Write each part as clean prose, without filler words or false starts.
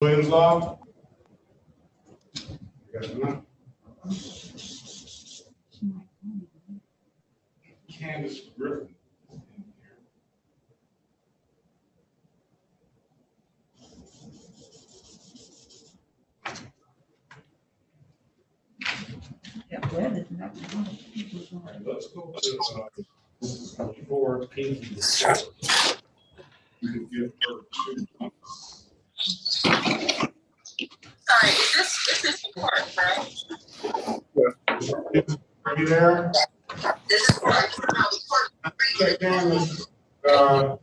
Williams Law. Candace Griffin. All right, let's go to this is before Pinky. You can give her 2 months. Sorry, is this court, right? Are you there? This is court. Okay, Candace. Calm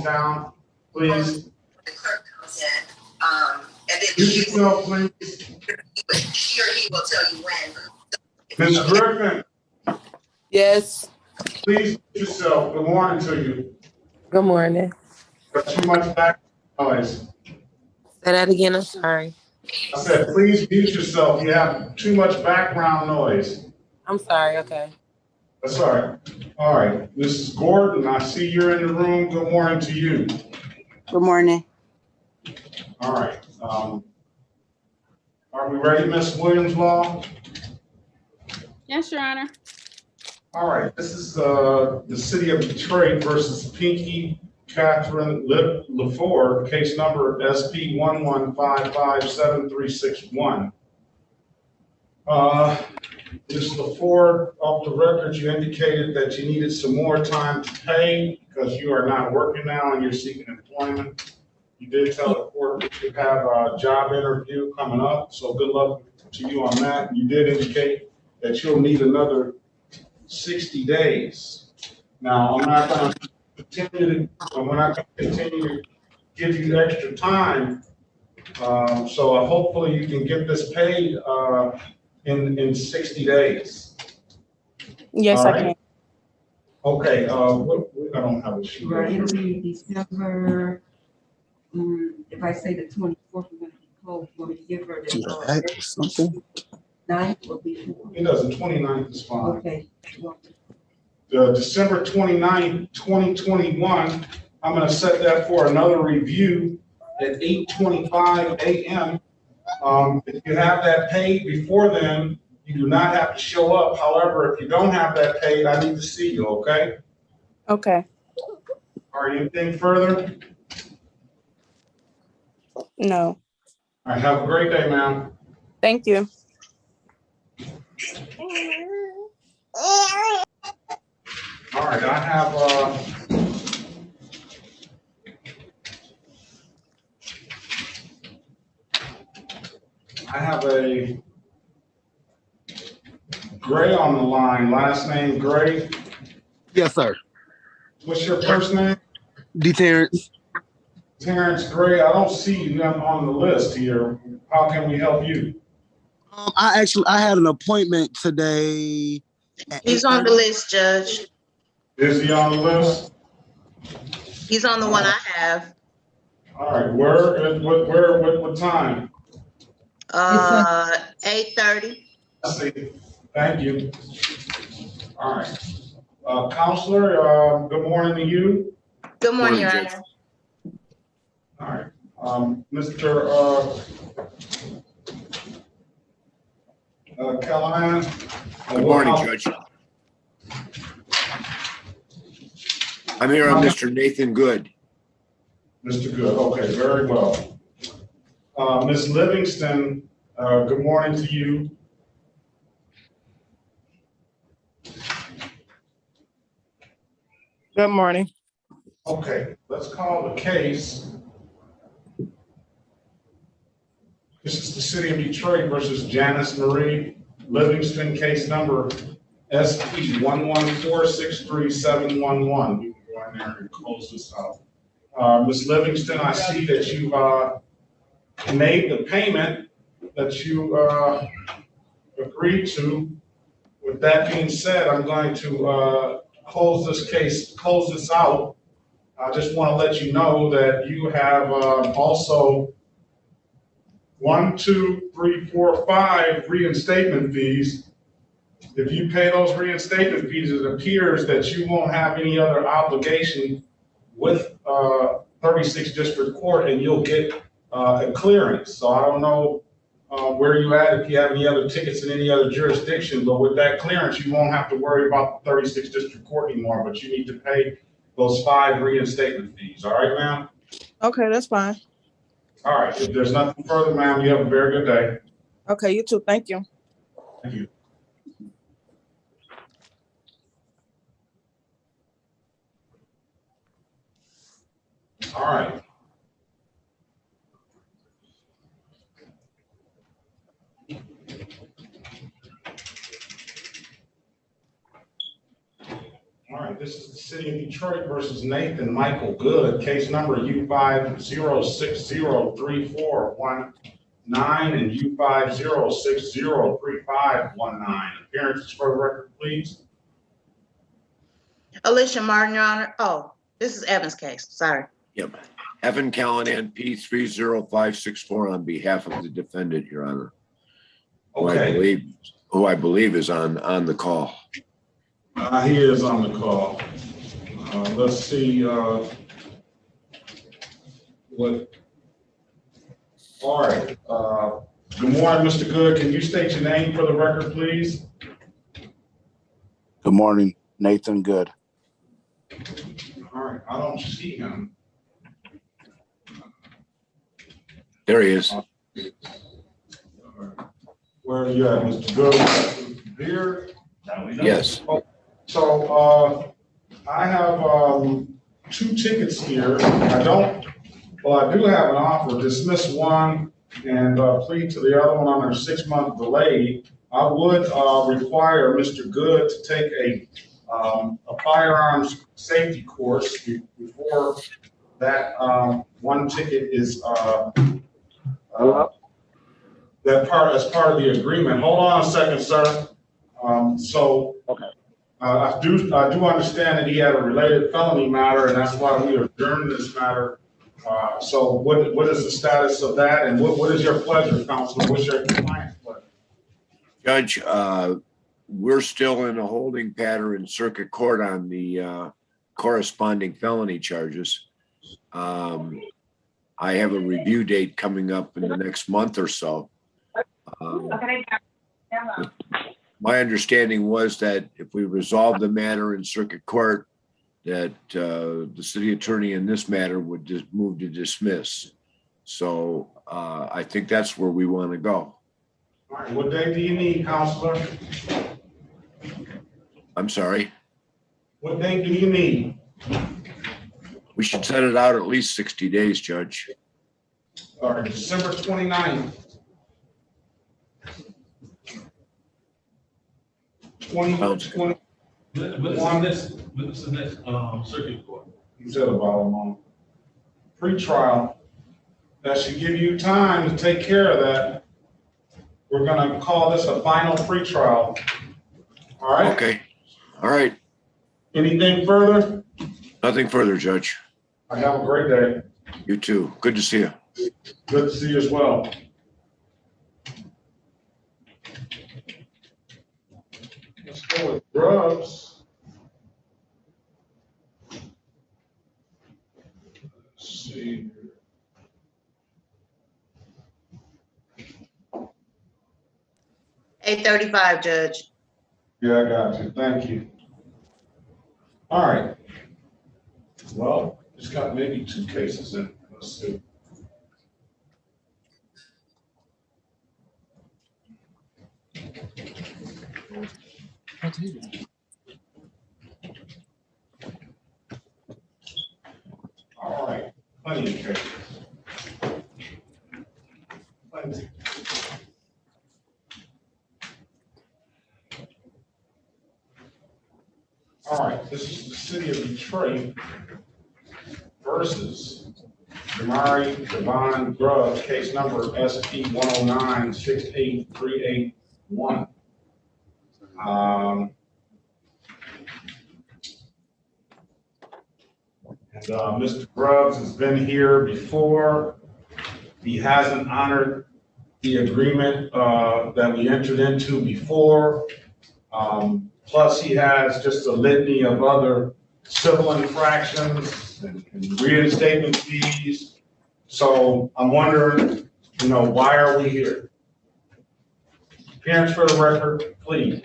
down, please. The clerk comes in, and then Mute yourself, please. she or he will tell you when. Ms. Griffin, Yes. please mute yourself. Good morning to you. Good morning. Got too much background noise. Say that again. I'm sorry. I said, please mute yourself. You have too much background noise. I'm sorry. Okay. That's all right. All right, Mrs. Gordon, I see you're in the room. Good morning to you. Good morning. All right. Are we ready, Ms. Williams Law? Yes, Your Honor. All right, this is the City of Detroit versus Pinky Catherine LaFour, case number SP 11557361. Ms. LaFour, off the record, you indicated that you needed some more time to pay because you are not working now and you're seeking employment. You did tell the court that you have a job interview coming up, so good luck to you on that. You did indicate that you'll need another 60 days. Now, I'm not going to continue to give you extra time. So hopefully you can get this paid in 60 days. Yes, All I right. can. Okay, I don't have a sheet. Right, it'll be December, if I say the 24th, we're gonna be closed. Want me to give her the Something. 9th or before? It doesn't, 29th is fine. Okay. Well, December 29th, 2021, I'm gonna set that for another review at 8:25 a.m. If you have that paid before then, you do not have to show up. However, if you don't have that paid, I need to see you, okay? Okay. All right, anything further? No. All right, have a great day, ma'am. Thank you. All right, I have a Gray on the line, last name Gray. Yes, sir. What's your first name? D. Terrence. Terrence Gray. I don't see you on the list here. How can we help you? I had an appointment today. He's on the list, Judge. Is he on the list? He's on the one I have. All right, what time? 8:30. Let's see. Thank you. All right. Counselor, good morning to you. Good morning, Your Morning, Honor. All right. Mr. Callahan. Good morning, Judge. I'm here on Mr. Nathan Good. Mr. Good, okay, very well. Ms. Livingston, good morning to you. Good morning. Okay, let's call the case. This is the City of Detroit versus Janice Marie Livingston, case number SP 11463711. You can go in there and close this out. Ms. Livingston, I see that you made the payment that you agreed to. With that being said, I'm going to close this out. I just want to let you know that you have also 1, 2, 3, 4, 5 reinstatement fees. If you pay those reinstatement fees, it appears that you won't have any other obligation with 36 District Court, and you'll get a clearance. So I don't know where you at, if you have any other tickets in any other jurisdiction, but with that clearance, you won't have to worry about the 36 District Court anymore, but you need to pay those 5 reinstatement fees. All right, ma'am? Okay, that's fine. All right, if there's nothing further, ma'am, you have a very good day. Okay, you too. Thank you. Thank you. All right. All right, this is the City of Detroit versus Nathan Michael Good, case number U50603419 and U50603519. Appearances for the record, please. Alicia Martin, Your Honor. Oh, this is Evan's case. Sorry. Yep. Evan Callahan, P30564 on behalf of the defendant, Your Honor. Okay. Who I believe is on the call. He is on the call. Let's see what. All right. Good morning, Mr. Good. Can you state your name for the record, please? Good morning, Nathan Good. All right. I don't see him. There he is. Where are you at, Mr. Good? Here? Yes. So I have 2 tickets here. I do have an offer, dismiss one and plead to the other one under a 6-month delay. I would require Mr. Good to take a firearms safety course before that one ticket is as part of the agreement. Hold on a second, sir. Okay. I do understand that he had a related felony matter, and that's why we adjourned this matter. So what is the status of that, and what is your pleasure, Counselor? What's your client's pleasure? Judge, we're still in a holding pattern in circuit court on the corresponding felony charges. I have a review date coming up in the next month or so. My understanding was that if we resolve the matter in circuit court, that the city attorney in this matter would just move to dismiss. So I think that's where we want to go. All right, what day do you need, Counselor? I'm sorry. What day do you need? We should set it out at least 60 days, Judge. All right, December 29th. 2020. When is the next circuit court? You said about a month. Pre-trial. That should give you time to take care of that. We're gonna call this a final pre-trial. All right? Okay. All right. Anything further? Nothing further, Judge. Have a great day. You too. Good to see you. Good to see you as well. Let's go with drugs. Let's see. 8:35, Judge. Yeah, I got you. Thank you. All right. Well, it's got maybe 2 cases in. Let's see. All right. Plenty of cases. Plenty. All right, this is the City of Detroit versus Jamari Devon Grubb, case number SP 109-68381. Mr. Grubbs has been here before. He hasn't honored the agreement that we entered into before. Plus, he has just a litany of other civil infractions and reinstatement fees. So I'm wondering, why are we here? Appearance for the record, please.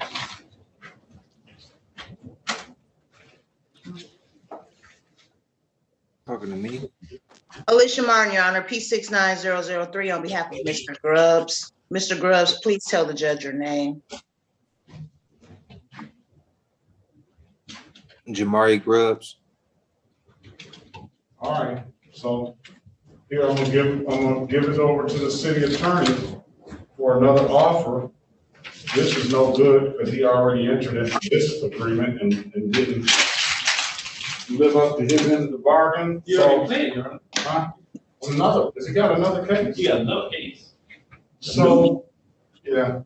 Talking to me? Alicia Martin, Your Honor, P69003 on behalf of Mr. Grubbs. Mr. Grubbs, please tell the judge your name. Jamari Grubbs. All right, so here I'm gonna give it over to the city attorney for another offer. This is no good because he already entered into this agreement and didn't live up to his end of the bargain. You already paid, Your Honor. Huh? Has he got another case? You got another case. So, yeah,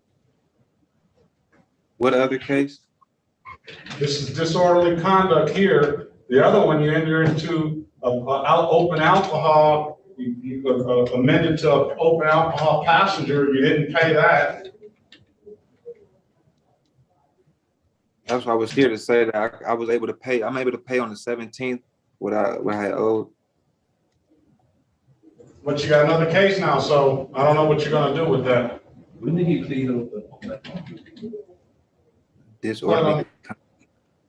What other case? this is disorderly conduct here. The other one, you enter into open alcohol, you amended to an open alcohol passenger, you didn't pay that. That's why I was here to say that I was able to pay. I'm able to pay on the 17th what I had owed. But you got another case now, so I don't know what you're gonna do with that. When did he plead on that? Disorderly.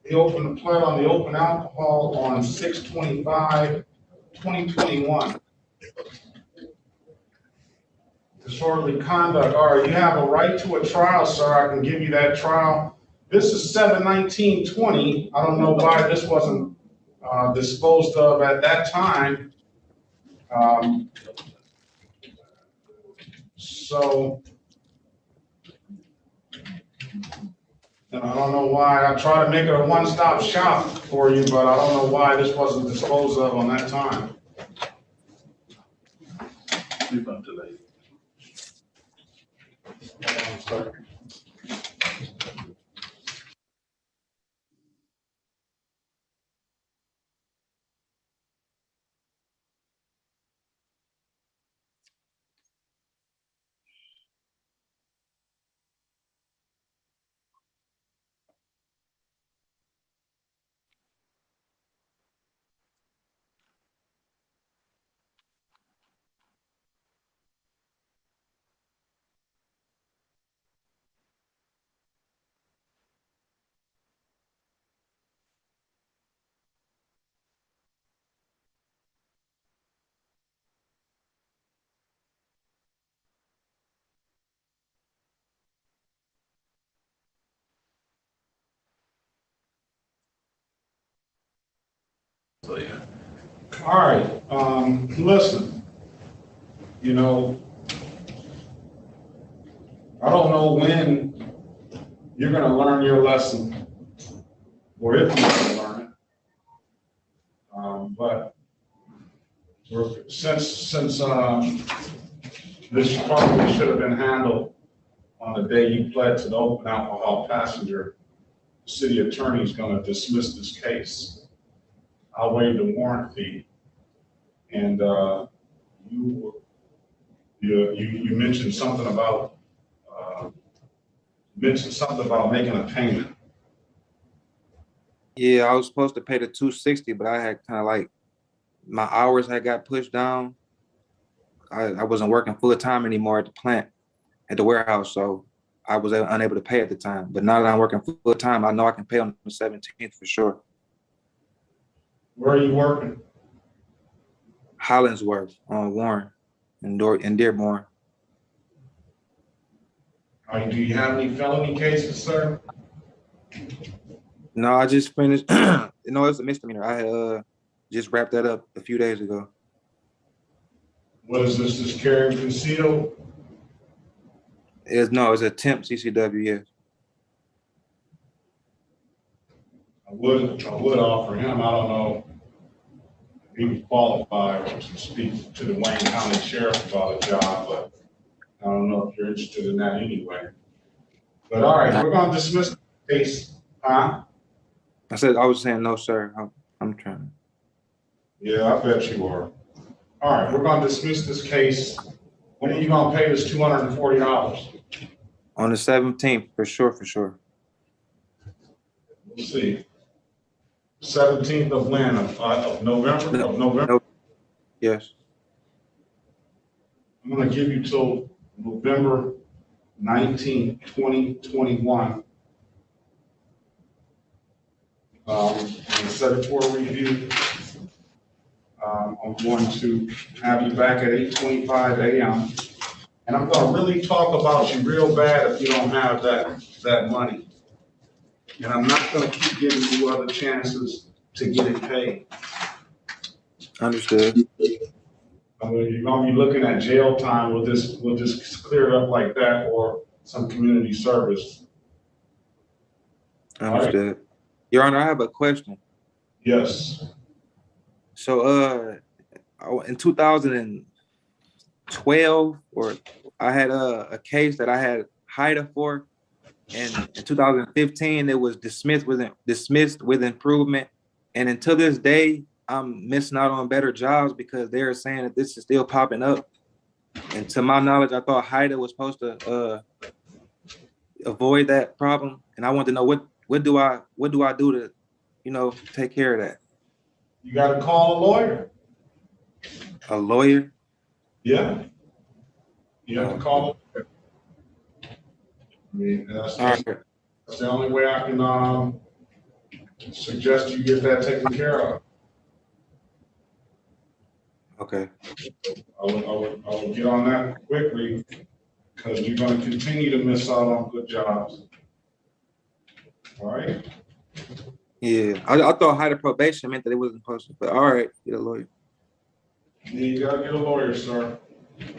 He opened the plant on the open alcohol on 6/25/2021. Disorderly conduct, all right, you have a right to a trial, sir, I can give you that trial. This is 7/19/20, I don't know why this wasn't disposed of at that time. So, and I don't know why, I try to make it a one-stop shop for you, but I don't know why this wasn't disposed of on that time. Plead on today. So, yeah. All right, listen, I don't know when you're gonna learn your lesson, or if you're gonna learn it. But since this probably should have been handled on the day you pled to the open alcohol passenger, the city attorney is gonna dismiss this case. I'll waive the warrant fee. And you mentioned something about making a payment. Yeah, I was supposed to pay the $260, but I had kind of like my hours had got pushed down. I wasn't working full time anymore at the plant, at the warehouse, so I was unable to pay at the time. But now that I'm working full time, I know I can pay on the 17th for sure. Where are you working? Hollingsworth on Warren in Dearborn. Do you have any felony cases, sir? No, I just finished. It's a misdemeanor. I had just wrapped that up a few days ago. What is this? This carry and conceal? It's attempt CCW. Yes. I would offer him. I don't know if he was qualified to speak to the Wayne County Sheriff about a job, but I don't know if you're interested in that anyway. But all right, we're gonna dismiss the case, huh? I was saying no, sir. I'm trying. Yeah, I bet you are. All right, we're gonna dismiss this case. When are you gonna pay this $240? On the 17th, for sure. We'll see. 17th of when? Of November? Of November? No. Yes. I'm gonna give you till November 19th, 2021. And set it for a review. I'm going to have you back at 8:25 a.m. And I'm gonna really talk about you real bad if you don't have that money. And I'm not gonna keep giving you other chances to get it paid. Understood. I mean, you're gonna be looking at jail time. We'll just clear it up like that, or some community service. Understood. Your Honor, I have a question. Yes. So, in 2012, or I had a case that I had HIDA for, and in 2015 it was dismissed with improvement. And until this day, I'm missing out on better jobs because they're saying that this is still popping up. And to my knowledge, I thought HIDA was supposed to avoid that problem. And I want to know what do I do to, take care of that? You gotta call a lawyer. A lawyer? Yeah. You have to call a lawyer. I mean, that's the only way I can suggest you get that taken care of. Okay. I would get on that quickly, because you're gonna continue to miss out on good jobs. All right? Yeah, I thought HIDA probation meant that it wasn't posted, but all right, get a lawyer. Yeah, you gotta get a lawyer, sir.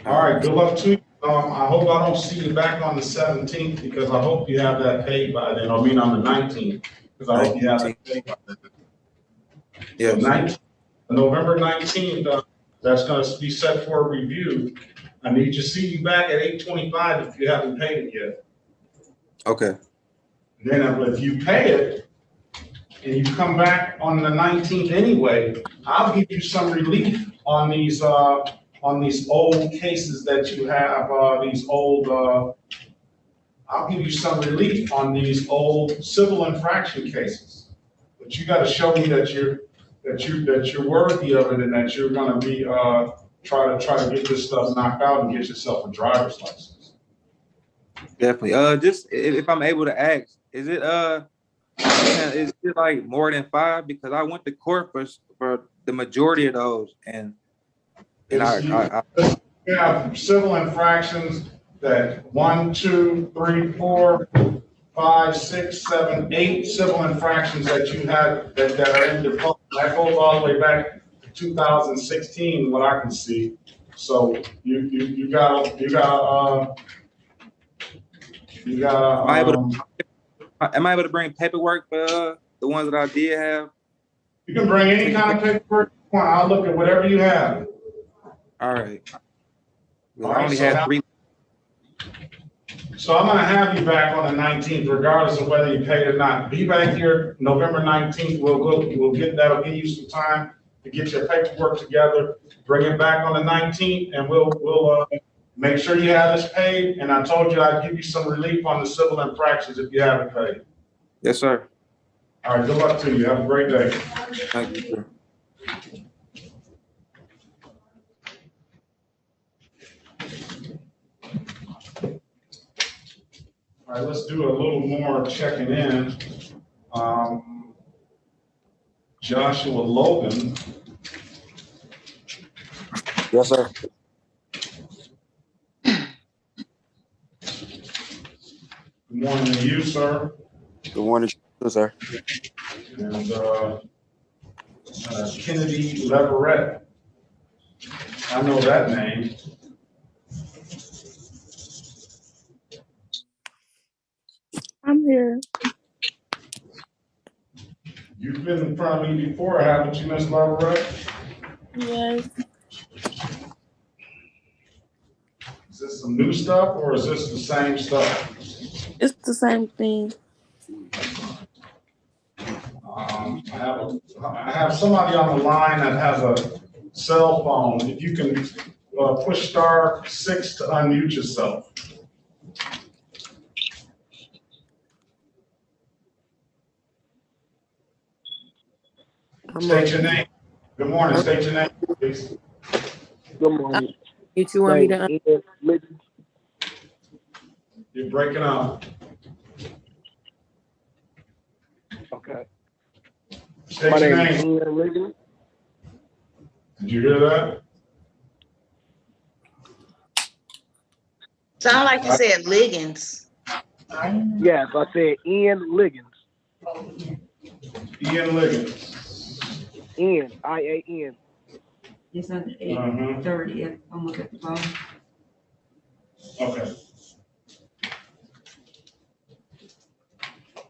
All right, good luck to you. I hope I don't see you back on the 17th, because I hope you have that paid by then. I mean, on the 19th, because I hope you have that paid by then. Yeah. So November 19th, that's gonna be set for a review. I need to see you back at 8:25 if you haven't paid it yet. Okay. Then if you pay it, and you come back on the 19th anyway, I'll give you some relief on these old cases that you have, I'll give you some relief on these old civil infraction cases. But you gotta show me that you're worthy of it, and that you're gonna be, try to get this stuff knocked out and get yourself a driver's license. Definitely. Just if I'm able to ask, is it like more than 5? Because I went to court for the majority of those, and You have civil infractions that 1, 2, 3, 4, 5, 6, 7, 8 civil infractions that you had that are in default. That goes all the way back to 2016, what I can see. So you gotta. Am I able to bring paperwork for the ones that I did have? You can bring any kind of paperwork you want. I'll look at whatever you have. All right. All I right, only had 3. So I'm gonna have you back on the 19th, regardless of whether you paid or not. Be back here November 19th. That'll give you some time to get your paperwork together. Bring it back on the 19th, and we'll make sure you have this paid. And I told you I'd give you some relief on the civil infractions if you haven't paid. Yes, sir. All right, good luck to you. Have a great day. Thank you, sir. All right, let's do a little more checking in. Joshua Logan. Yes, sir. Good morning to you, sir. Good morning, sir. And Kennedy Leverett. I know that name. I'm here. You've been in front of me before, haven't you, Ms. Leverett? Yes. Is this some new stuff, or is this the same stuff? It's the same thing. I have somebody on the line that has a cell phone. If you can push *6 to unmute yourself. State your name. Good morning. State your name, please. Good morning. You two want me to? Name Ian Liggins. You're breaking up. Okay. State My your name is name. Ian Liggins. Did you hear that? Sound like you said Liggins. Yes, I said Ian Liggins. Ian Liggins. Ian, I-A-N. It's under Uh-huh. 8:30, almost at the bottom. Okay.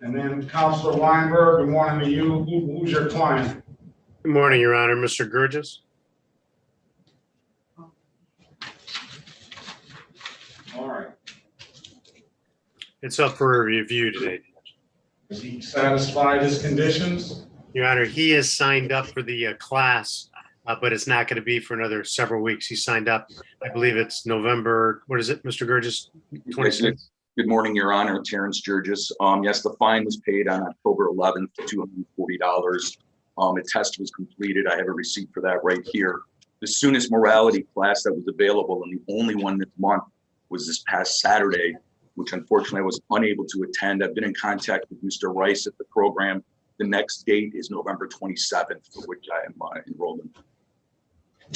And then Counselor Weinberg, good morning to you. Who's your client? Good morning, Your Honor. Mr. Gurgis? All right. It's up for a review today. Is he satisfied his conditions? Your Honor, he has signed up for the class, but it's not going to be for another several weeks. He signed up, I believe it's November, what is it, Mr. Gurgis? 26th? Good morning, Your Honor. Terrence Jurgis. Yes, the fine was paid on October 11th, $240. A test was completed. I have a receipt for that right here. The soonest morality class that was available, and the only one this month, was this past Saturday, which unfortunately I was unable to attend. I've been in contact with Mr. Rice at the program. The next date is November 27th, for which I am enrolled in.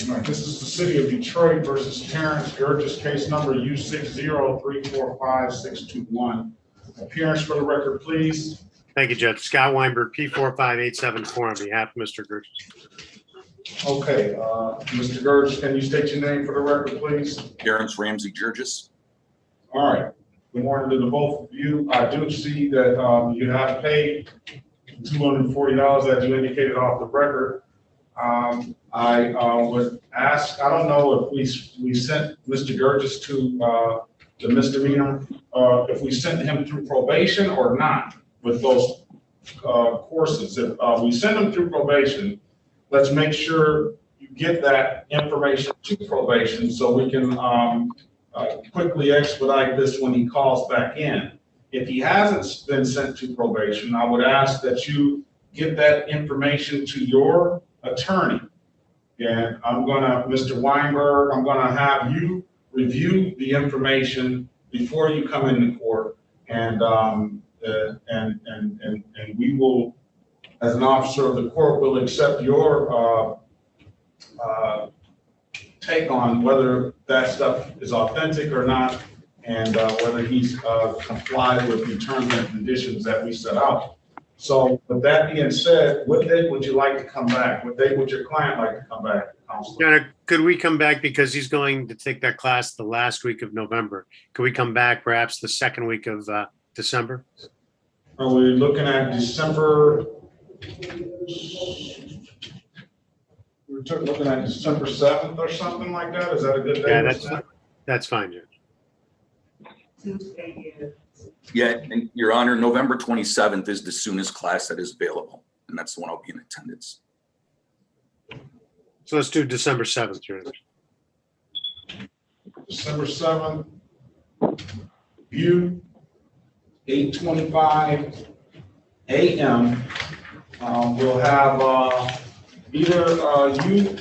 All right, this is the City of Detroit versus Terrence Gurgis, case number U60345621. Appearance for the record, please. Thank you, Judge. Scott Weinberg, P45874 on behalf of Mr. Gurgis. Okay, Mr. Gurgis, can you state your name for the record, please? Terrence Ramsey Jurgis. All right. Good morning to the both of you. I do see that you have paid $240 that you indicated off the record. I would ask, I don't know if we sent Mr. Gurgis to the misdemeanor, if we sent him through probation or not with those courses. If we send him through probation, let's make sure you get that information to probation so we can quickly expedite this when he calls back in. If he hasn't been sent to probation, I would ask that you get that information to your attorney. And Mr. Weinberg, I'm gonna have you review the information before you come into court. And we will, as an officer of the court, will accept your take on whether that stuff is authentic or not, and whether he's complied with the terms and conditions that we set out. So with that being said, what date would you like to come back? What date would your client like to come back, Counselor? Your Honor, could we come back because he's going to take that class the last week of November? Could we come back perhaps the second week of December? Are we looking at December? We're looking at December 7th or something like that? Is that a good day? Yeah, that's fine, Judge. Tuesday, yeah. Yeah, and Your Honor, November 27th is the soonest class that is available, and that's the one I'll be in attendance. So let's do December 7th, Your Honor. December 7th, view, 8:25 a.m. We'll have either you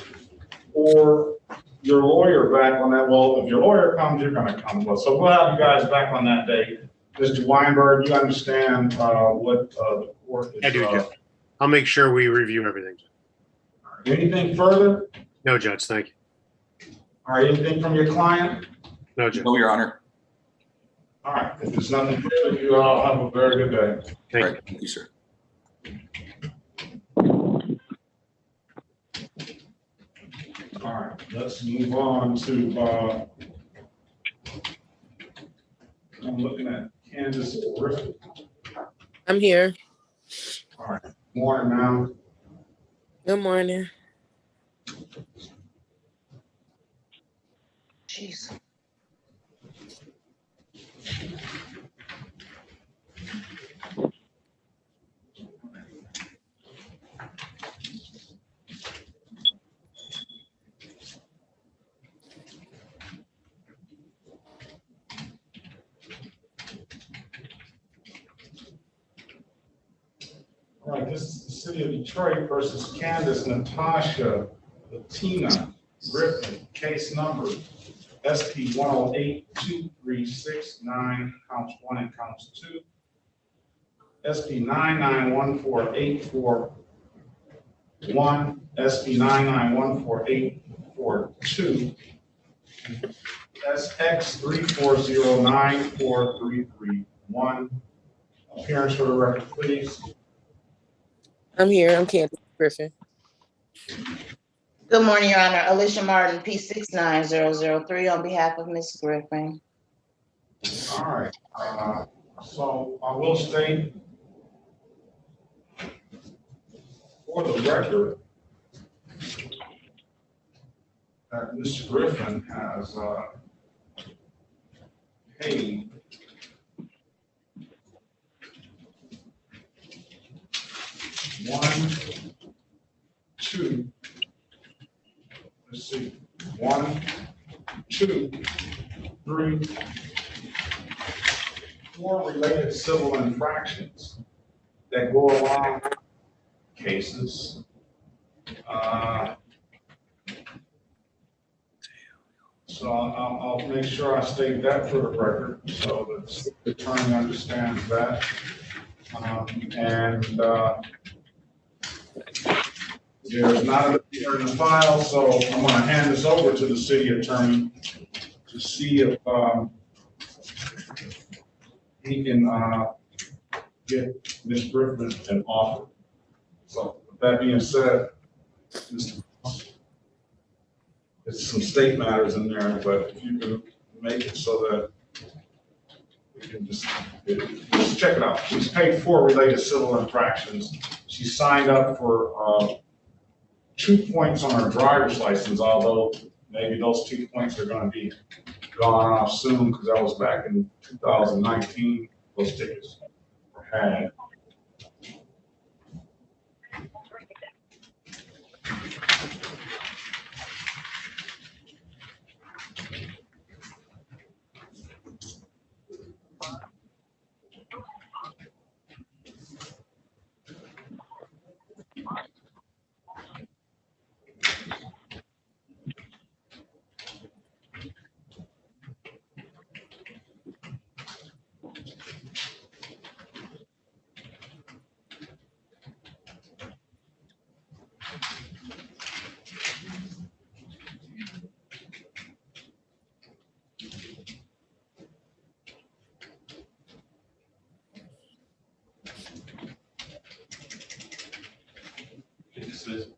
or your lawyer back on that. Well, if your lawyer comes, you're going to come. Well, so we'll have you guys back on that date. Mr. Weinberg, you understand what the court is. I do, Judge. I'll make sure we review everything. Anything further? No, Judge, thank you. All right, anything from your client? No, Judge. No, Your Honor. All right, if there's nothing further, you all have a very good day. Thank All right, thank you, sir. All right, let's move on to, I'm looking at Candace Griffin. I'm here. All right, morning, ma'am. Good morning. Jeez. All right, this is the City of Detroit versus Candace Natasha Latina Griffin, case number SP 1082369, counts 1 and counts 2. SP 991484-1, SP 991484-2, SX 3409433-1. Appearance for the record, please. I'm here. I'm Candace Griffin. Good morning, Your Honor. Alicia Martin, P69003, on behalf of Ms. Griffin. All right. So I will state for the record that Ms. Griffin has paid one, two, three, 4 related civil infractions that go along with cases. So I'll make sure I state that for the record so that the attorney understands that. There's not enough here in the file, so I'm going to hand this over to the city attorney to see if he can get Ms. Griffin an offer. So with that being said, there's some state matters in there, but if you can make it so that we can just check it out. She's paid 4 related civil infractions. She signed up for 2 points on her driver's license, although maybe those 2 points are going to be gone off soon because that was back in 2019. Those tickets were had.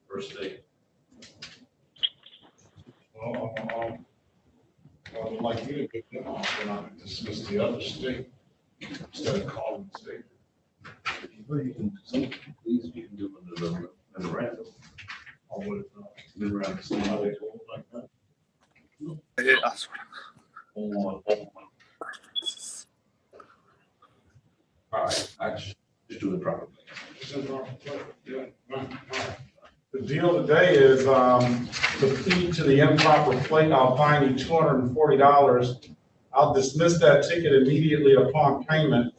First date. Well, I would like you to get them off and I dismiss the other state instead of calling the state. Well, you can, some of these you can do under the memorandum. Or what if not, memorandum, see how they go like that. All right, I just do it properly. The deal today is the fee to the improper plate. I'll fine you $240. I'll dismiss that ticket immediately upon payment,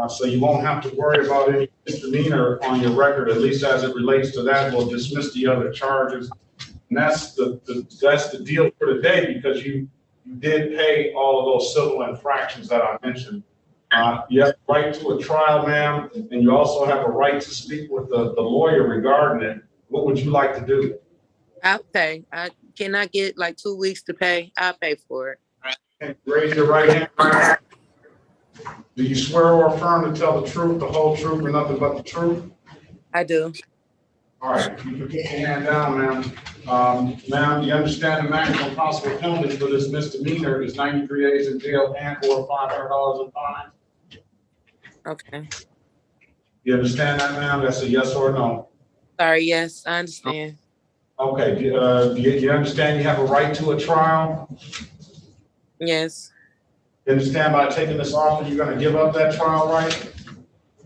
so you won't have to worry about any misdemeanor on your record, at least as it relates to that. We'll dismiss the other charges. And that's the deal for today, because you did pay all of those civil infractions that I mentioned. You have a right to a trial, ma'am, and you also have a right to speak with the lawyer regarding it. What would you like to do? I'll pay. Can I get like 2 weeks to pay? I'll pay for it. Okay, raise your right hand. Do you swear or affirm to tell the truth, the whole truth, and nothing but the truth? I do. All right, you can put your hand down, ma'am. Ma'am, you understand the maximum possible penalty for this misdemeanor is 93 days in jail and or $500 in fines? Okay. You understand that, ma'am? That's a yes or no? Sorry, yes, I understand. Okay, do you understand you have a right to a trial? Yes. You understand by taking this offer, you're gonna give up that trial right?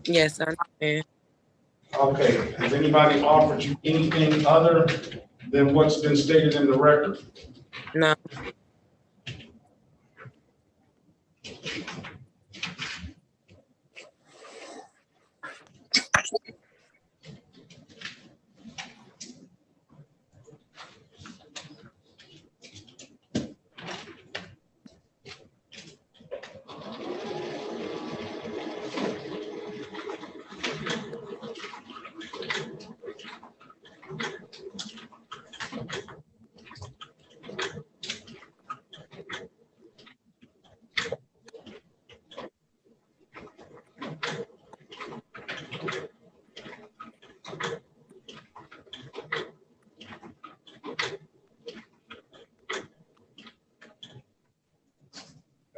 Yes, I understand. Okay, has anybody offered you anything other than what's been stated in the record? No.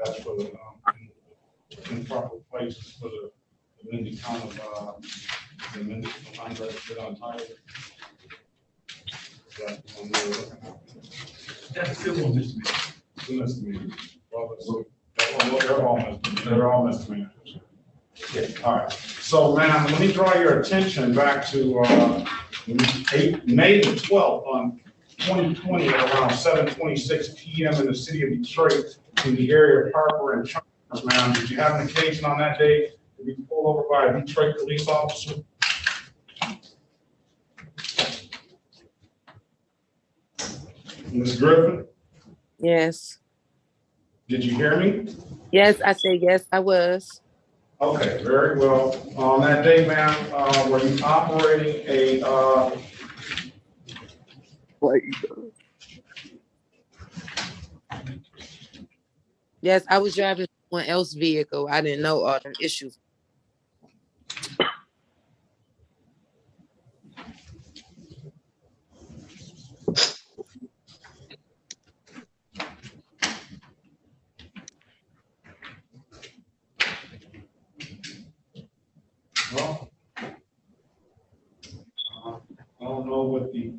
That's for the, improper places for the amended count of, the amended unregistered untitled. That's the one we were looking at. That's still on this meeting. Two misdemeanors. Well, they're all misdemeanors. Yeah, all right. So, ma'am, let me draw your attention back to May the 12th on 2020 at around 7:26 p.m. in the city of Detroit in the area of Harper and Chalmers, ma'am. Did you have an occasion on that day to be pulled over by a Detroit police officer? Ms. Griffin, Yes. did you hear me? Yes, I said yes, I was. Okay, very well. On that day, ma'am, were you operating a, Yes, I was driving someone else's vehicle. I didn't know all them issues. well, I don't know what the,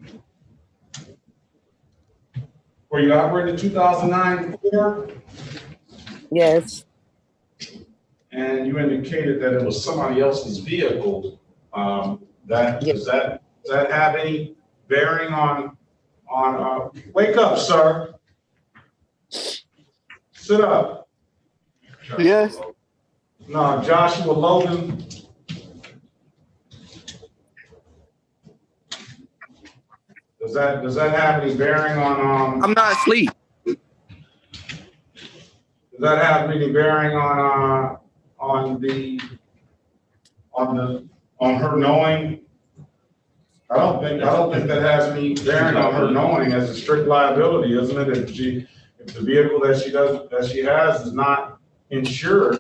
were you operating a 2009 Ford? Yes. And you indicated that it was somebody else's vehicle. Does that have any bearing on, wake up, sir. Sit up. Yes. No, Joshua Logan. Does that have any bearing on, I'm not asleep. does that have any bearing on her knowing? I don't think that has any bearing on her knowing as a strict liability, isn't it? If the vehicle that she has is not insured.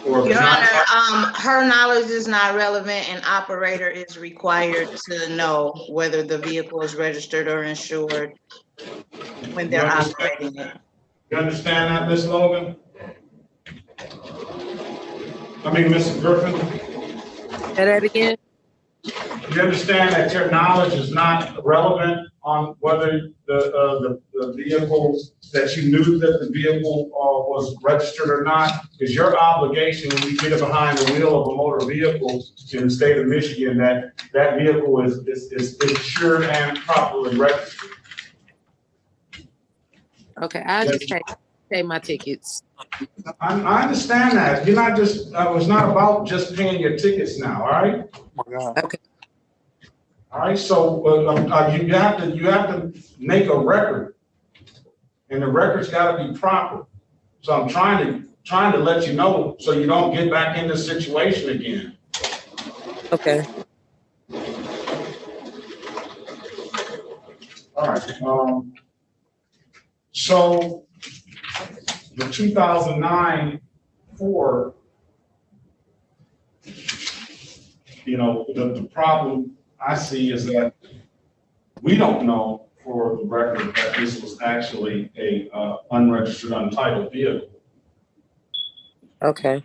Or Your not, Honor, her knowledge is not relevant. An operator is required to know whether the vehicle is registered or insured when they're operating it. you understand that, Ms. Logan? I mean, Mrs. Griffin? Say that again? You understand that your knowledge is not relevant on whether the vehicle, that you knew that the vehicle was registered or not? Is your obligation when you get behind the wheel of a motor vehicle in the state of Michigan that vehicle is insured and properly registered? Okay, I just pay my tickets. I understand that. You're not just, it's not about just paying your tickets now, all right? Okay. All right, so you have to make a record, and the record's got to be proper. So I'm trying to let you know so you don't get back in this situation again. Okay. All right. So the 2009 Ford, the problem I see is that we don't know for the record that this was actually a unregistered, untitled vehicle. Okay.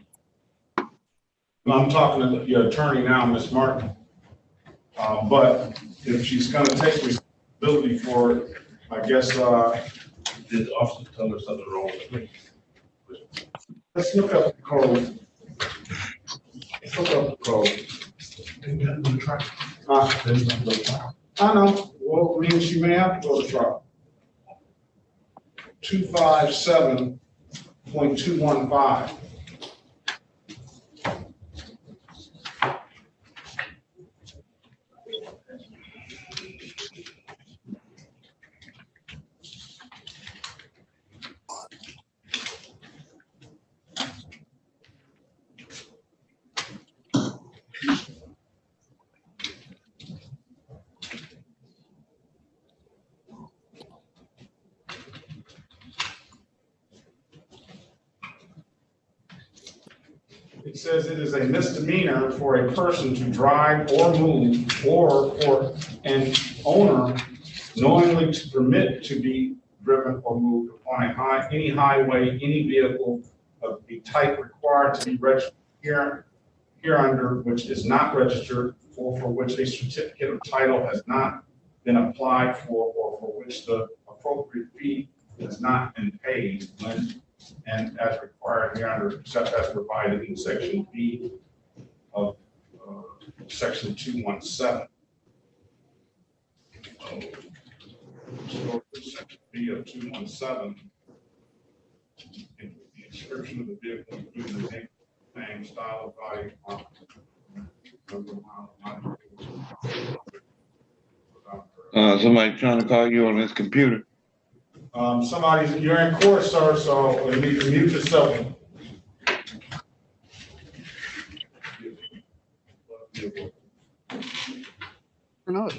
I'm talking to your attorney now, Ms. Martin. But if she's going to take responsibility for it, I guess Did the officer tell her something wrong with me? let's look up the code. Let's look up the code. I know. Well, I mean, she may have to go to trial. 257.215. It says it is a misdemeanor for a person to drive or move or for an owner knowingly to permit to be driven or moved upon any highway, any vehicle of the type required to be registered hereunder, which is not registered, or for which a certificate of title has not been applied for, or for which the appropriate fee has not been paid, when and as required hereunder, except as provided in section B of section 217. So section B of 217, the description of the vehicle, including the name, style of body, Somebody trying to call you on his computer. You're in court, sir, so you need to mute yourself. No.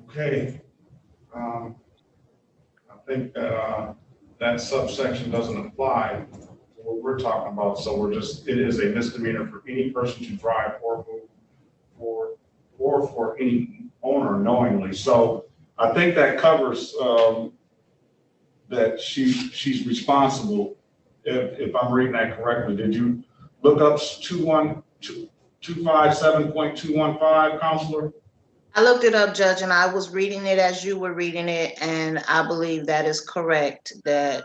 Okay. I think that subsection doesn't apply to what we're talking about. So it is a misdemeanor for any person to drive or move for any owner knowingly. So I think that covers that she's responsible. If I'm reading that correctly, did you look up 257.215, Counselor? I looked it up, Judge, and I was reading it as you were reading it, and I believe that is correct, that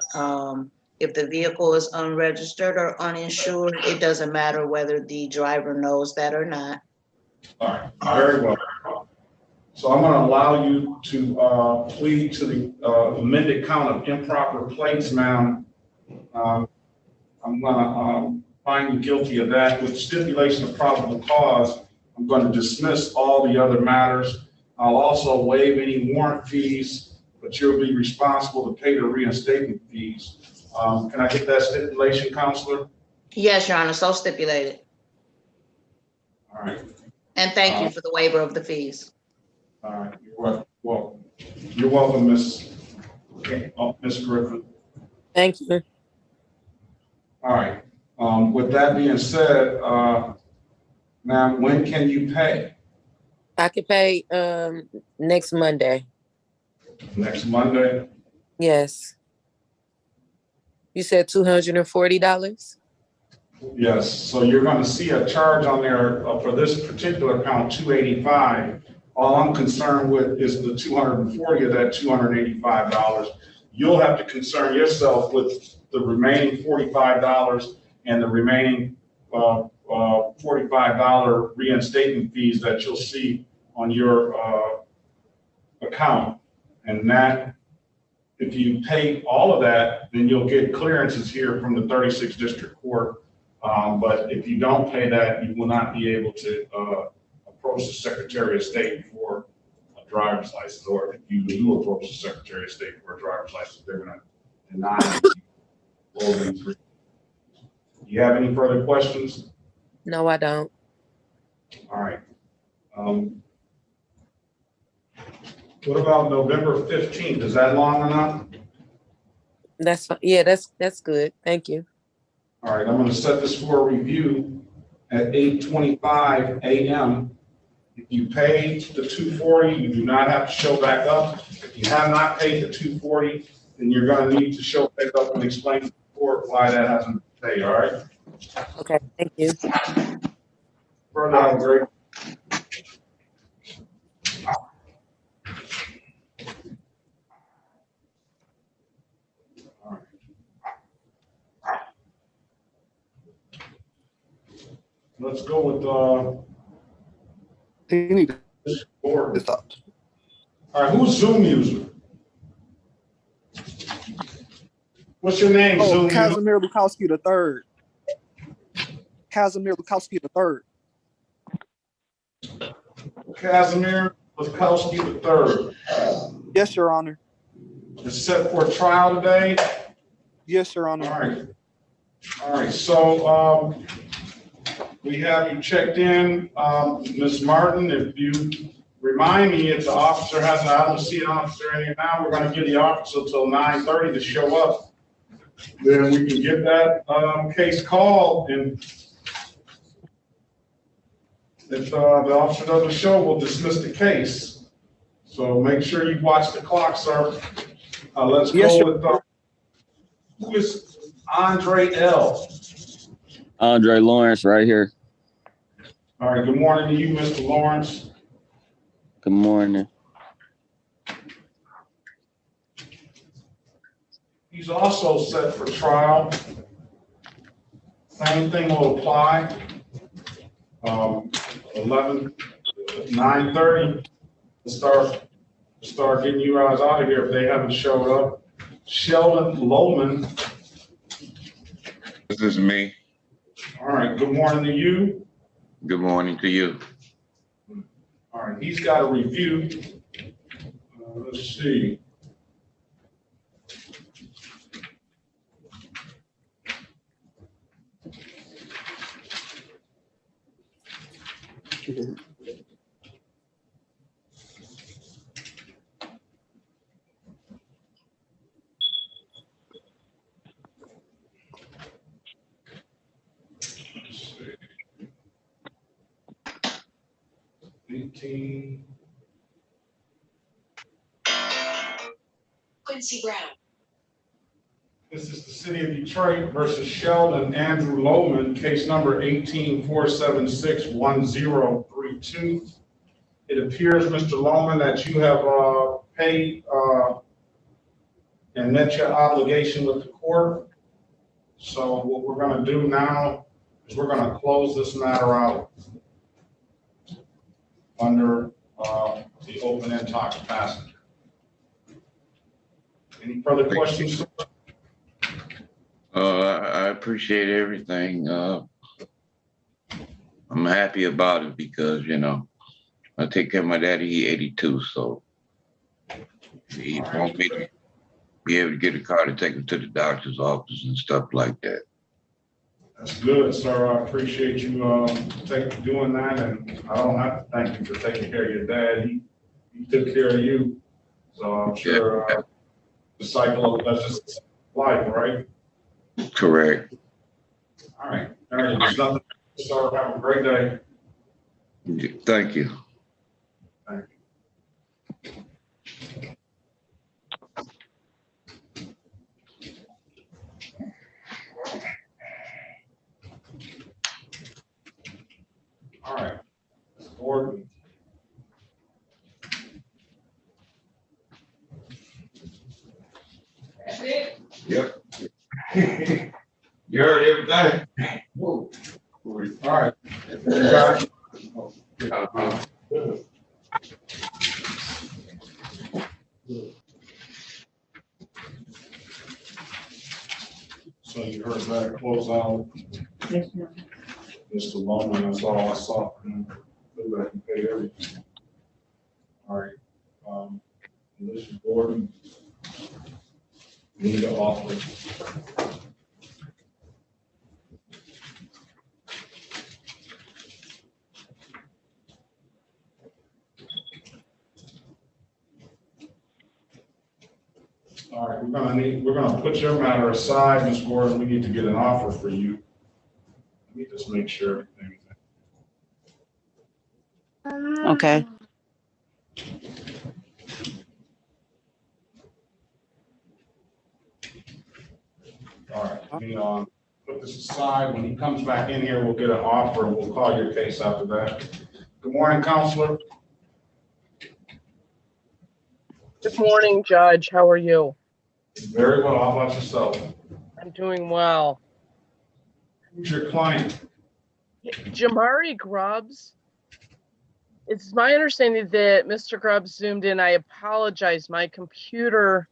if the vehicle is unregistered or uninsured, it doesn't matter whether the driver knows that or not. All right, very well. So I'm going to allow you to plead to the amended count of improper plates, ma'am. I'm going to find you guilty of that with stipulation of probable cause. I'm going to dismiss all the other matters. I'll also waive any warrant fees, but you'll be responsible to pay the reinstatement fees. Can I get that stipulation, Counselor? Yes, Your Honor, so stipulated. All right. And thank you for the waiver of the fees. All right. You're welcome, Miss Griffin. Thank you. All right. With that being said, ma'am, when can you pay? I could pay next Monday. Next Monday? Yes. You said $240? Yes. So you're going to see a charge on there for this particular account, $285. All I'm concerned with is the 240 of that $285. You'll have to concern yourself with the remaining $45 and the remaining $45 reinstatement fees that you'll see on your account. And that, if you pay all of that, then you'll get clearances here from the 36th District Court. But if you don't pay that, you will not be able to approach the Secretary of State for a driver's license. Or if you do approach the Secretary of State for a driver's license, they're going to deny you. Do you have any further questions? No, I don't. All right. What about November 15th? Is that long enough? That's fine. Yeah, that's good. Thank you. All right, I'm going to set this for a review at 8:25 a.m. If you paid the $240, you do not have to show back up. If you have not paid the $240, then you're going to need to show back up and explain to the court why that hasn't been paid. All right? Okay, thank you. Further, I agree. Let's go with all right, who's Zoom user? What's your name, Zoom user? Casimir Bukowski III. Casimir Lukowski III. Casimir Laskowski III. Yes, Your Honor. Is set for trial today? Yes, Your Honor. All right. All right, so we have you checked in. Ms. Martin, if you remind me if the officer has, I don't see an officer in here now, we're gonna give the officer till 9:30 to show up. Then we can get that case called, and if the officer doesn't show, we'll dismiss the case. So make sure you watch the clock, sir. Let's go with, who is Andre L? Andre Lawrence right here. All right, good morning to you, Mr. Lawrence. Good morning. He's also set for trial. Same thing will apply. 9:30, start getting you guys out of here if they haven't showed up. Sheldon Lohman. This is me. All right, good morning to you. Good morning to you. All right, he's got a review. Let's see. Quincy Brown. This is the City of Detroit versus Sheldon Andrew Lohman, case number 18-476-1032. It appears, Mr. Lohman, that you have paid and met your obligation with the court. So what we're going to do now is we're going to close this matter out under the open and talk passenger. Any further questions, sir? I appreciate everything. I'm happy about it because, you know, I take care of my daddy, he's 82, so he won't be able to get a car to take him to the doctor's office and stuff like that. That's good, sir. I appreciate you doing that, and I don't have to thank you for taking care of your dad. He took care of you, so I'm sure the cycle of that's just life, right? Correct. All right. There's nothing, sir. Have a great day. Thank you. Thank you. All right, Gordon. Yep. You heard everything? All right. Got it. So you heard that close out. Yes, sir. Mr. Lohman, that's all I saw. Look like he paid everything. All right. Mr. Gordon. Need to offer. All right, we're gonna put your matter aside, Ms. Gordon. We need to get an offer for you. Let me just make sure everything. Okay. All right, let me put this aside. When he comes back in here, we'll get an offer and we'll call your case after that. Good morning, Counselor. Good morning, Judge. How are you? Very well. How about yourself? I'm doing well. Who's your client? Jamari Grubbs. It's my understanding that Mr. Grubbs zoomed in. I apologize. My computer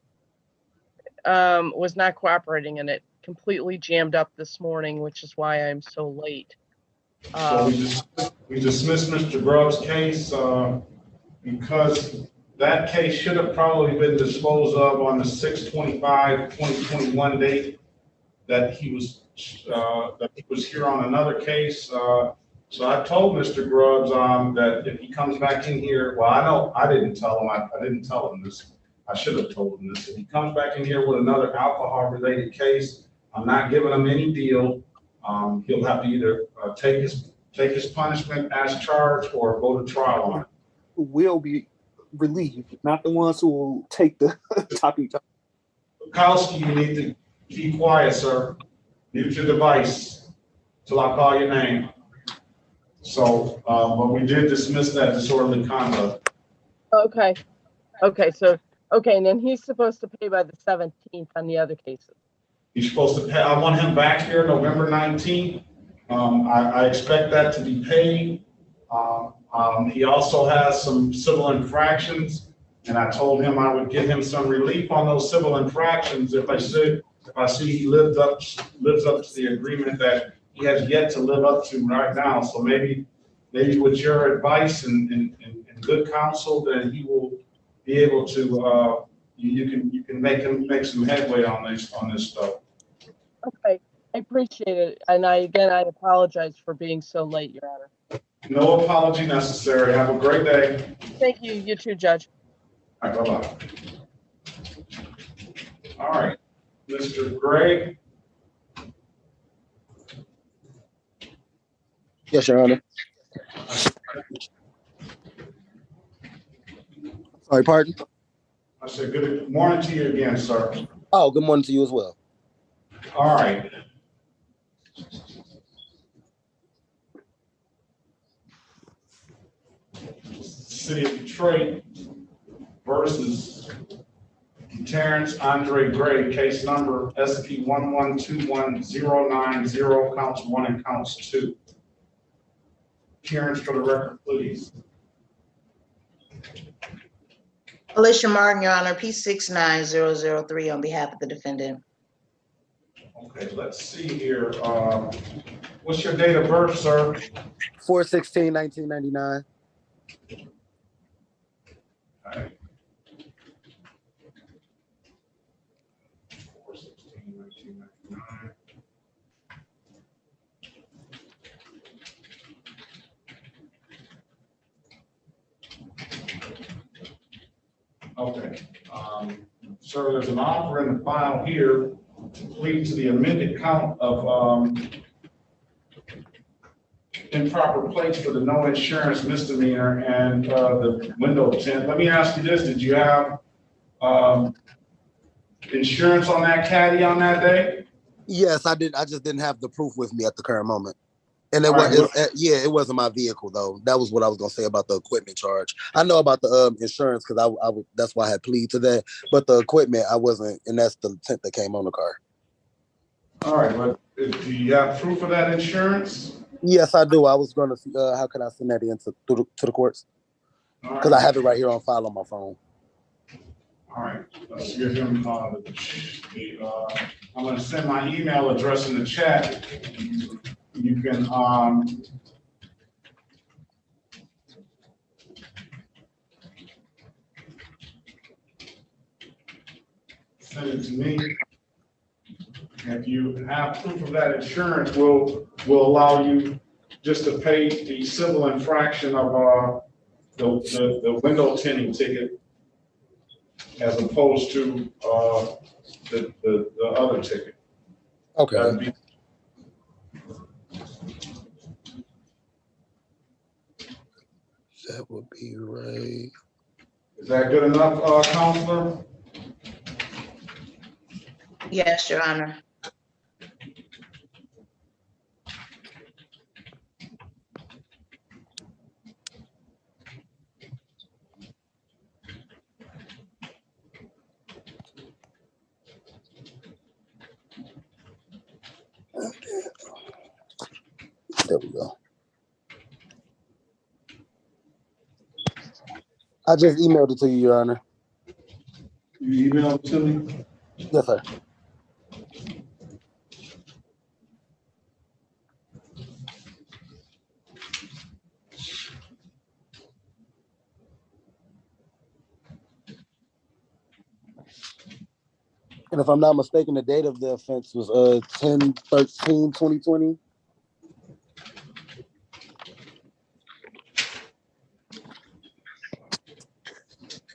was not cooperating and it completely jammed up this morning, which is why I'm so late. So we dismissed Mr. Grubb's case, because that case should have probably been disposed of on the 6/25/2021 date that he was here on another case. So I told Mr. Grubbs, that if he comes back in here, well, I know I didn't tell him, I didn't tell him this. I should have told him this. If he comes back in here with another alcohol-related case, I'm not giving him any deal. He'll have to either take his punishment as charged or go to trial on it. Will be relieved, not the ones who will take the topic. Kowski, you need to keep quiet, sir. Mute your device till I call your name. So, but we did dismiss that disorderly conduct. Okay, and then he's supposed to pay by the 17th on the other cases. He's supposed to pay. I want him back here November 19th. I expect that to be paid. He also has some civil infractions, and I told him I would give him some relief on those civil infractions if I see he lives up to the agreement that he has yet to live up to right now. So maybe with your advice and good counsel, then he will be able to. You can make some headway on this stuff. Okay, I appreciate it, and I apologize for being so late, Your Honor. No apology necessary. Have a great day. Thank you. You too, Judge. All right, bye-bye. All right, Mr. Gray. Yes, Your Honor. Sorry, pardon? I said good morning to you again, sir. Oh, good morning to you as well. All right. City of Detroit versus Terrence Andre Gray, case number SP 1121090, counts 1 and counts 2. Terrence, for the record, please. Alicia Martin, Your Honor, P69003 on behalf of the defendant. Okay, let's see here. What's your date of birth, sir? 4/16/1999. All right. 4/16/1999. Okay. Sir, there's an offer in the file here to plead to the amended count of improper plates for the no insurance misdemeanor and the window tint. Let me ask you this: did you have insurance on that caddy on that day? Yes, I did. I just didn't have the proof with me at the current moment. And it All was, right, it wasn't my vehicle though. That was what I was gonna say about the equipment charge. I know about the insurance because I that's why I had pleaded to that. But the equipment, I wasn't, and that's the tint that came on the car. All right, but do you have proof of that insurance? Yes, I do. I was gonna see how can I send that in to the courts? Because I have it right here on file on my phone. All right, let's give him I'm gonna send my email address in the chat. You can send it to me. If you have proof of that insurance, will allow you just to pay the civil infraction of the window tinting ticket as opposed to the other ticket. Okay. That would be right. Is that good enough, Counselor? Yes, Your Honor. There we go. I just emailed it to you, Your Honor. You emailed it to me? Yes, sir. And if I'm not mistaken, the date of the offense was 10/13/2020.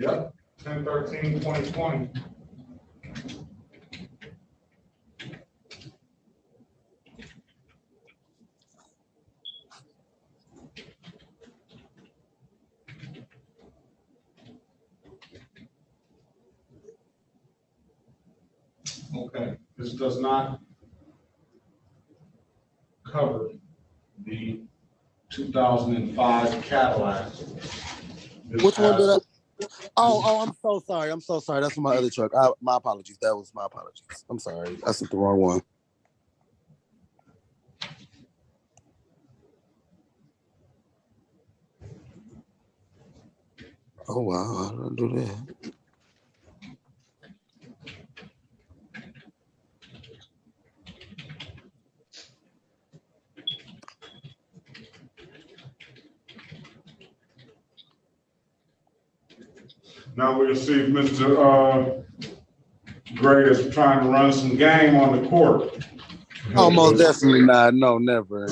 Yep, 10/13/2020. Okay, this does not cover the 2005 Cadillac. Which one did I? Oh, I'm so sorry. I'm so sorry. That's my other truck. My apologies. That was my apologies. I'm sorry. I sent the wrong one. Oh, wow. How did I do that? Now we'll see if Mr. Gray is trying to run some game on the court. Oh, most definitely not. No, never.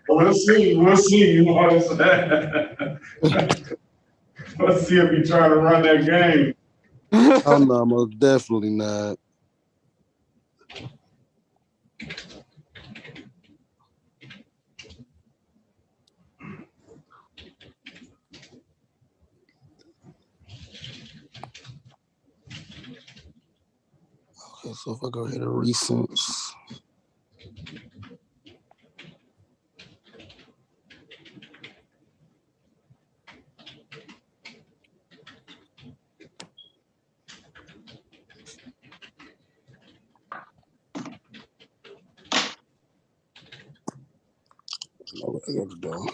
We'll see. You know what I'm saying? Let's see if he's trying to run that game. Oh, no, most definitely not. Okay, so if I go ahead and recents. I know what I gotta do.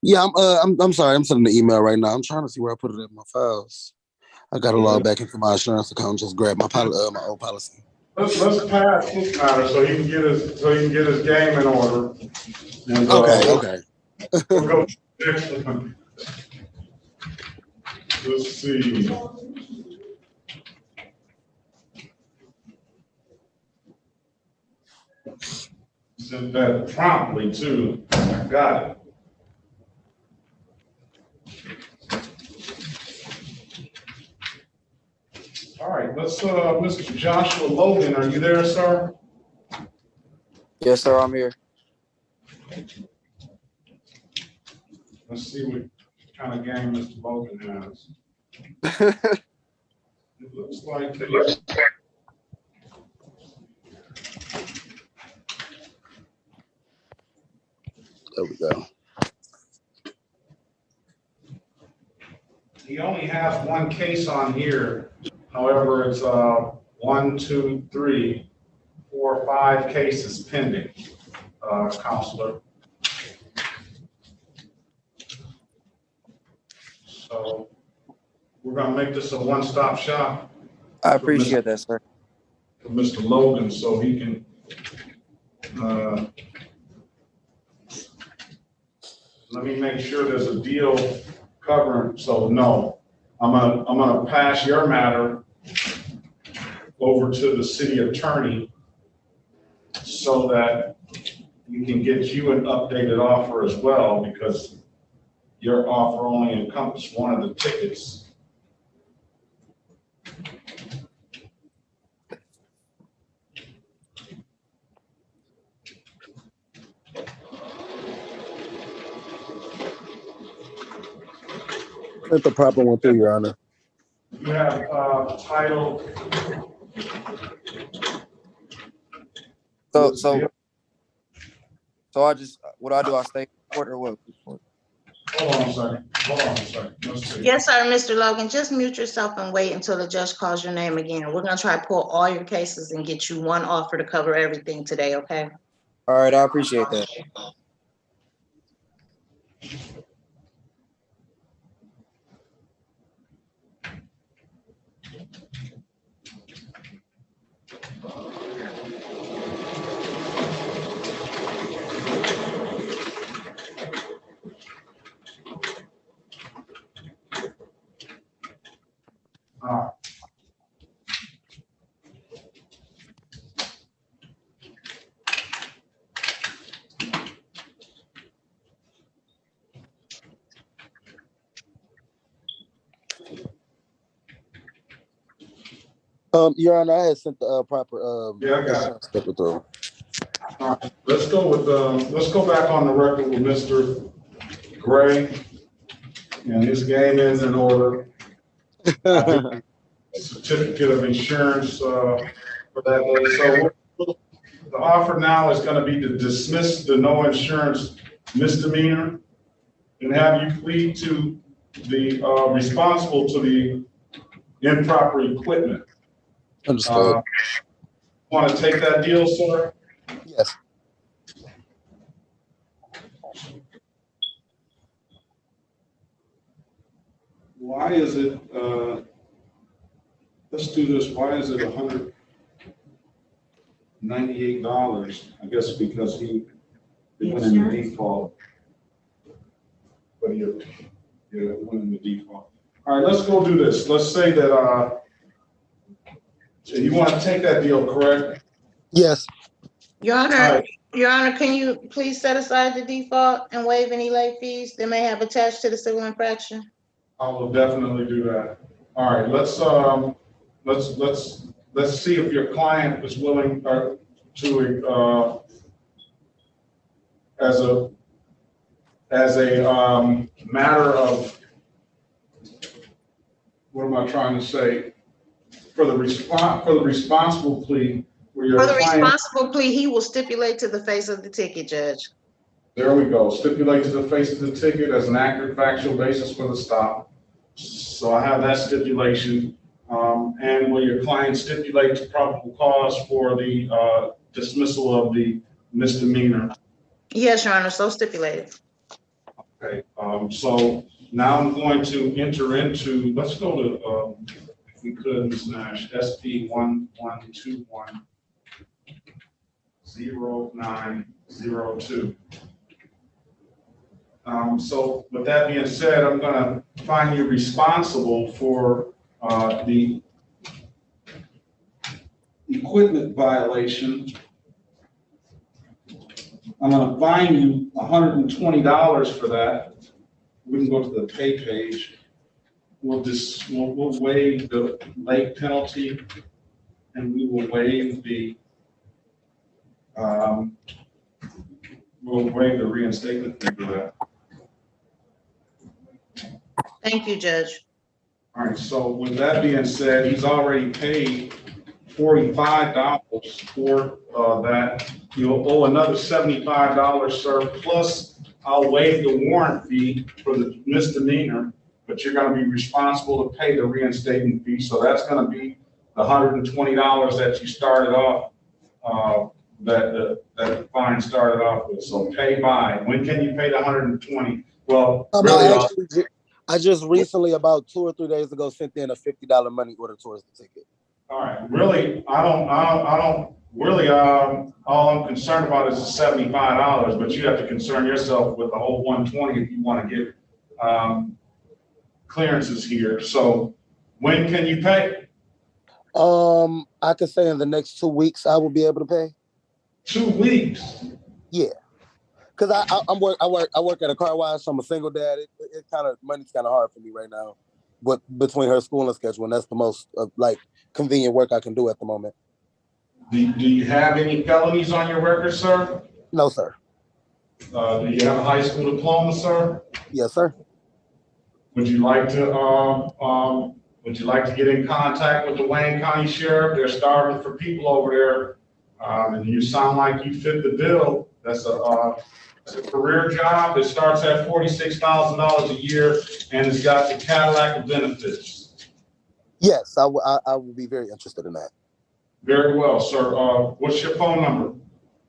Yeah, I'm sorry. I'm sending the email right now. I'm trying to see where I put it in my files. I gotta log back into my insurance account and just grab my my old policy. Let's pass this matter so he can get his game in order. And, Okay. We'll go to the next one. Let's see. Sent that promptly too. I got it. All right, let's Mr. Joshua Logan, are you there, sir? Yes, sir, I'm here. Let's see what kind of game Mr. Logan has. It looks like There we go. He only has one case on here. However, it's 1, 2, 3, 4, 5 cases pending, Counselor. So we're gonna make this a one-stop shop. I appreciate that, sir. For Mr. Logan, so he can let me make sure there's a deal covering. So no, I'm gonna pass your matter over to the city attorney so that we can get you an updated offer as well, because your offer only encompassed one of the tickets. Sent the proper one through, Your Honor. You have title. So I just, what I do, I stay in court or what? Hold on a second. Let's see. Yes, sir, Mr. Logan, just mute yourself and wait until the judge calls your name again. We're gonna try to pull all your cases and get you one offer to cover everything today, okay? All right, I appreciate that. Uh, Your Honor, I had sent the proper Yeah, I got it. insurance paper through. All right, let's go back on the record with Mr. Gray. And his game is in order. Certificate of insurance for that day. So the offer now is going to be to dismiss the no insurance misdemeanor and have you plead to the responsible to the improper equipment. Understood. Want to take that deal, sir? Yes. Why is it, let's do this, why is it $198? I guess because he went in the default. But he went in the default. All right, let's go do this. Let's say that, so you want to take that deal, correct? Yes. Your Honor, All right. Your Honor, can you please set aside the default and waive any late fees that may have attached to the civil infraction? I will definitely do that. All right, let's see if your client is willing to as a matter of, what am I trying to say? For the responsible plea, where your For the client, responsible plea, he will stipulate to the face of the ticket, Judge. there we go, stipulate to the face of the ticket as an accurate factual basis for the stop. So I have that stipulation. And will your client stipulate to probable cause for the dismissal of the misdemeanor? Yes, Your Honor, so stipulated. Okay, so now I'm going to enter into, let's go to, if we could, Ms. Nash, SP 1121-0902. So with that being said, I'm gonna find you responsible for the equipment violation. I'm gonna fine you $120 for that. We can go to the pay page. We'll waive the late penalty and we will waive the reinstatement fee for that. Thank you, Judge. All right, so with that being said, he's already paid $45 for that. You'll owe another $75, sir, plus I'll waive the warrant fee for the misdemeanor, but you're gonna be responsible to pay the reinstatement fee, so that's gonna be the $120 that you started off, that the fine started off with, so pay by. When can you pay the 120? Well, really, I just recently, about 2 or 3 days ago, sent in a $50 money order towards the ticket. all right, really, I don't really, all I'm concerned about is the $75, but you have to concern yourself with the whole 120 if you want to get clearances here. So when can you pay? I could say in the next 2 weeks I will be able to pay. 2 weeks? Yeah, because I work at a car wash. So I'm a single dad. It kind of, money's kind of hard for me right now, but between her school and schedule, and that's the most like convenient work I can do at the moment. Do you have any felonies on your record, sir? No, sir. Do you have a high school diploma, sir? Yes, sir. Would you like to get in contact with the Wayne County Sheriff? They're starving for people over there, and you sound like you fit the bill. That's a career job. It starts at $46,000 a year, and it's got the Cadillac of benefits. Yes, I will be very interested in that. Very well, sir. What's your phone number?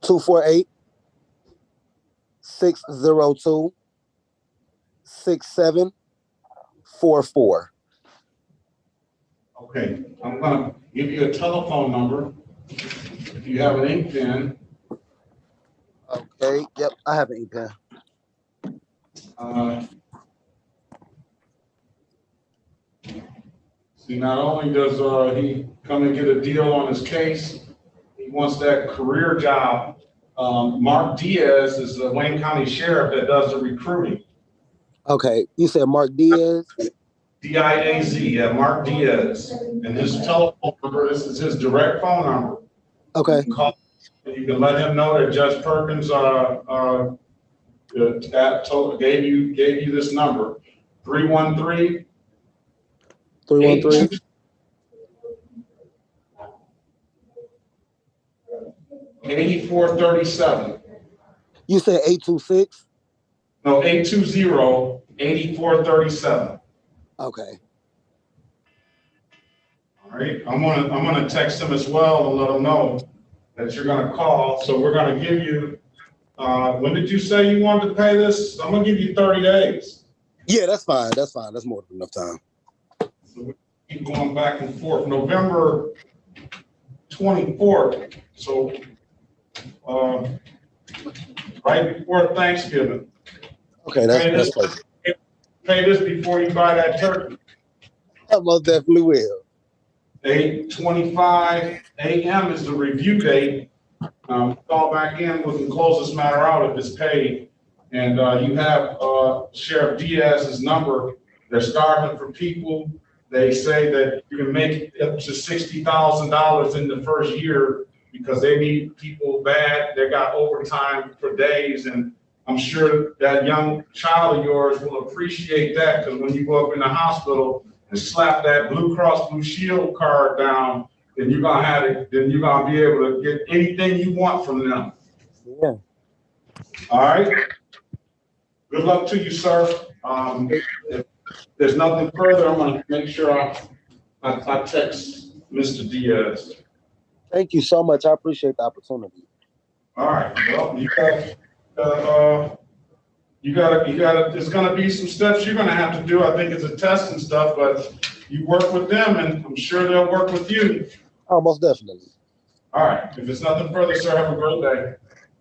248-602-6744. Okay, I'm gonna give you a telephone number. If you have an ink pen. Okay, yep, I have an ink pen. See, not only does he come and get a deal on his case, he wants that career job. Mark Diaz is the Wayne County Sheriff that does the recruiting. Okay, you said Mark Diaz? D-I-A-Z, yeah, Mark Diaz. And his telephone number, this is his direct phone number. Okay. You can let him know that Judge Perkins gave you this number, 313. 313. 8437. You said 826? No, 820-8437. Okay. All right, I'm gonna text him as well and let him know that you're gonna call. So we're gonna give you, when did you say you wanted to pay this? I'm gonna give you 30 days. Yeah, that's fine. That's fine. That's more than enough time. So we keep going back and forth. November 24th. So right before Thanksgiving. Okay, that's perfect. Pay this before you buy that turkey. I most definitely will. 8:25 a.m. is the review date. Call back in, we can close this matter out if it's paid. And you have Sheriff Diaz's number. They're starving for people. They say that you can make up to $60,000 in the first year because they need people bad. They got overtime for days. And I'm sure that young child of yours will appreciate that, because when you go up in the hospital and slap that Blue Cross Blue Shield card down, then you're gonna have it. Then you're gonna be able to get anything you want from them. Yeah. All right. Good luck to you, sir. If there's nothing further, I'm gonna make sure I text Mr. Diaz. Thank you so much. I appreciate the opportunity. All right. Well, there's gonna be some steps you're gonna have to do. I think it's a test and stuff, but you work with them and I'm sure they'll work with you. Oh, most definitely. All right. If there's nothing further, sir, have a great day.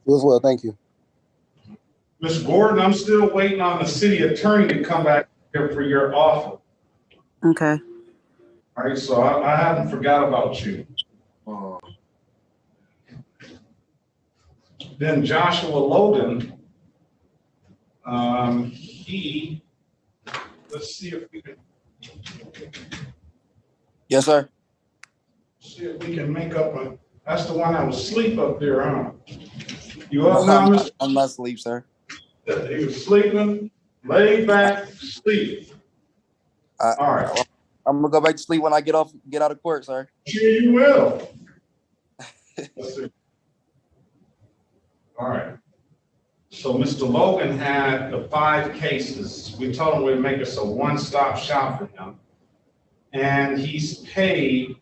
You as well. Thank you. Ms. Gordon, I'm still waiting on the city attorney to come back here for your offer. Okay. All right, so I haven't forgot about you. Then Joshua Logan, let's see if we can. Yes, sir. See if we can make up that's the one that was asleep up there, huh? You up now, Mr.? I'm not asleep, sir. He was sleeping, laid back, sleep. All right. I'm gonna go back to sleep when I get out of court, sir. Sure you will. Let's see. All right. So Mr. Logan had the 5 cases. We told him we'd make us a one-stop shop for him. And he's paid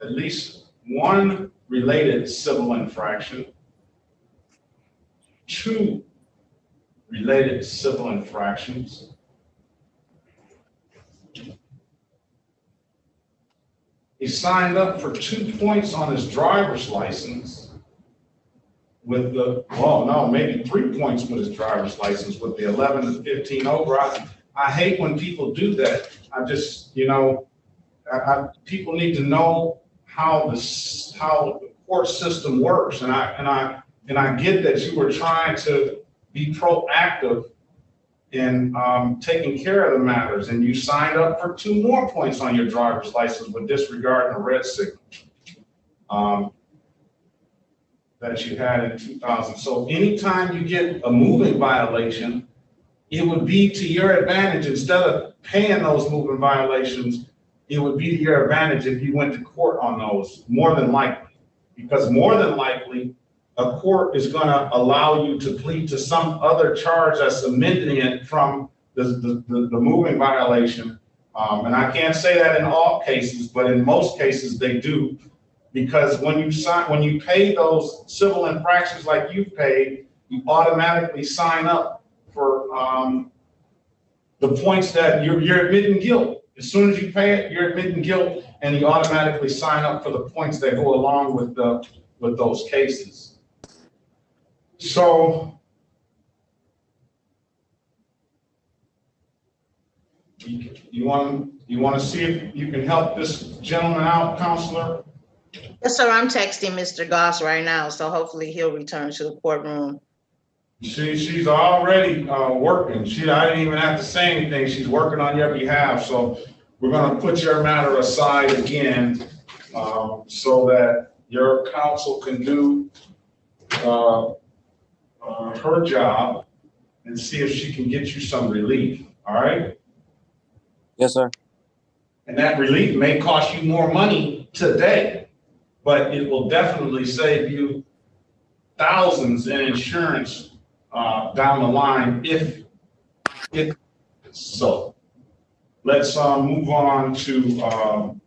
at least 1 related civil infraction, 2 related civil infractions, he signed up for 2 points on his driver's license with maybe 3 points with his driver's license with the 11 to 15 over. I hate when people do that. I just, people need to know how the court system works. And I get that you were trying to be proactive in taking care of the matters, and you signed up for 2 more points on your driver's license with disregarding the red signal that you had in 2000. So anytime you get a moving violation, it would be to your advantage. Instead of paying those moving violations, it would be to your advantage if you went to court on those, more than likely. Because more than likely, a court is going to allow you to plead to some other charge that's amending it from the moving violation. And I can't say that in all cases, but in most cases they do. Because when you pay those civil infractions like you've paid, you automatically sign up for the points that you're admitting guilt. As soon as you pay it, you're admitting guilt, and you automatically sign up for the points that go along with those cases. So You want to see if you can help this gentleman out, counselor? Yes, sir, I'm texting Mr. Goss right now, so hopefully he'll return to the courtroom. She's already working. I didn't even have to say anything. She's working on your behalf. So we're going to put your matter aside again so that your counsel can do her job and see if she can get you some relief. All right? Yes, sir. And that relief may cost you more money today, but it will definitely save you thousands in insurance down the line if so. Let's move on to.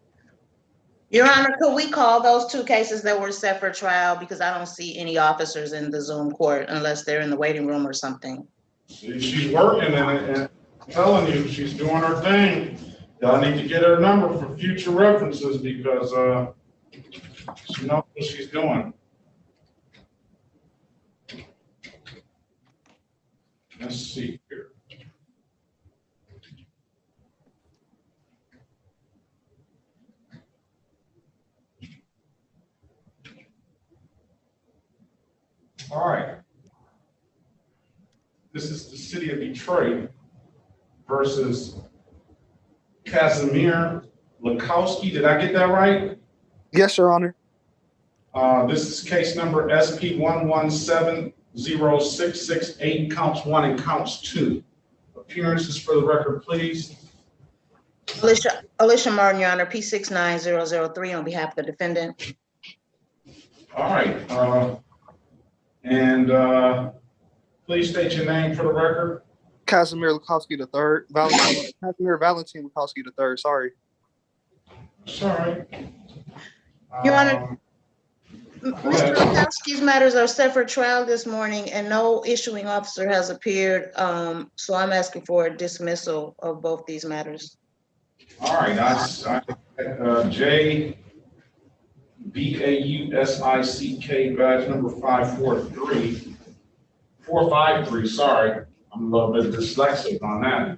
Your Honor, could we call those two cases that were set for trial, because I don't see any officers in the Zoom court unless they're in the waiting room or something. She's working and I'm telling you, she's doing her thing. Y'all need to get her number for future references because she knows what she's doing. Let's see here. All right. This is the city of Detroit versus Casimir Lakowski. Did I get that right? Yes, Your Honor. This is case number SP 1170668, counts 1 and counts 2. Appearances for the record, please. Alicia Martin, Your Honor, P69003 on behalf of the defendant. All right. Please state your name for the record. Casimir Lakowski III. Casimir Valentin Lakowski III. Sorry. Sorry. Your Honor, Mr. Lakowski's matters are set for trial this morning and no issuing officer has appeared. So I'm asking for a dismissal of both these matters. All right. JBAUSICK badge number 453. Sorry. I'm a little bit dyslexic on that.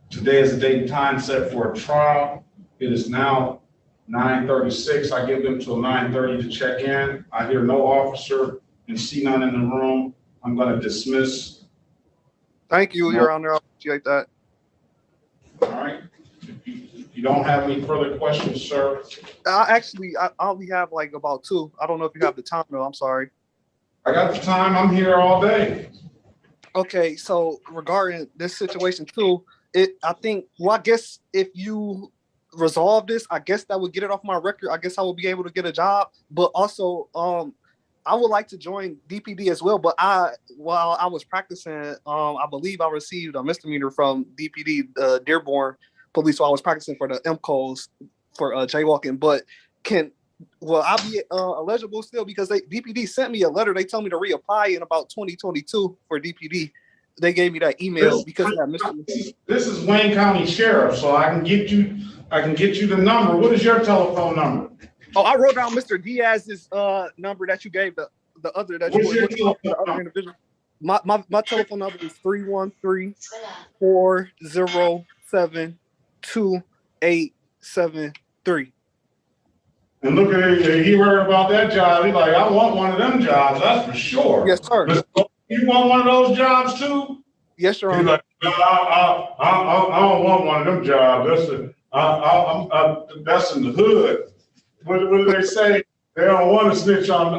Today is the date and time set for a trial. It is now 9:36. I give them till 9:30 to check in. I hear no officer and see none in the room. I'm going to dismiss. Thank you, Your Honor. I appreciate that. All right. If you don't have any further questions, sir. I only have like about 2. I don't know if you have the time though. I'm sorry. I got the time. I'm here all day. Okay, so regarding this situation too, I guess if you resolve this, I guess that would get it off my record. I guess I will be able to get a job. But also, I would like to join DPD as well. But while I was practicing, I believe I received a misdemeanor from DPD, Dearborn Police. So I was practicing for the MCOs for jaywalking. But will I be eligible still? Because DPD sent me a letter. They told me to reapply in about 2022 for DPD. They gave me that email because of that misdemeanor. This is Wayne County Sheriff, so I can get you the number. What is your telephone number? Oh, I wrote down Mr. Diaz's number that you gave the other that What's you your were the other individual. My telephone number is 313-407-2873. And look at it, he heard about that job. He's like, I want one of them jobs, that's for sure. Yes, sir. You want one of those jobs too? Yes, Your He's Honor. like, no, I don't want one of them jobs. That's in the hood. What do they say? They don't want to snitch on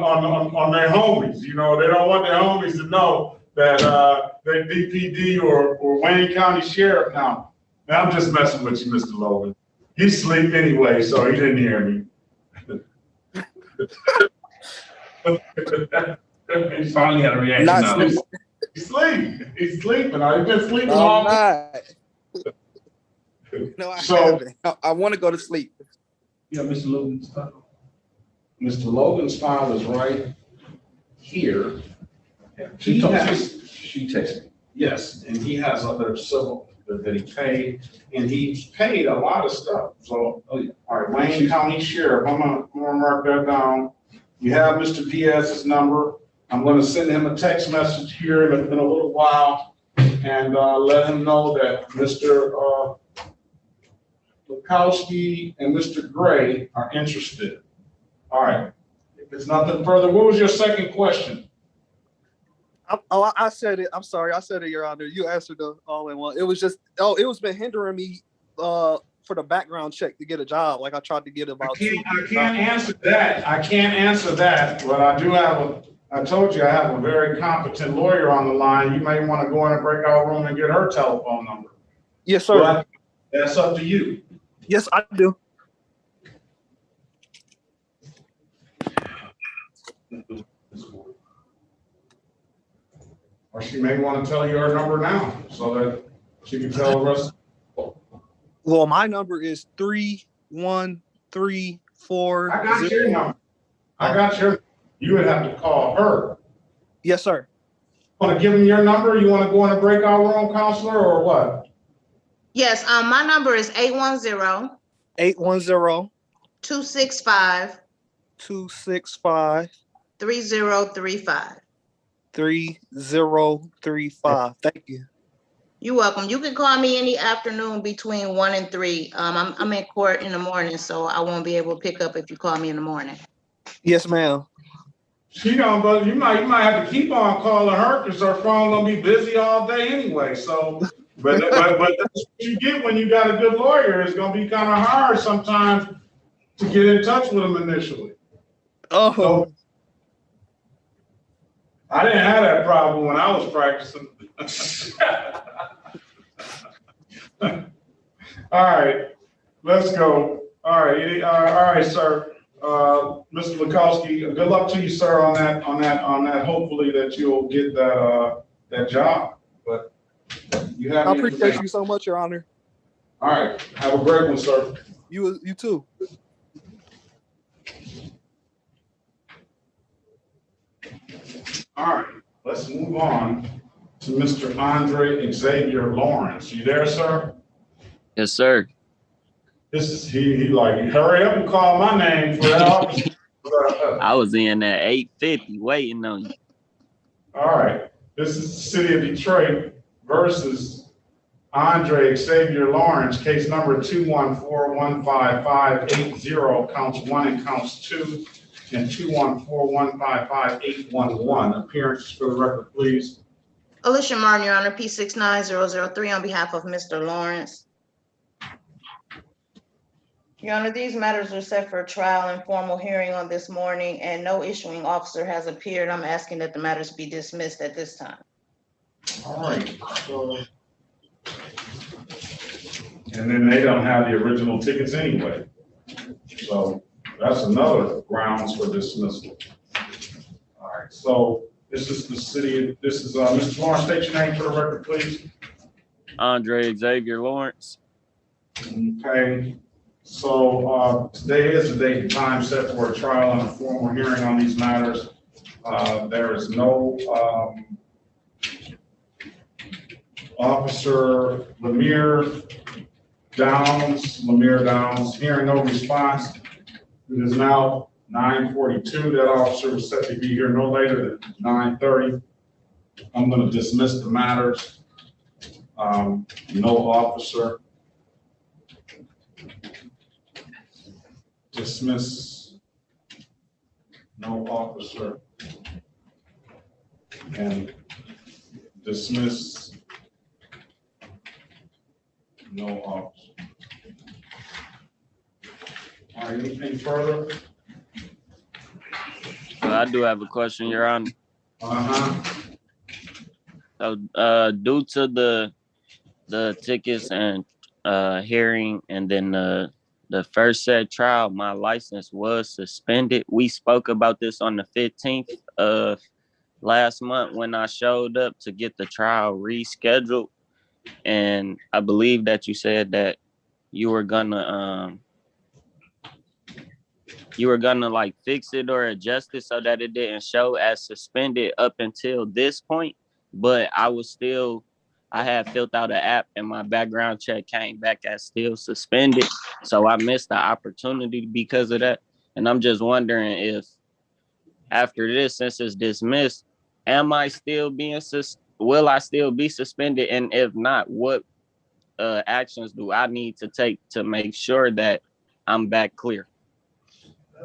their homies. You know, they don't want their homies to know that they're DPD or Wayne County Sheriff now. I'm just messing with you, Mr. Logan. He's asleep anyway, so he didn't hear me. He finally had a reaction. Not now. sleep. He's sleeping. He's sleeping. I've been sleeping No, all I'm not. No, I haven't. I want to go to sleep. Yeah, Mr. Logan's file. Mr. Logan's file is right here. She texted me. Yes, and he has other civil that he paid, and he paid a lot of stuff. So, all right, Wayne County Sheriff, I'm gonna mark that down. You have Mr. Diaz's number. I'm gonna send him a text message here in a little while. and let him know that Mr. Lukowski and Mr. Gray are interested. All right. If there's nothing further, what was your second question? I said it. I'm sorry. I said it, Your Honor. You answered the all in one. It was just, it was been hindering me for the background check to get a job. Like I tried to get about I can't answer that. I can't answer that, but I do have I told you I have a very competent lawyer on the line. You may want to go in a breakout room and get her telephone number. Yes, sir. But that's up to you. Yes, I do. Or she may want to tell you her number now so that she can tell the rest. Well, my number is 3134. I got your number. I got your. You would have to call her. Yes, sir. Want to give him your number? You want to go in a breakout room, counselor, or what? Yes, my number is 810 265 3035. 3035. Thank you. You're welcome. You can call me any afternoon between 1 and 3. I'm in court in the morning, so I won't be able to pick up if you call me in the morning. Yes, ma'am. She don't, but you might have to keep on calling her because her phone gonna be busy all day anyway. So, but that's what you get when you got a good lawyer. It's gonna be kind of hard sometimes to get in touch with them initially. Oh. So, I didn't have that problem when I was practicing. All right, let's go. All right, sir. Mr. Lukowski, good luck to you, sir, on that. Hopefully that you'll get that job. But you have. I appreciate you so much, Your Honor. All right, have a great one, sir. You too. All right, let's move on to Mr. Andre Xavier Lawrence. You there, sir? Yes, sir. This is he like, hurry up and call my name for that office. I was in at 8:50 waiting on you. All right, this is the city of Detroit versus Andre Xavier Lawrence, case number 214-15580, counts 1 and counts 2, and 214-155-811. Appearances for the record, please. Alicia Martin, Your Honor, P69003 on behalf of Mr. Lawrence. Your Honor, these matters are set for a trial and formal hearing on this morning, and no issuing officer has appeared. I'm asking that the matters be dismissed at this time. All right. So, and then they don't have the original tickets anyway. So that's another grounds for dismissal. All right. So this is the city. This is Mr. Lawrence. State your name for the record, please. Andre Xavier Lawrence. Okay. So today is the date and time set for a trial and a formal hearing on these matters. There is no Officer Lemire Downs, hearing no response. It is now 9:42. That officer was set to be here no later than 9:30. I'm going to dismiss the matters. No officer. Dismiss. No officer. And dismiss. No officer. All right, anything further? Well, I do have a question, Your Honor. So, due to the tickets and hearing, and then the first set trial, my license was suspended. We spoke about this on the 15th of last month when I showed up to get the trial rescheduled, and I believe that you said that you were gonna like fix it or adjust it so that it didn't show as suspended up until this point. But I had filled out an app and my background check came back as still suspended. So I missed the opportunity because of that. And I'm just wondering if after this, since it's dismissed, am I still being will I still be suspended? And if not, what actions do I need to take to make sure that I'm back clear? I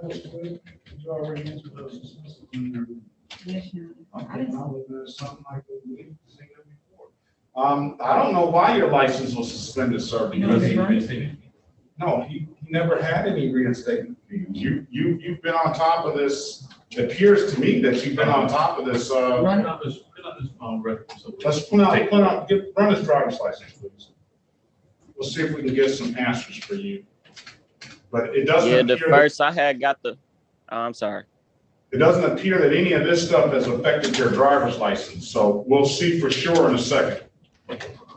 don't know why your license was suspended, sir. No, he never had any reinstatement fees. You've been on top of this. It appears to me that you've been on top of this. Run out this record. Let's run his driver's license, please. We'll see if we can get some answers for you. But it doesn't. Yeah, the first I had got the. Oh, I'm sorry. It doesn't appear that any of this stuff has affected your driver's license. So we'll see for sure in a second.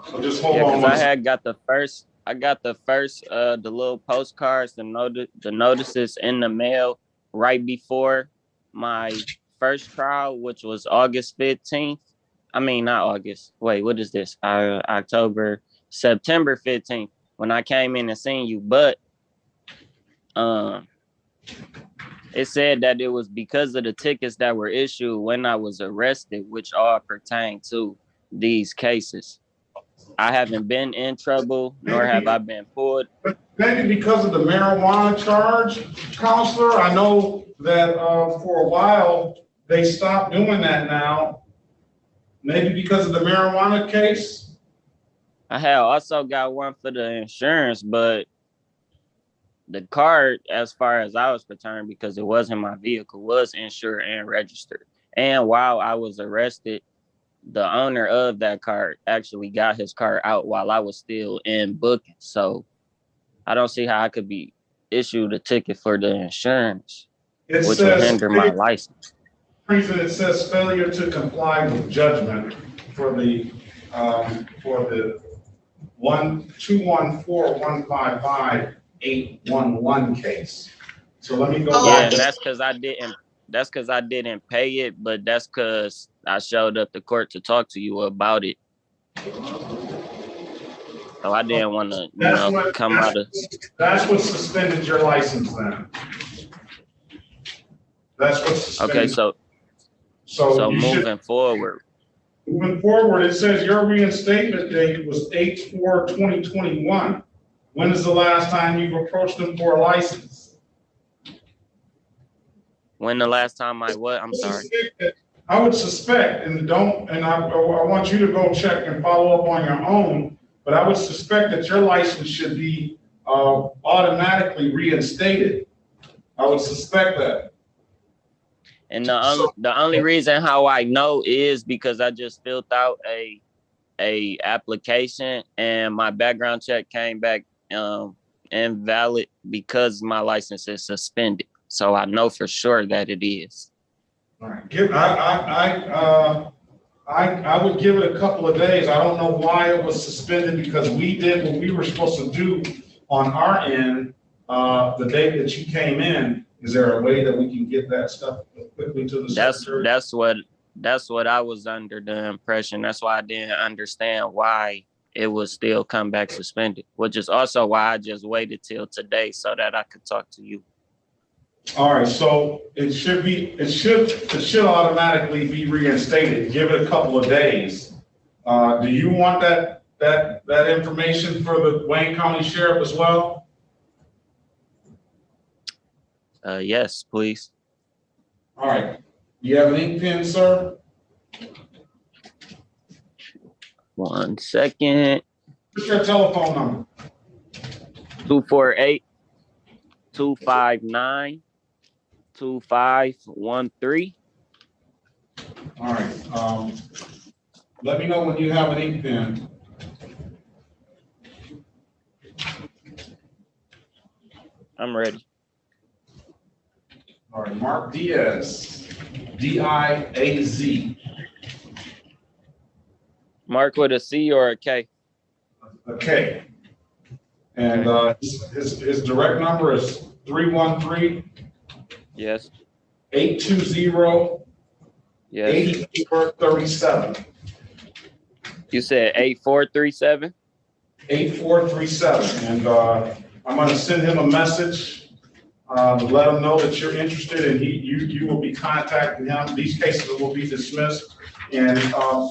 So just hold on. I had got the first. I got the first, the little postcards, the notices in the mail right before my first trial, which was August 15th. I mean, not August. Wait, what is this? September 15th, when I came in and seen you. But it said that it was because of the tickets that were issued when I was arrested, which all pertain to these cases. I haven't been in trouble, nor have I been pulled. Maybe because of the marijuana charge, counselor. I know that for a while they stopped doing that now. Maybe because of the marijuana case. I had also got one for the insurance, but the card, as far as I was concerned, because it wasn't my vehicle, was insured and registered. And while I was arrested, the owner of that card actually got his car out while I was still in booking. So I don't see how I could be issued a ticket for the insurance, which would hinder my license. Reason it says failure to comply with judgment for the 1214155-811 case. So let me go back. Yeah, and that's because I didn't. That's because I didn't pay it, but that's because I showed up to court to talk to you about it. So I didn't want to, come out of. That's what suspended your license then. That's what suspended. Okay, so moving forward. Moving forward, it says your reinstatement date was 8/4/2021. When is the last time you've approached them for a license? When the last time I what? I'm sorry. I would suspect, and I want you to go check and follow up on your own, but I would suspect that your license should be automatically reinstated. I would suspect that. And the only reason how I know is because I just filled out a application and my background check came back invalid because my license is suspended. So I know for sure that it is. All right. I would give it a couple of days. I don't know why it was suspended because we did what we were supposed to do on our end the day that you came in. Is there a way that we can get that stuff quickly to the secretary? That's what I was under the impression. That's why I didn't understand why it would still come back suspended, which is also why I just waited till today so that I could talk to you. All right, so it should automatically be reinstated. Give it a couple of days. Do you want that information for the Wayne County Sheriff as well? Yes, please. All right. You have an ink pen, sir? 1 second. What's your telephone number? 248-259-2513. All right. Let me know when you have an ink pen. I'm ready. All right, Mark Diaz, D-I-A-Z. Mark with a C or a K? A K. And his direct number is 313. Yes. 820. Yes. 8437. You said 8437? 8437. And I'm going to send him a message. Let him know that you're interested, and you will be contacting him. These cases will be dismissed and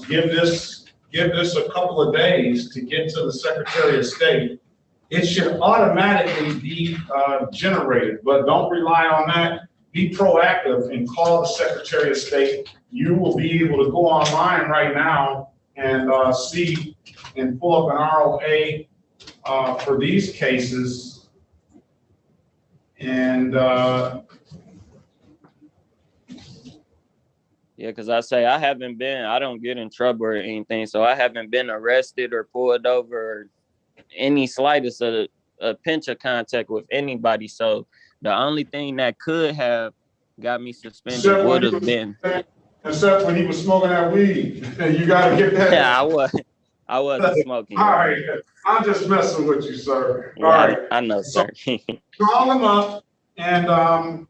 give this a couple of days to get to the Secretary of State. It should automatically be generated, but don't rely on that. Be proactive and call the Secretary of State. You will be able to go online right now and see and pull up an ROA for these cases. And Yeah, because I don't get in trouble or anything, so I haven't been arrested or pulled over or any slightest of a pinch of contact with anybody. So the only thing that could have got me suspended would have been. Except when he was smoking that weed. You got to get that. Yeah, I wasn't smoking. All right. I'm just messing with you, sir. Yeah, All right. I know, sir. Call him up and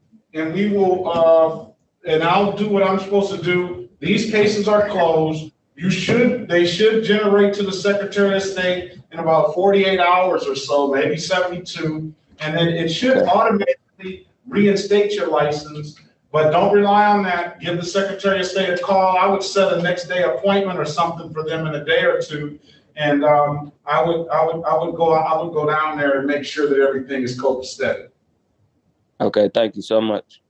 we will and I'll do what I'm supposed to do. These cases are closed. They should generate to the Secretary of State in about 48 hours or so, maybe 72. And then it should automatically reinstate your license, but don't rely on that. Give the Secretary of State a call. I would set a next day appointment or something for them in a day or two. And I would go down there and make sure that everything is copacetic. Okay, thank you so much.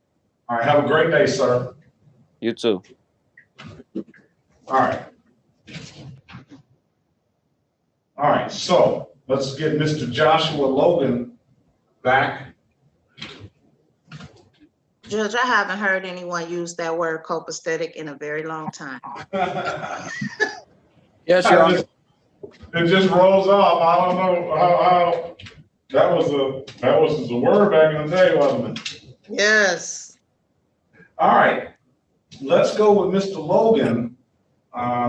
All right, have a great day, sir. You too. All right. All right, so let's get Mr. Joshua Logan back. Judge, I haven't heard anyone use that word copacetic in a very long time. Yes, Your Honor. It just rolls off. I don't know how that was a word back in the day, wasn't it? Yes. All right, let's go with Mr. Logan.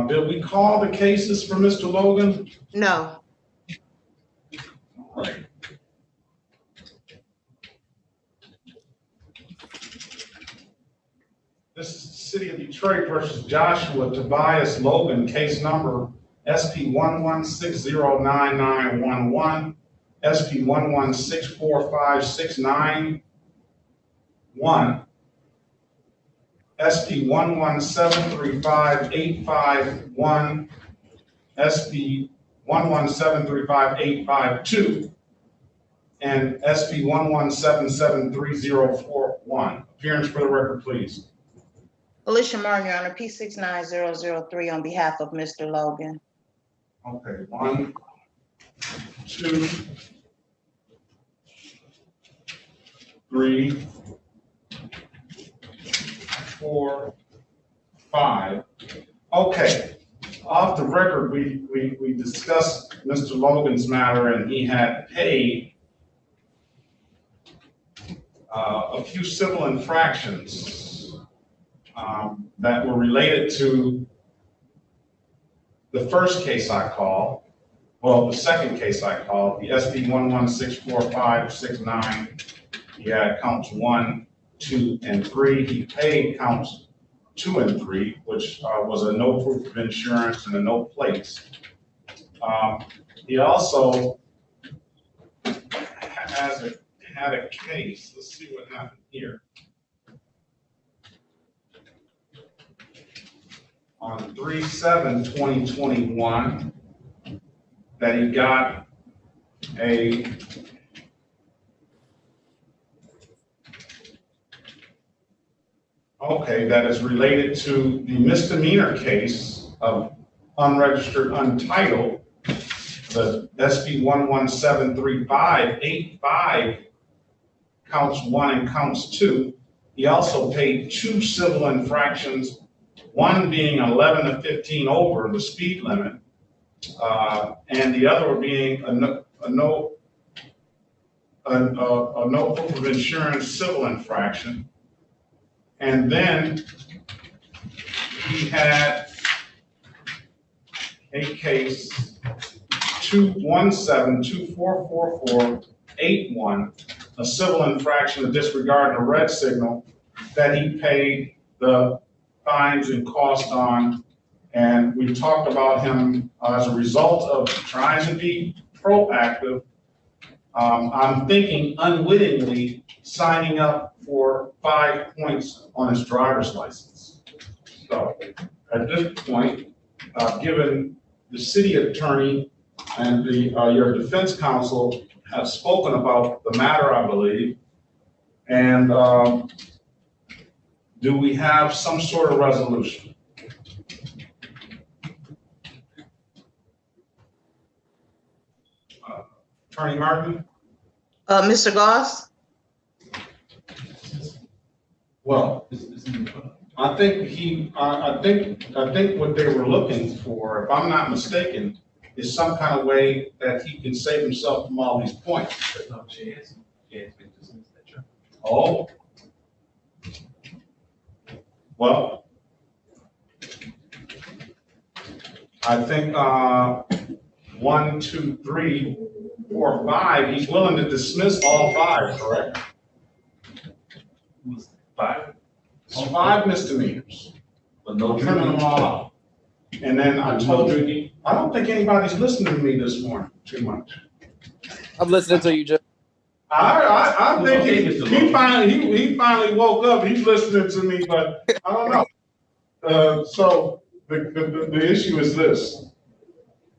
Did we call the cases for Mr. Logan? No. All right. This is the City of Detroit versus Joshua Tobias Logan, case number SP 11609911, SP 11645691, SP 11735851, SP 11735852, and SP 11773041. Appearance for the record, please. Alicia Martin, Your Honor, P69003 on behalf of Mr. Logan. Okay, 1, 2, 3, 4, 5. Okay, off the record, we discussed Mr. Logan's matter, and he had paid a few civil infractions that were related to the first case I called, well, the second case I called, the SP 11645669. He had counts 1, 2, and 3. He paid counts 2 and 3, which was a no proof of insurance and a no plates. He also had a case. Let's see what happened here. On 3/7/2021, that he got that is related to the misdemeanor case of unregistered untitled, the SP 117358 counts 1 and counts 2. He also paid 2 civil infractions, one being 11 to 15 over the speed limit, and the other being a no proof of insurance civil infraction. And then he had a case 217244481, a civil infraction of disregard a red signal that he paid the fines and cost on. And we talked about him as a result of trying to be proactive. I'm thinking unwittingly signing up for 5 points on his driver's license. So at this point, given the city attorney and your defense counsel have spoken about the matter, I believe, and do we have some sort of resolution? Attorney Martin? Mr. Goss? Well, I think what they were looking for, if I'm not mistaken, is some kind of way that he can save himself from all these points. Oh. Well, I think 1, 2, 3, 4, 5, he's willing to dismiss all 5, correct? 5? 5 misdemeanors. But no turning them all out. And then I told you, I don't think anybody's listening to me this morning too much. I'm listening to you, Judge. I think he finally woke up. He's listening to me, but I don't know. So the issue is this.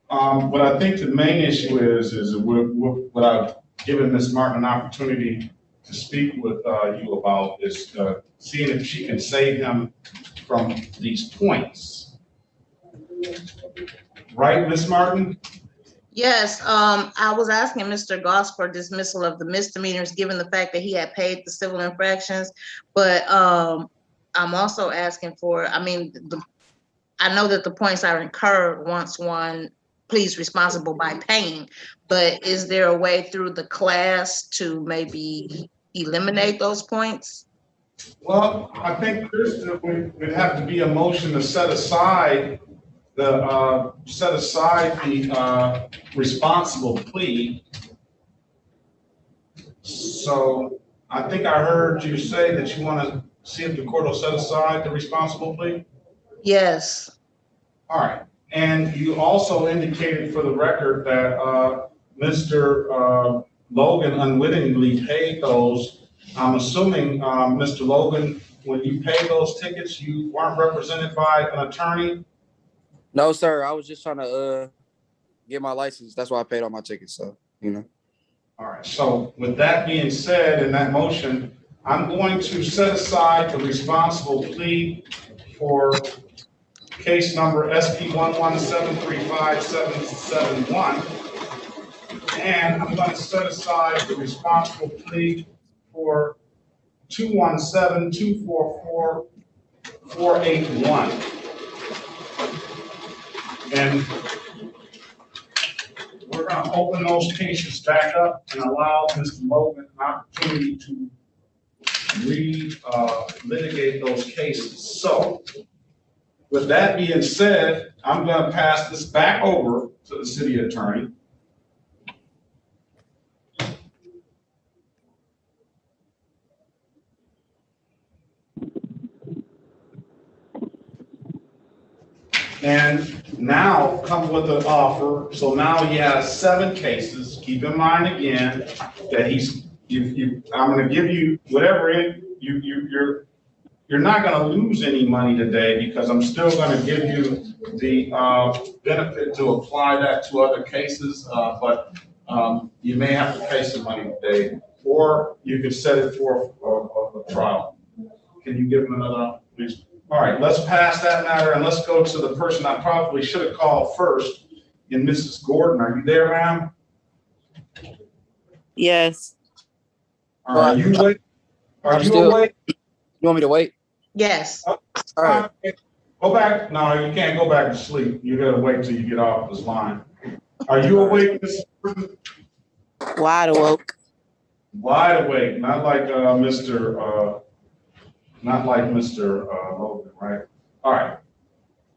What I think the main issue is without giving Ms. Martin an opportunity to speak with you about is seeing if she can save him from these points. Right, Ms. Martin? Yes, I was asking Mr. Goss for dismissal of the misdemeanors, given the fact that he had paid the civil infractions. But I'm also asking for, I know that the points are incurred once one pleads responsible by paying, but is there a way through the class to maybe eliminate those points? Well, I think would have to be a motion to set aside the responsible plea. So I think I heard you say that you want to see if the court will set aside the responsible plea? Yes. All right. And you also indicated for the record that Mr. Logan unwittingly paid those. I'm assuming, Mr. Logan, when you paid those tickets, you weren't represented by an attorney? No, sir. I was just trying to get my license. That's why I paid all my tickets. So, you know. All right. So with that being said, in that motion, I'm going to set aside the responsible plea for case number SP 117357771. And I'm going to set aside the responsible plea for 217244481. And we're going to open those cases back up and allow Mr. Logan an opportunity to litigate those cases. So with that being said, I'm going to pass this back over to the city attorney. And now come with an offer. So now he has 7 cases. Keep in mind again that I'm going to give you whatever you're not going to lose any money today because I'm still going to give you the benefit to apply that to other cases. But you may have to pay some money today, or you can set it for a trial. Can you give him another, please? All right, let's pass that matter and let's go to the person I probably should have called first, in Mrs. Gordon. Are you there, ma'am? Yes. Are you awake? Are you awake? You want me to wait? Yes. All right. Go back. No, you can't go back to sleep. You gotta wait till you get off this line. Are you awake, Mrs. Gordon? Wide awake. Wide awake, not like Mr. Logan, right? All right.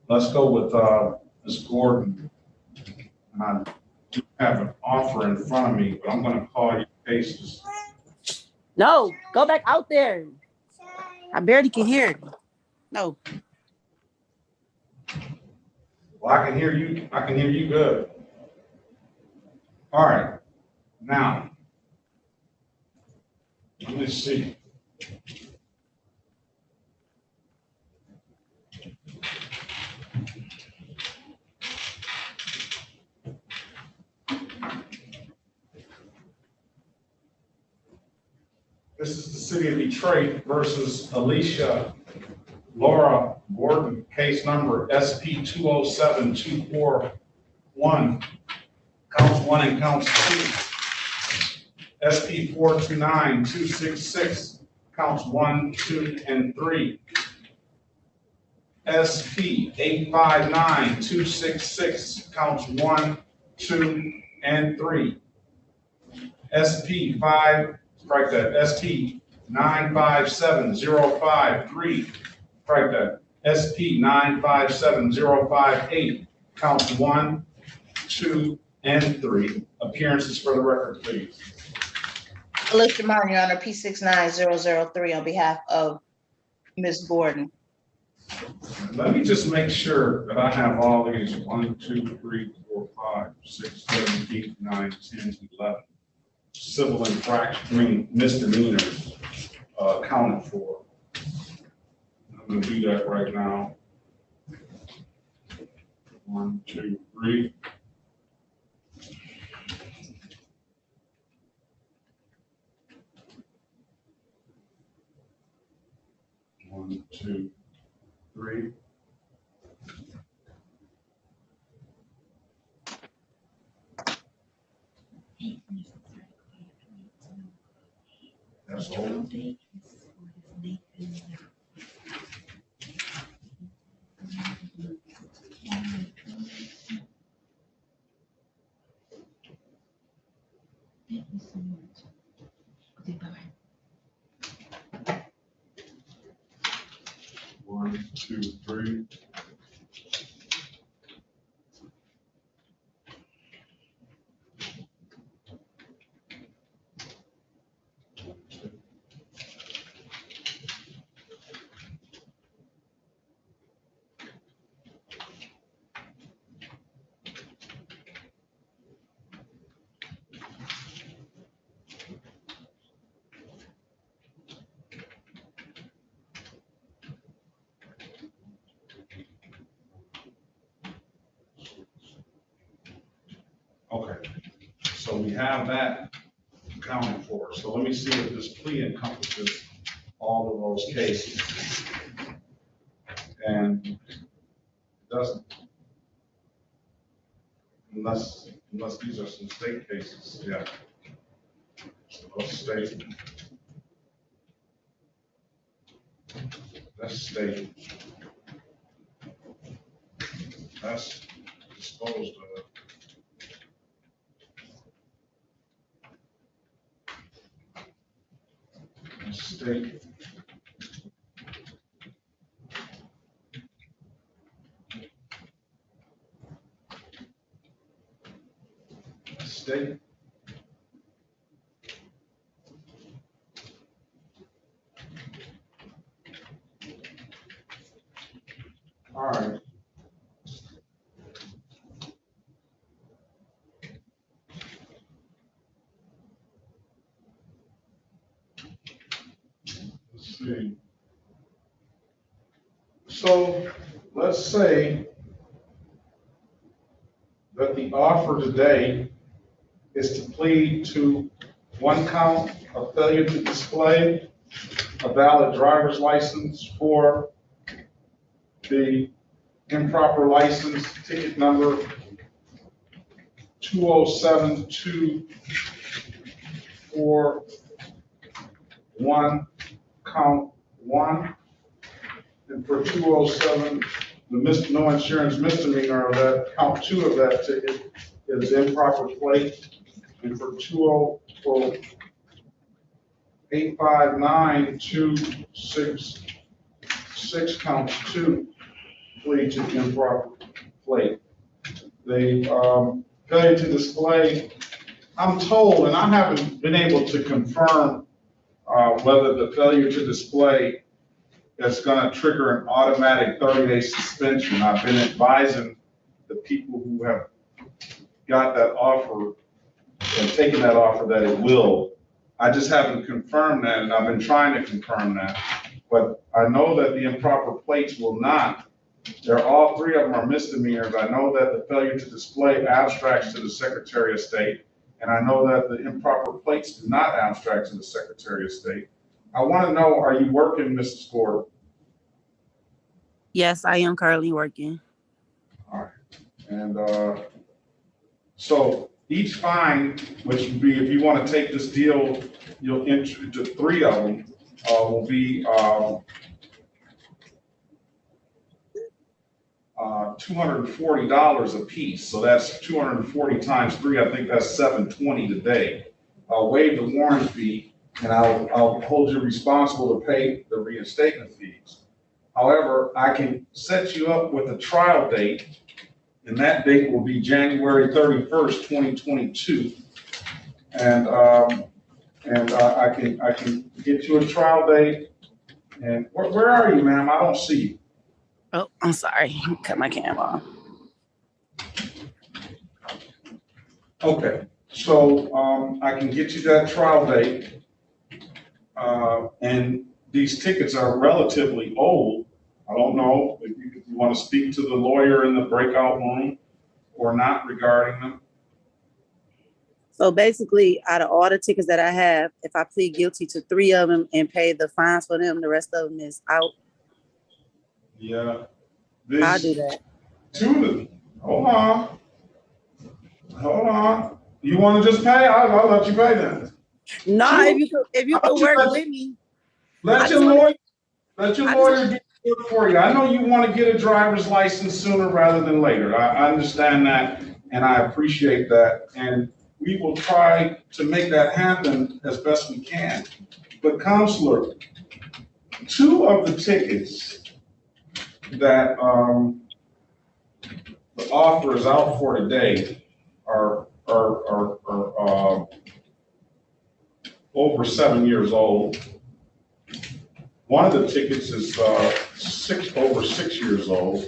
Let's go with Ms. Gordon. And I do have an offer in front of me, but I'm going to call you cases. No, go back out there. I barely can hear. No. Well, I can hear you. I can hear you good. All right. Now, let me see. This is the city of Detroit versus Alicia Laura Gordon, case number SP 207241, counts 1 and counts 2. SP 429266, counts 1, 2, and 3. SP 859266, counts 1, 2, and 3. SP 957053, strike that. SP 957058, counts 1, 2, and 3. Appearances for the record, please. Alicia Martin, Your Honor, P69003 on behalf of Ms. Gordon. Let me just make sure that I have all these 1, 2, 3, 4, 5, 6, 7, 8, 9, 10, 11 civil infraction, misdemeanors accounted for. I'm going to do that right now. 1, 2, 3. One, 2, 3. That's all. One, 2, 3. Okay, so we have that accounted for. So let me see if this plea encompasses all of those cases. And it doesn't. Unless these are some state cases, yeah. So those state. That's state. That's disposed of. State. State. All right. Let's see. So let's say that the offer today is to plead to 1 count of failure to display a valid driver's license for the improper license, ticket number 207241, count 1. And for 207, no insurance misdemeanor of that, count 2 of that ticket is improper plate. And for 859266, counts 2, plea to improper plate. The failure to display, I'm told, and I haven't been able to confirm whether the failure to display is going to trigger an automatic 30-day suspension. I've been advising the people who have got that offer and taken that offer that it will. I just haven't confirmed that, and I've been trying to confirm that. But I know that the improper plates will not. All 3 of them are misdemeanors. I know that the failure to display abstracts to the Secretary of State, and I know that the improper plates do not abstract to the Secretary of State. I want to know, are you working, Mrs. Gordon? Yes, I am currently working. All right. And so each fine, which would be, if you want to take this deal, you'll enter to 3 of them, will be $240 a piece. So that's 240 times 3. I think that's $720 today. I'll waive the warrant fee, and I'll hold you responsible to pay the reinstatement fees. However, I can set you up with a trial date, and that date will be January 31st, 2022. And I can get you a trial date. And where are you, ma'am? I don't see you. Oh, I'm sorry. Cut my camera off. Okay, so I can get you that trial date. And these tickets are relatively old. I don't know if you want to speak to the lawyer in the breakout room or not regarding them. So basically, out of all the tickets that I have, if I plead guilty to 3 of them and pay the fines for them, the rest of them is out. Yeah. I'll do that. 2 of them. Hold on. Hold on. You want to just pay? I'll let you pay then. No, if you could work with me. Let your lawyer do it for you. I know you want to get a driver's license sooner rather than later. I understand that, and I appreciate that. And we will try to make that happen as best we can. But Counselor, 2 of the tickets that the offer is out for today are over 7 years old. One of the tickets is over 6 years old,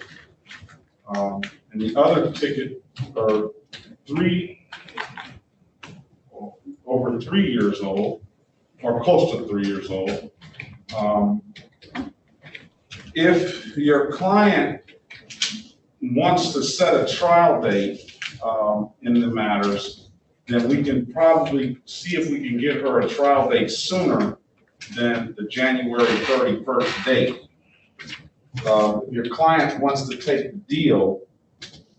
and the other ticket are over 3 years old, or close to 3 years old. If your client wants to set a trial date in the matters, then we can probably see if we can get her a trial date sooner than the January 31st date. If your client wants to take the deal,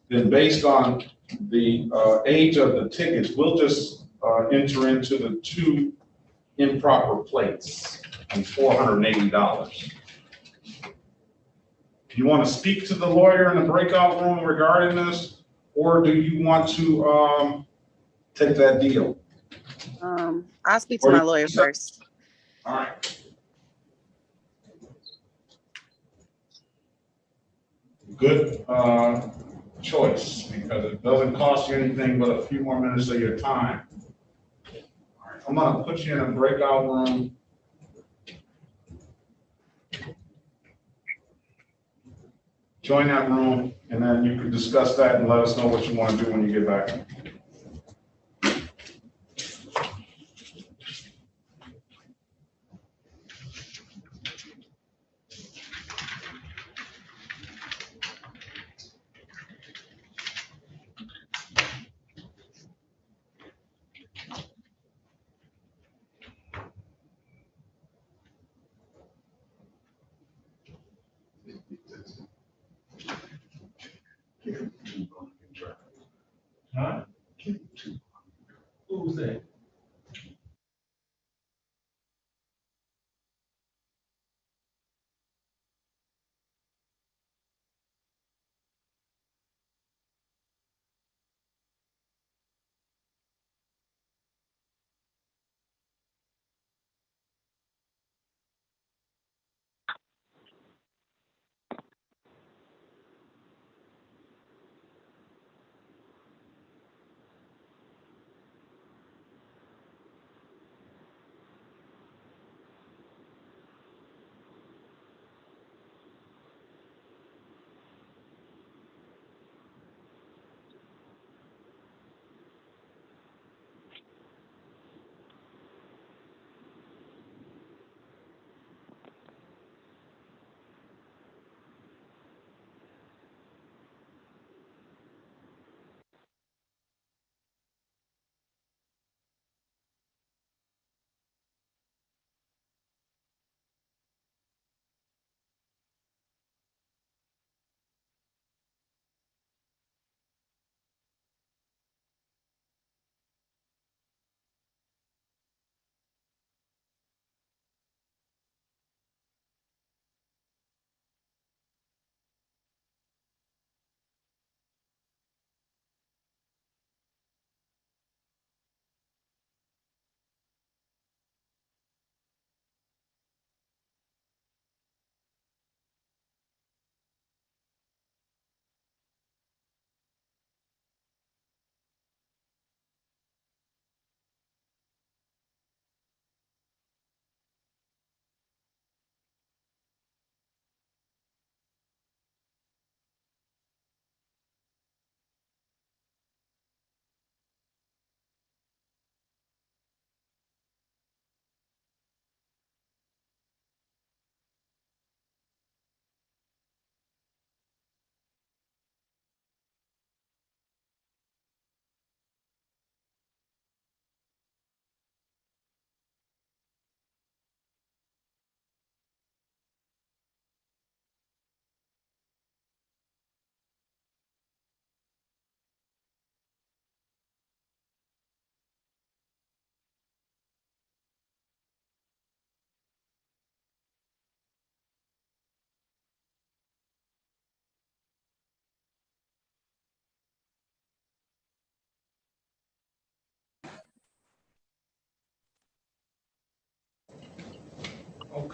then based on the age of the tickets, we'll just enter into the 2 improper plates and $480. Do you want to speak to the lawyer in the breakout room regarding this, or do you want to take that deal? I'll speak to my lawyer first. All right. Good choice, because it doesn't cost you anything but a few more minutes of your time. All right, I'm going to put you in a breakout room. Join that room, and then you can discuss that and let us know what you want to do when you get back. Huh? Who's that?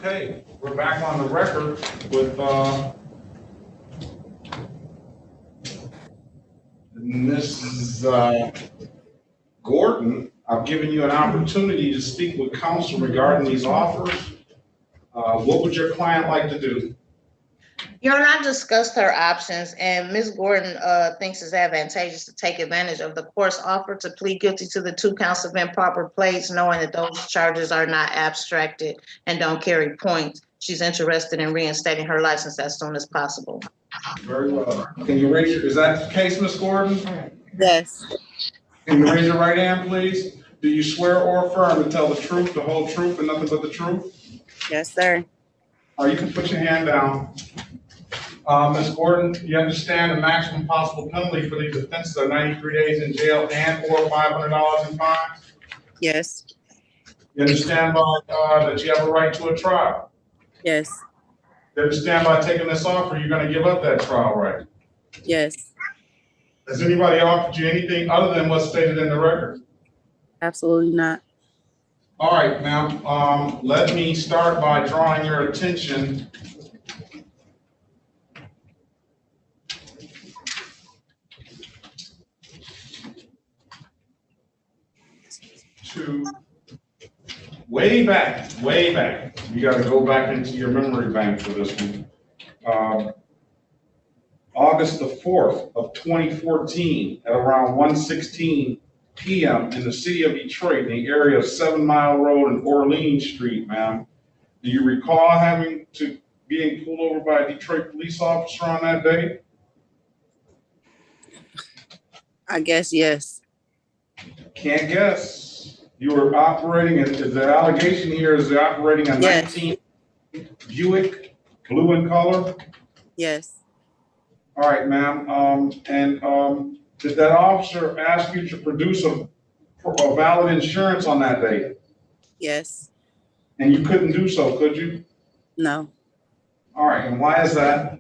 Okay, we're back on the record with Mrs. Gordon. I've given you an opportunity to speak with counsel regarding these offers. What would your client like to do? Your Honor, I discussed her options, and Ms. Gordon thinks it's advantageous to take advantage of the court's offer to plead guilty to the 2 counts of improper plates, knowing that those charges are not abstracted and don't carry points. She's interested in reinstating her license as soon as possible. Very well. Can you raise your, is that the case, Ms. Gordon? Yes. Can you raise your right hand, please? Do you swear or affirm to tell the truth, the whole truth, and nothing but the truth? Yes, sir. Or you can put your hand down. Ms. Gordon, you understand the maximum possible penalty for these offenses are 93 days in jail and or $500 in fines? Yes. You understand that you have a right to a trial? Yes. You understand by taking this offer, you're going to give up that trial right? Yes. Has anybody offered you anything other than what's stated in the record? Absolutely not. All right, ma'am. Let me start by drawing your attention to way back. You got to go back into your memory bank for this one. August the 4th of 2014 at around 1:16 p.m. in the city of Detroit, in the area of 7 Mile Road and Orleans Street, ma'am. Do you recall being pulled over by a Detroit police officer on that day? I guess yes. Can't guess. You were operating, the allegation here is they're operating a Yes. 19 Buick, blue in color? Yes. All right, ma'am. Did that officer ask you to produce a valid insurance on that day? Yes. And you couldn't do so, could you? No. All right, and why is that?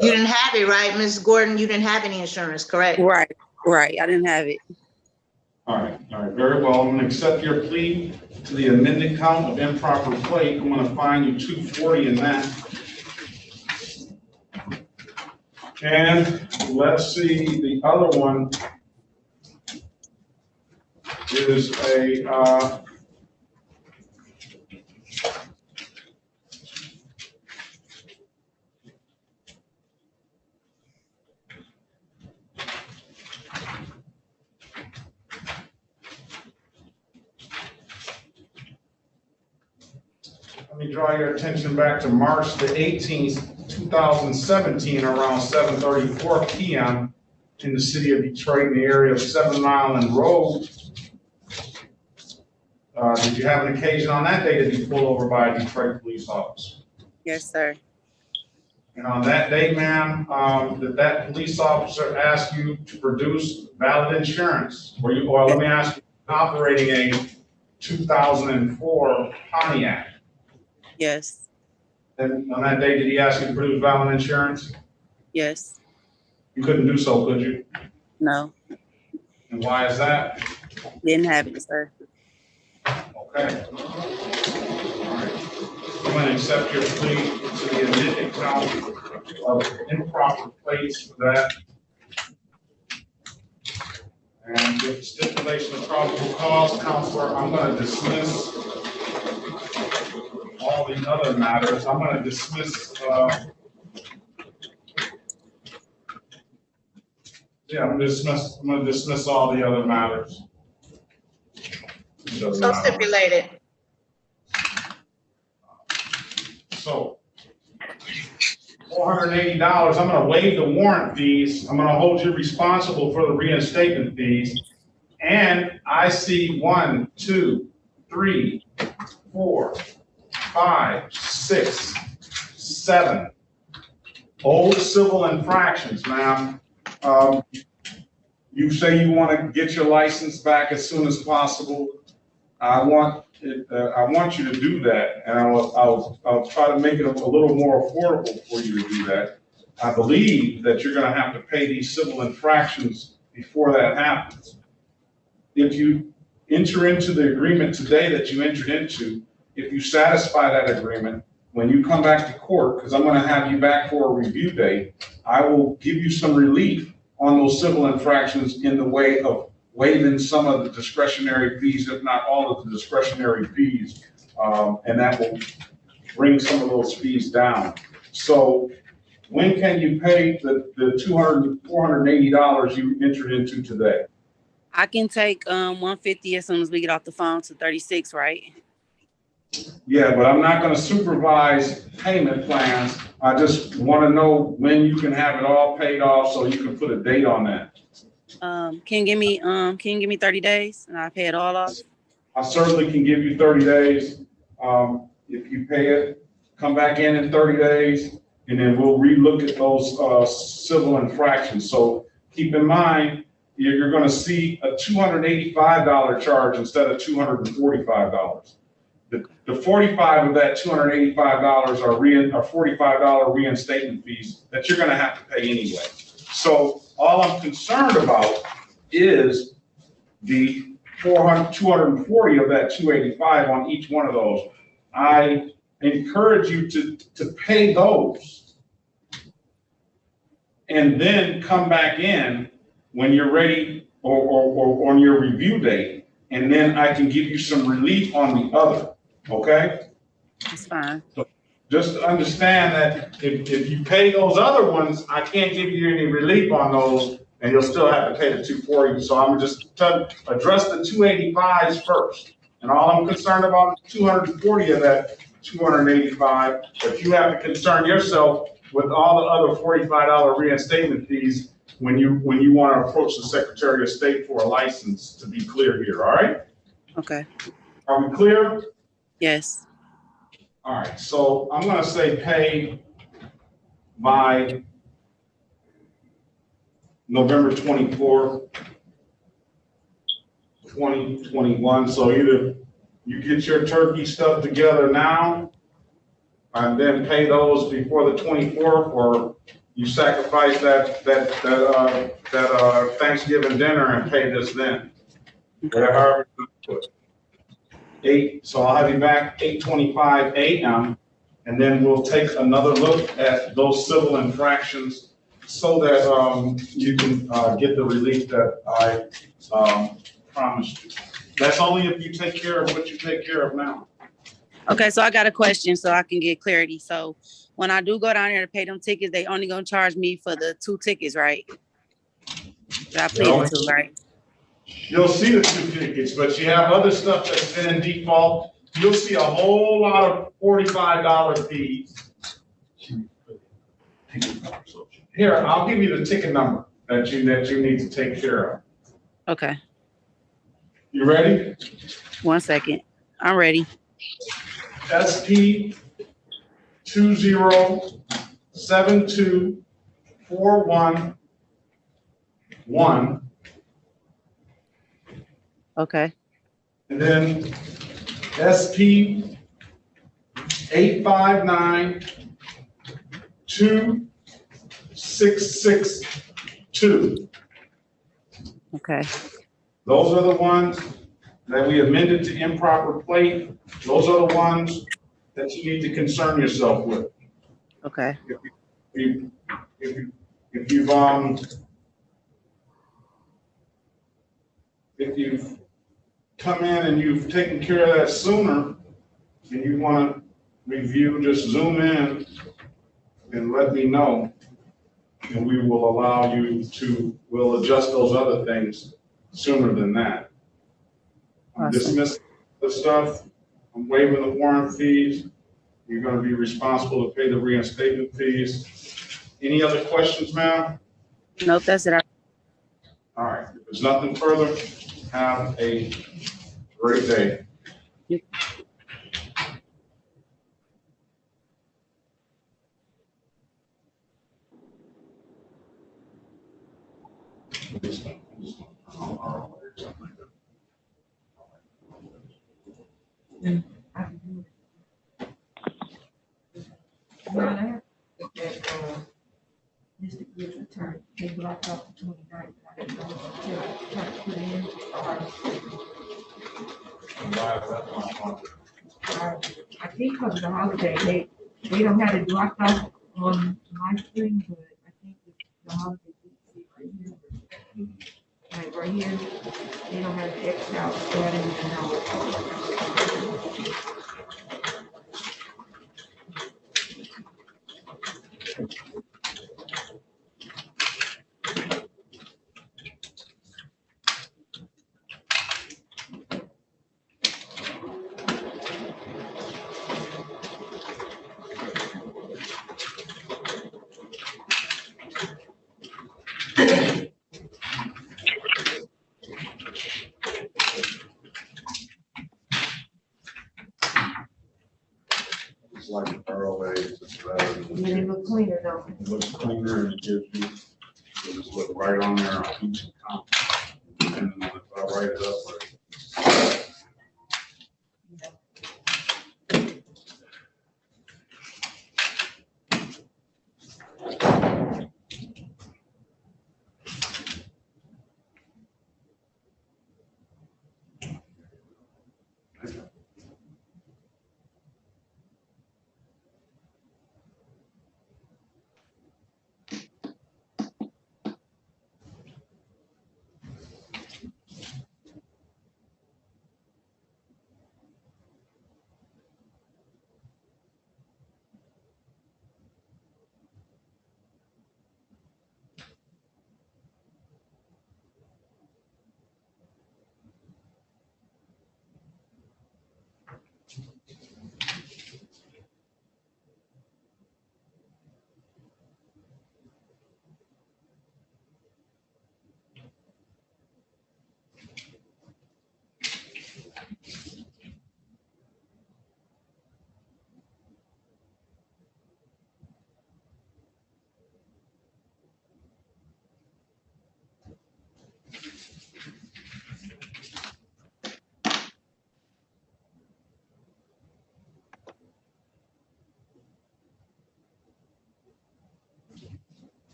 You didn't have it, right, Ms. Gordon? You didn't have any insurance, correct? Right. I didn't have it. All right, very well. I'm gonna accept your plea to the amended count of improper plate. I'm gonna fine you $240 in that. And let's see, the other one is a, let me draw your attention back to March the 18th, 2017, around 7:34 p.m. in the city of Detroit, in the area of 7 Mile and Road. Did you have an occasion on that day to be pulled over by a Detroit police officer? Yes, sir. And on that day, ma'am, did that police officer ask you to produce valid insurance? Or let me ask you, operating a 2004 Pontiac? Yes. And on that day, did he ask you to produce valid insurance? Yes. You couldn't do so, could you? No. And why is that? Didn't have it, sir. Okay. All right. I'm going to accept your plea to the amended count of improper plates for that. And with the stipulation of probable cause, counselor, I'm going to dismiss all the other matters. I'm going to dismiss, I'm going to dismiss all the other matters. So stipulated. So, $480, I'm going to waive the warrant fees. I'm going to hold you responsible for the reinstatement fees. And I see 1, 2, 3, 4, 5, 6, 7 old civil infractions, ma'am. You say you want to get your license back as soon as possible. I want you to do that, and I'll try to make it a little more affordable for you to do that. I believe that you're going to have to pay these civil infractions before that happens. If enter into the agreement today that you entered into. If you satisfy that agreement, when you come back to court, because I'm going to have you back for a review date, I will give you some relief on those civil infractions in the way of waiving some of the discretionary fees, if not all of the discretionary fees, and that will bring some of those fees down. So when can you pay the $480 you entered into today? I can take 150 as soon as we get off the phone to 36, right? Yeah, but I'm not going to supervise payment plans. I just want to know when you can have it all paid off so you can put a date on that. Can you give me 30 days and I pay it all off? I certainly can give you 30 days. If you pay it, come back in 30 days, and then we'll relook at those civil infractions. So keep in mind, you're going to see a $285 charge instead of $245. The 45 of that $285 are $45 reinstatement fees that you're going to have to pay anyway. So all I'm concerned about is the 240 of that 285 on each one of those. I encourage you to pay those and then come back in when you're ready or on your review date, and then I can give you some relief on the other. Okay? That's fine. So just understand that if you pay those other ones, I can't give you any relief on those, and you'll still have to pay the 240. So I'm just address the 285s first. And all I'm concerned about is 240 of that 285. But you have to concern yourself with all the other $45 reinstatement fees when you want to approach the Secretary of State for a license, to be clear here. All right? Okay. Are we clear? Yes. All right, so I'm going to say pay by November 24th, 2021. So either you get your turkey stuff together now and then pay those before the 24th, or you sacrifice that Thanksgiving dinner and pay this then. Whatever. So I'll have you back 8:25 a.m. and then we'll take another look at those civil infractions so that you can get the relief that I promised you. That's only if you take care of what you take care of now. Okay, so I got a question so I can get clarity. So when I do go down there to pay them tickets, they only gonna charge me for the 2 tickets, right? That I pleaded to, right? You'll see the 2 tickets, but you have other stuff that's been in default. You'll see a whole lot of $45 fees. Here, I'll give you the ticket number that you need to take care of. Okay. You ready? 1 second. I'm ready. SP 2072411. Okay. And then SP 85926662. Okay. Those are the ones that we amended to improper plate. Those are the ones that you need to concern yourself with. Okay. If you've come in and you've taken care of that sooner and you want to review, just zoom in and let me know. And we will allow you we'll adjust those other things sooner than that. I'm dismissing the stuff. I'm waiving the warrant fees. You're going to be responsible to pay the reinstatement fees. Any other questions, ma'am? Nope, that's it. All right. If there's nothing further, have a great day. Yep. Mr. Gibbs returned. They blocked off the 29th. I didn't know until I put it in. I think because of the holiday, they don't have it blocked off on my screen, but I think the holiday, right here. Like right here, they don't have the X out, so I didn't even know. It's like early age, it's better. And then it look cleaner though. It looks cleaner and it gives you, it just look right on there on each account. And then if I write it up, right.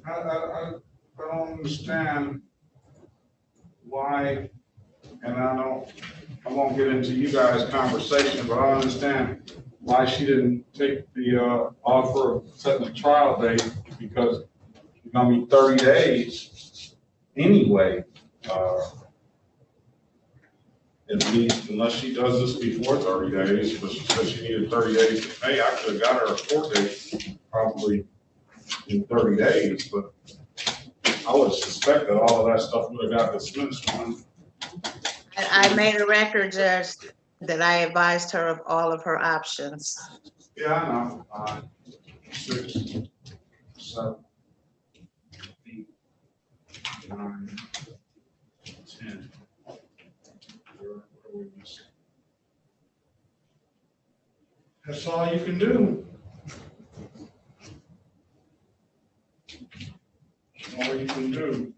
I don't understand why, and I won't get into you guys' conversation, but I don't understand why she didn't take the offer of setting a trial date, because it's gonna be 30 days anyway. At least, unless she does this before 30 days, but she said she needed 30 days to pay. I could have got her a court date probably in 30 days, but I would suspect that all of that stuff would have got dismissed. I made a record, Judge, that I advised her of all of her options. Yeah, I know. 6, 7, 8, 9, 10. Where are we missing? That's all you can do. All you can do.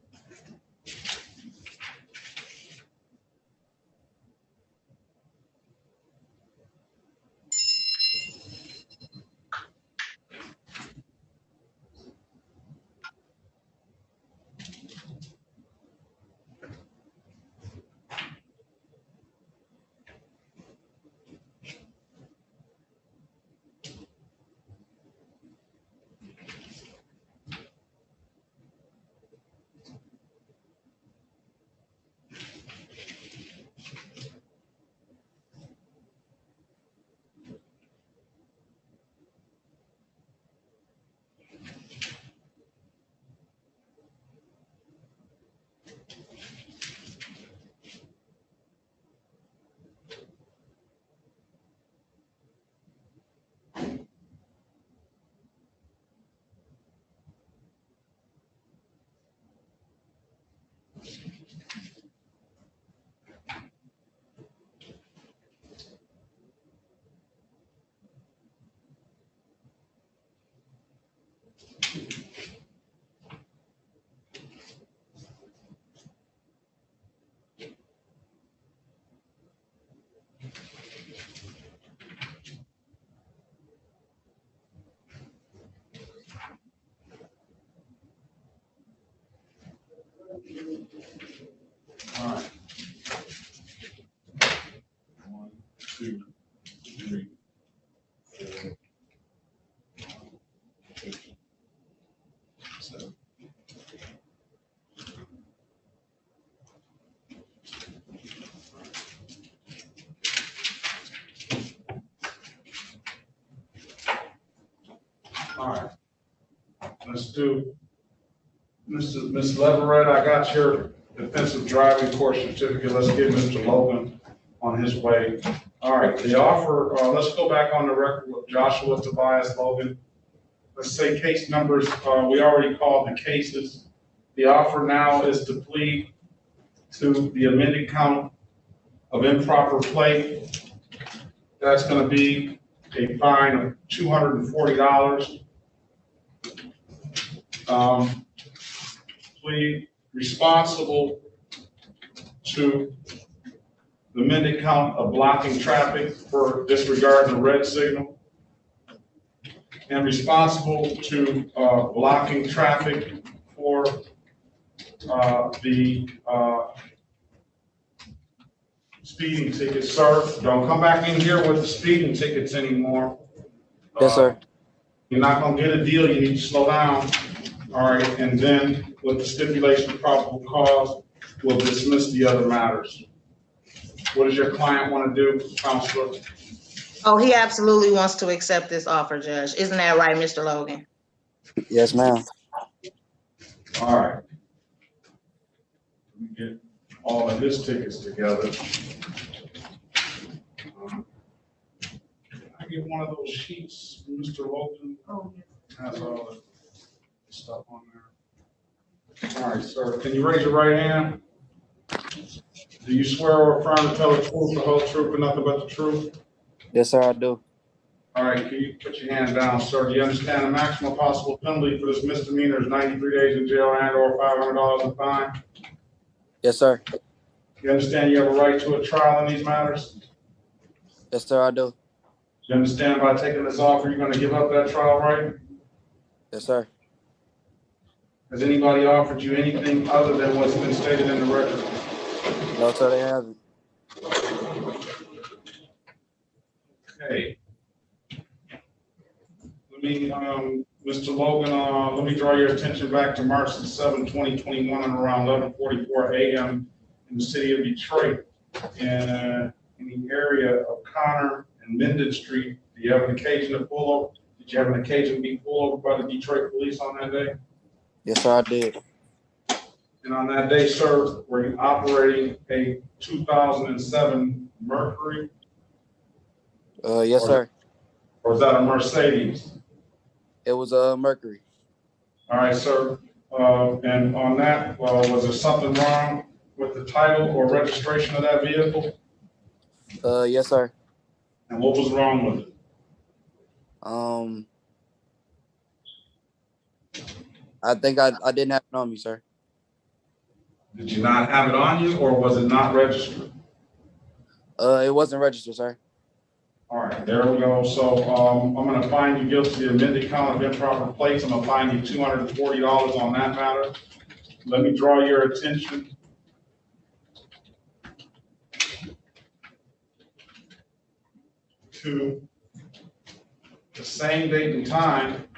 All right. Let's do, Ms. Leverett, I got your defensive driving course certificate. Let's get Mr. Logan on his way. All right, the offer, let's go back on the record with Joshua Tobias Logan. Let's say case numbers, we already called the cases. The offer now is to plead to the amended count of improper plate. That's going to be a fine of $240. Plead responsible to the amended count of blocking traffic for disregarding the red signal, and responsible to blocking traffic for the speeding tickets. Sir, don't come back in here with the speeding tickets anymore. Yes, sir. You're not gonna get a deal, you need to slow down. All right, and then with the stipulation of probable cause, we'll dismiss the other matters. What does your client want to do, Counselor? Oh, he absolutely wants to accept this offer, Judge. Isn't that right, Mr. Logan? Yes, ma'am. All right. Let me get all of his tickets together. Can I get one of those sheets, Mr. Logan? Oh, yes. Has all the stuff on there. All right, sir. Can you raise your right hand? Do you swear or affirm to tell the truth, the whole truth, and nothing but the truth? Yes, sir, I do. All right, can you put your hand down, sir? Do you understand the maximum possible penalty for this misdemeanor is 93 days in jail and or $500 in fine? Yes, sir. You understand you have a right to a trial in these matters? Yes, sir, I do. You understand by taking this offer, you're gonna give up that trial right? Yes, sir. Has anybody offered you anything other than what's been stated in the record? No, sir, they haven't. Okay. Let me, Mr. Logan, let me draw your attention back to March the 7th, 2021, and around 11:44 a.m. in the city of Detroit, in the area of Connor and Minden Street. Do you have an occasion to pull over? Did you have an occasion to be pulled over by the Detroit police on that day? Yes, sir, I did. And on that day, sir, were you operating a 2007 Mercury? Yes, sir. Or was that a Mercedes? It was a Mercury. All right, sir. And on that, was there something wrong with the title or registration of that vehicle? Yes, sir. And what was wrong with it? I think I didn't have it on me, sir. Did you not have it on you, or was it not registered? It wasn't registered, sir. All right, there we go. So I'm going to find you guilty of the amended count of improper plates. I'm going to fine you $240 on that matter. Let me draw your attention to the same date and time.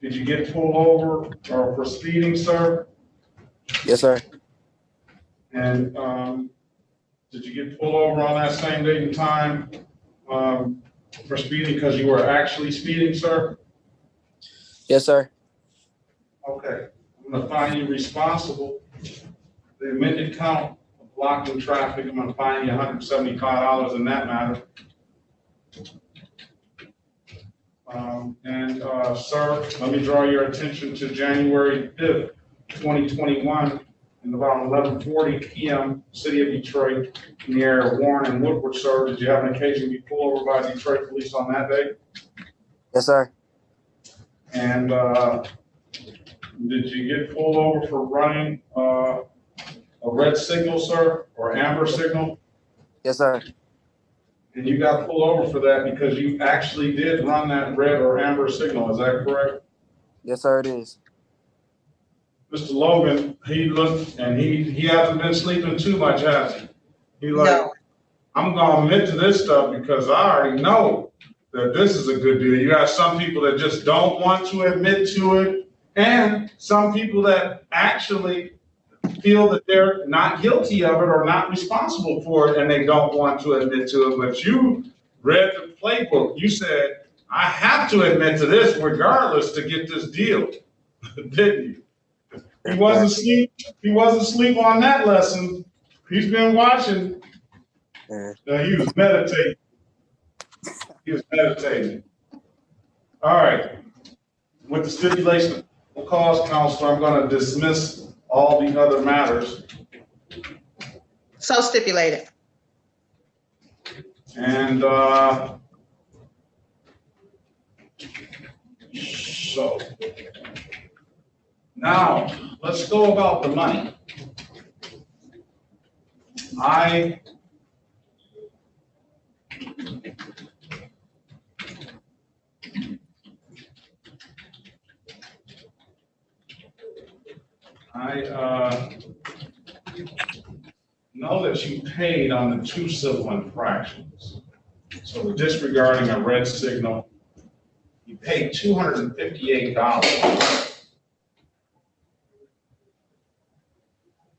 Did you get pulled over or for speeding, sir? Yes, sir. And did you get pulled over on that same date and time for speeding because you were actually speeding, sir? Yes, sir. Okay, I'm gonna find you responsible. The amended count of blocking traffic, I'm gonna fine you $175 in that matter. Sir, let me draw your attention to January 5th, 2021, in about 11:40 p.m., city of Detroit, in the area of Warren and Woodward, sir. Did you have an occasion to be pulled over by Detroit police on that day? Yes, sir. And did you get pulled over for running a red signal, sir, or amber signal? Yes, sir. And you got pulled over for that because you actually did run that red or amber signal, is that correct? Yes, sir, it is. Mr. Logan, he looked, and he hasn't been sleeping too much, has he? He like, No. I'm gonna admit to this stuff because I already know that this is a good deal. You got some people that just don't want to admit to it, and some people that actually feel that they're not guilty of it or not responsible for it, and they don't want to admit to it. But you read the playbook. You said, I have have to admit to this regardless to get this deal, didn't you? He wasn't asleep. He wasn't asleep on that lesson. He's been watching. He was meditating. He was meditating. All right. With the stipulation of cause, counselor, I'm going to dismiss all the other matters. So stipulated. And so now let's go about the money. I know that you paid on the 2 civil infractions. So disregarding a red signal, you paid $258.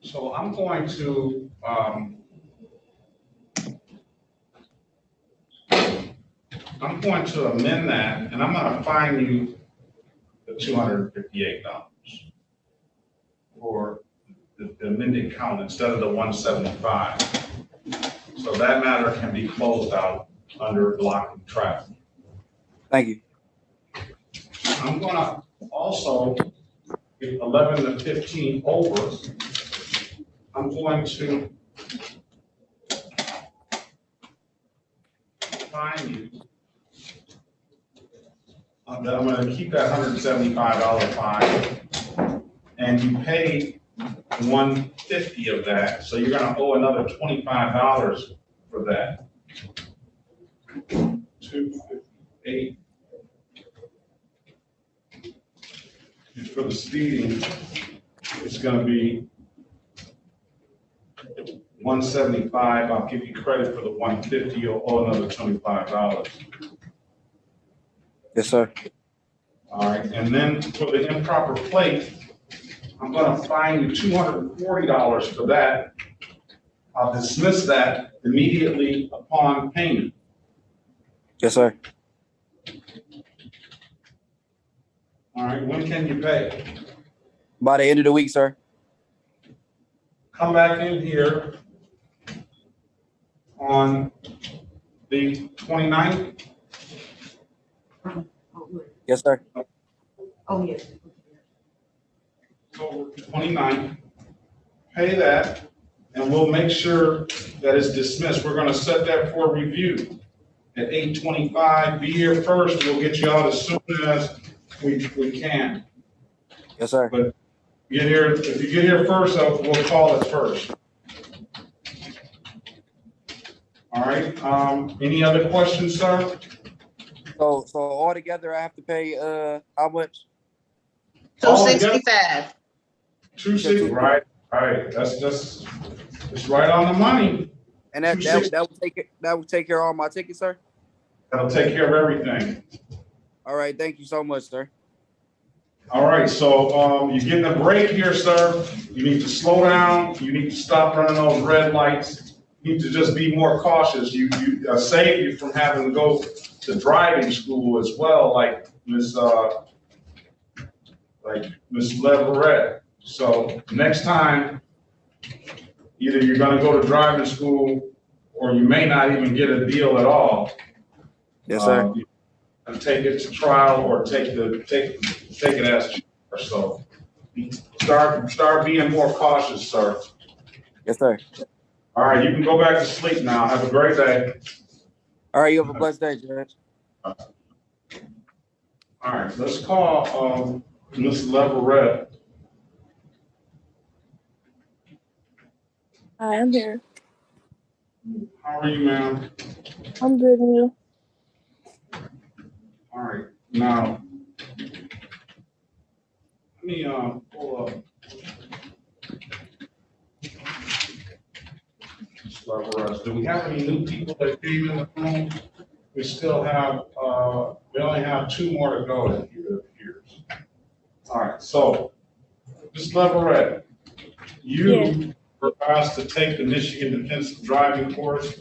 So I'm going to amend that, and I'm going to fine you the $258 for the amended count instead of the 175. So that matter can be closed out under blocking traffic. Thank you. I'm going to also, if 11 to 15 over, I'm going to fine you. I'm going to keep that $175 fine, and you paid $150 of that, so you're going to owe another $25 for that. 258. And for the speeding, it's going to be 175. I'll give you credit for the 150. You'll owe another $25. Yes, sir. All right, and then for the improper plate, I'm going to fine you $240 for that. I'll dismiss that immediately upon payment. Yes, sir. All right, when can you pay? By the end of the week, sir. Come back in here on the 29th. Yes, sir. Oh, yes. October 29th. Pay that, and we'll make sure that it's dismissed. We're going to set that for review at 8:25. Be here first. We'll get you out as soon as we can. Yes, sir. But get here, if you get here first, we'll call it first. All right. Any other questions, sir? So altogether, I have to pay how much? 265. 260, right? Right. That's just it's right on the money. And that will take care of all my tickets, sir. That'll take care of everything. All right. Thank you so much, sir. All right. So you're getting a break here, sir. You need to slow down. You need to stop running those red lights. You need to just be more cautious. You save you from having to go to driving school as well, like Miss Leverett. So next time, either you're going to go to driving school, or you may not even get a deal at all. Yes, sir. And take it to trial, or take it as cheaper. So start being more cautious, sir. Yes, sir. All right, you can go back to sleep now. Have a great day. All right, you have a blessed day, Judge. All right, let's call Miss Leverett. Hi, I'm here. How are you, ma'am? I'm good, and you? All right, now let me pull up Miss Leverett. Do we have any new people that came in the room? We still have we only have 2 more to go, it appears. All right, so Miss Leverett, you were asked to take the Michigan Defensive Driving course.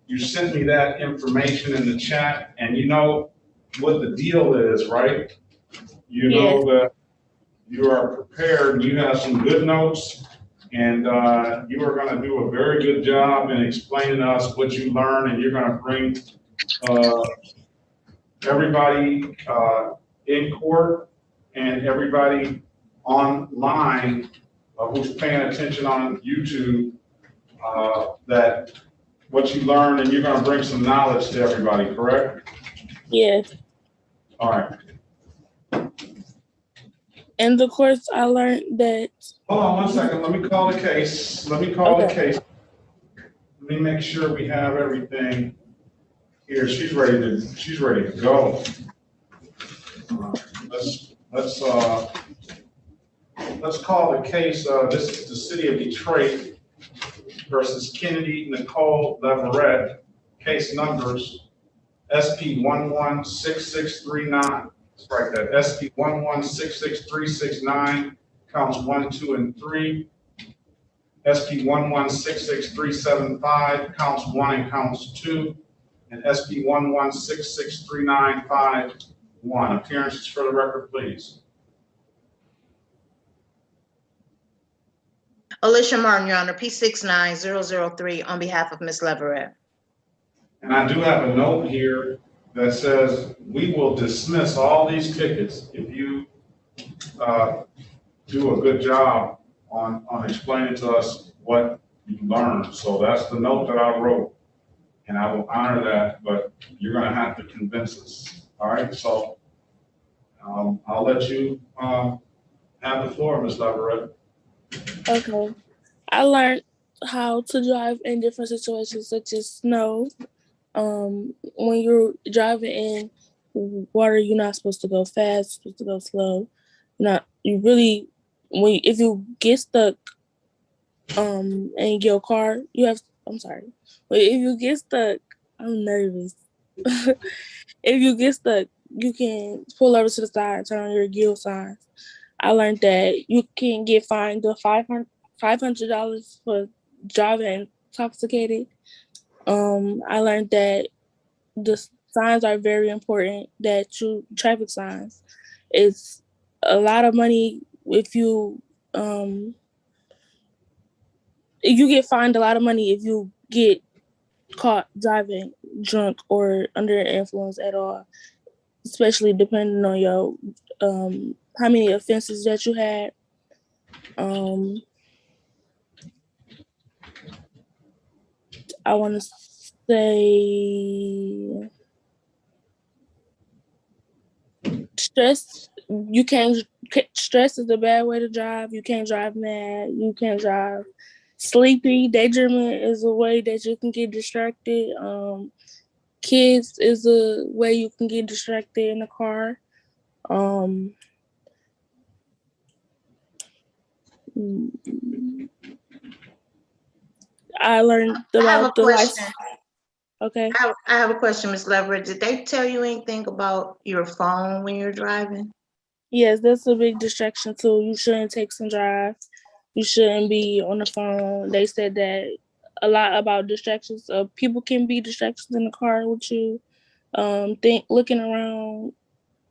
You sent me that information in the chat, and you know, what the deal is, right? You know that you are prepared, you have some good notes, and you are gonna do a very good job in explaining to us what you learned, and you're gonna bring everybody in court and everybody online who's paying attention on YouTube that what you learned, and you're gonna bring some knowledge to everybody, correct? Yes. All right. And of course, I learned that. Hold on one second. Let me call the case. Let me call the case. Let me make sure we have everything here. She's ready to go. Let's call the case. This is the city of Detroit versus Kennedy Nicole Leverett. Case numbers SP 116639. Let's write that. SP 1166369, counts 1, 2, and 3. SP 1166375, counts 1 and counts 2. And SP 1166395-1. Appearances for the record, please. Alicia Martin, Your Honor, P69003 on behalf of Ms. Leverett. And I do have a note here that says we will dismiss all these tickets if you do a good job on explaining to us what you learned. So that's the note that I wrote, and I will honor that, but you're gonna have to convince us. All right, so I'll let you have the floor, Ms. Leverett. Okay. I learned how to drive in different situations such as snow. When you're driving in water, you're not supposed to go fast, you're supposed to go slow. If you get stuck in your car, if you get stuck, I'm nervous. If you get stuck, you can pull over to the side and turn on your yield signs. I learned that you can get fined $500 for driving intoxicated. I learned that the signs are very important, traffic signs. It's a lot of money if you get fined a lot of money if you get caught driving drunk or under influence at all, especially depending on your how many offenses that you had. I want to say stress. Stress is a bad way to drive. You can't drive mad. You can't drive sleepy. Daydreaming is a way that you can get distracted. Kids is a way you can get distracted in the car. I learned about the life. Okay. I have a question, Ms. Leverett. Did they tell you anything about your phone when you're driving? Yes, that's a big distraction too. You shouldn't text and drive. You shouldn't be on the phone. They said that a lot about distractions. People can be distractions in the car with you. Looking around,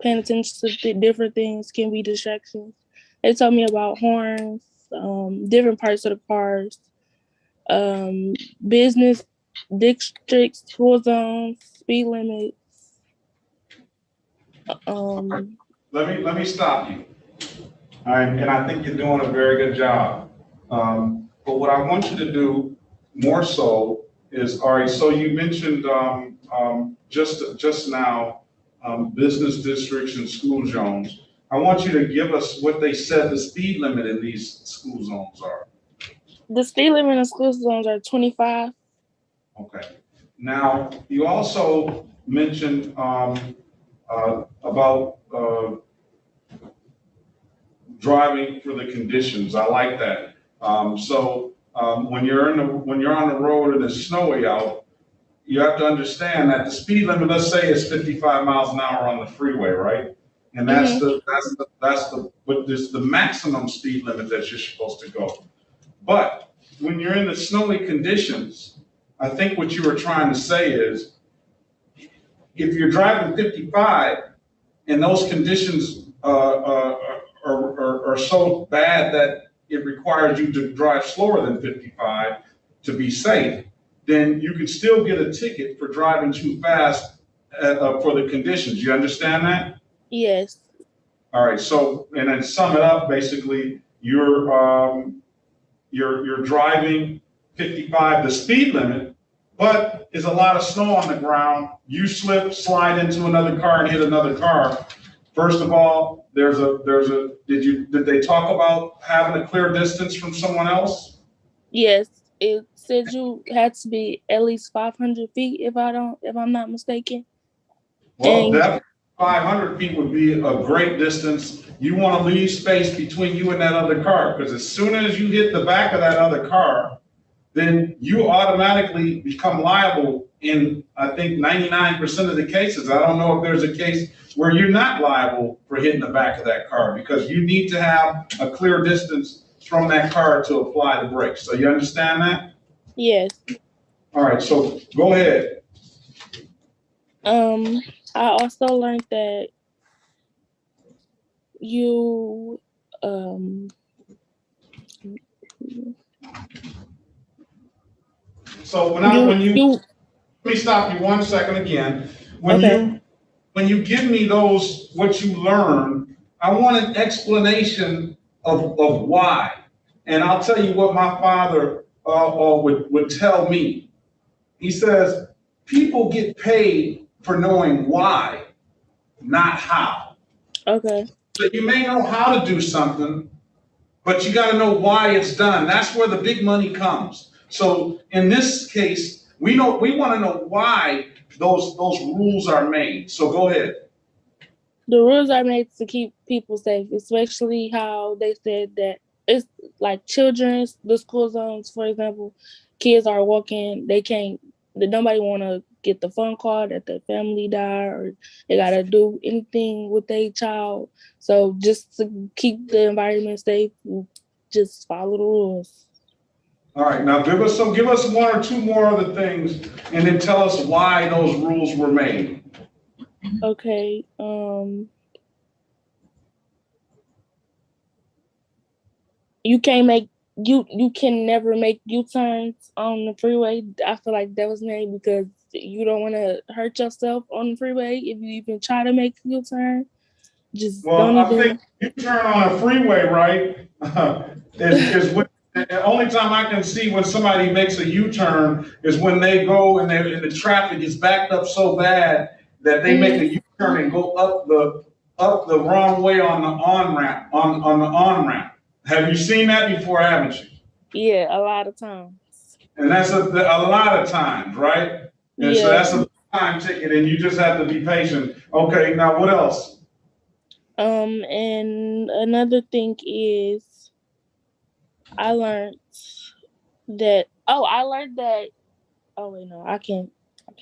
paying attention to different things can be distractions. They told me about horns, different parts of the cars, business districts, school zones, speed limits. Let me stop you. All right, and I think you're doing a very good job. But what I want you to do more so is, all right, so you mentioned just now business districts and school zones. I want you to give us what they said the speed limit in these school zones are. The speed limit in school zones are 25. Okay. Now, you also mentioned about driving for the conditions. I like that. When you're on the road and it's snowy out, you have to understand that the speed limit, let's say, is 55 miles an hour on the freeway, right? And that's the maximum speed limit that you're supposed to go. But when you're in the snowy conditions, I think what you were trying to say is if you're driving 55 and those conditions are so bad that it requires you to drive slower than 55 to be safe, then you could still get a ticket for driving too fast for the conditions. You understand that? Yes. All right. So, and then sum it up. Basically, you're driving 55 the speed limit, but there's a lot of snow on the ground. You slip, slide into another car, and hit another car. First of all, did they talk about having a clear distance from someone else? Yes. It said you had to be at least 500 feet if I'm not mistaken. Well, And that 500 feet would be a great distance. You want to leave space between you and that other car, because as soon as you hit the back of that other car, then you automatically become liable in, I think, 99% of the cases. I don't know if there's a case where you're not liable for hitting the back of that car, because you need to have a clear distance from that car to apply the brakes. So you understand that? yes. All right, so go ahead. I also learned that you So let me stop you 1 second again. When you give me those, what you learned, I want an explanation of why. And I'll tell you what my father would tell me. He says, people get paid for knowing why, not how. Okay. So you may know how to do something, but you got to know why it's done. That's where the big money comes. So in this case, we want to know why those rules are made. So go ahead. The rules are made to keep people safe, especially how they said that it's like children's, the school zones, for example, kids are walking, nobody want to get the phone call that their family died or they got to do anything with their child. So just to keep the environment safe, just follow the rules. All right, now give us one or two more other things and then tell us why those rules were made. Okay. You can never make U-turns on the freeway. I feel like that was made because you don't want to hurt yourself on the freeway if you even try to make a U-turn. I think U-turn on a freeway, right, is when the only time I can see when somebody makes a U-turn is when they go and the traffic is backed up so bad that they make a U-turn and go up the wrong way on the on-ramp, on the on-ramp. Have you seen that before, haven't you? Yeah, a lot of times. And that's a lot of times, right? And so that's a time ticket and you just have to be patient. Okay, now what else? And another thing is I learned that I can't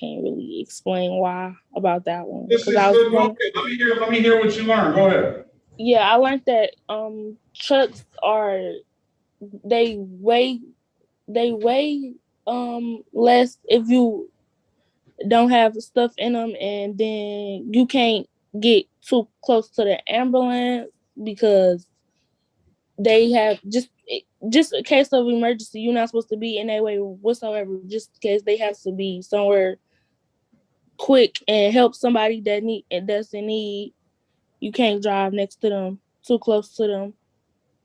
really explain why about that one. Let me hear what you learned. Go ahead. Yeah, I learned that trucks they weigh less if you don't have stuff in them, and then you can't get too close to the ambulance because they have just in case of emergency, you're not supposed to be in that way whatsoever. Just in case they have to be somewhere quick and help somebody that's in need. You can't drive next to them, too close to them.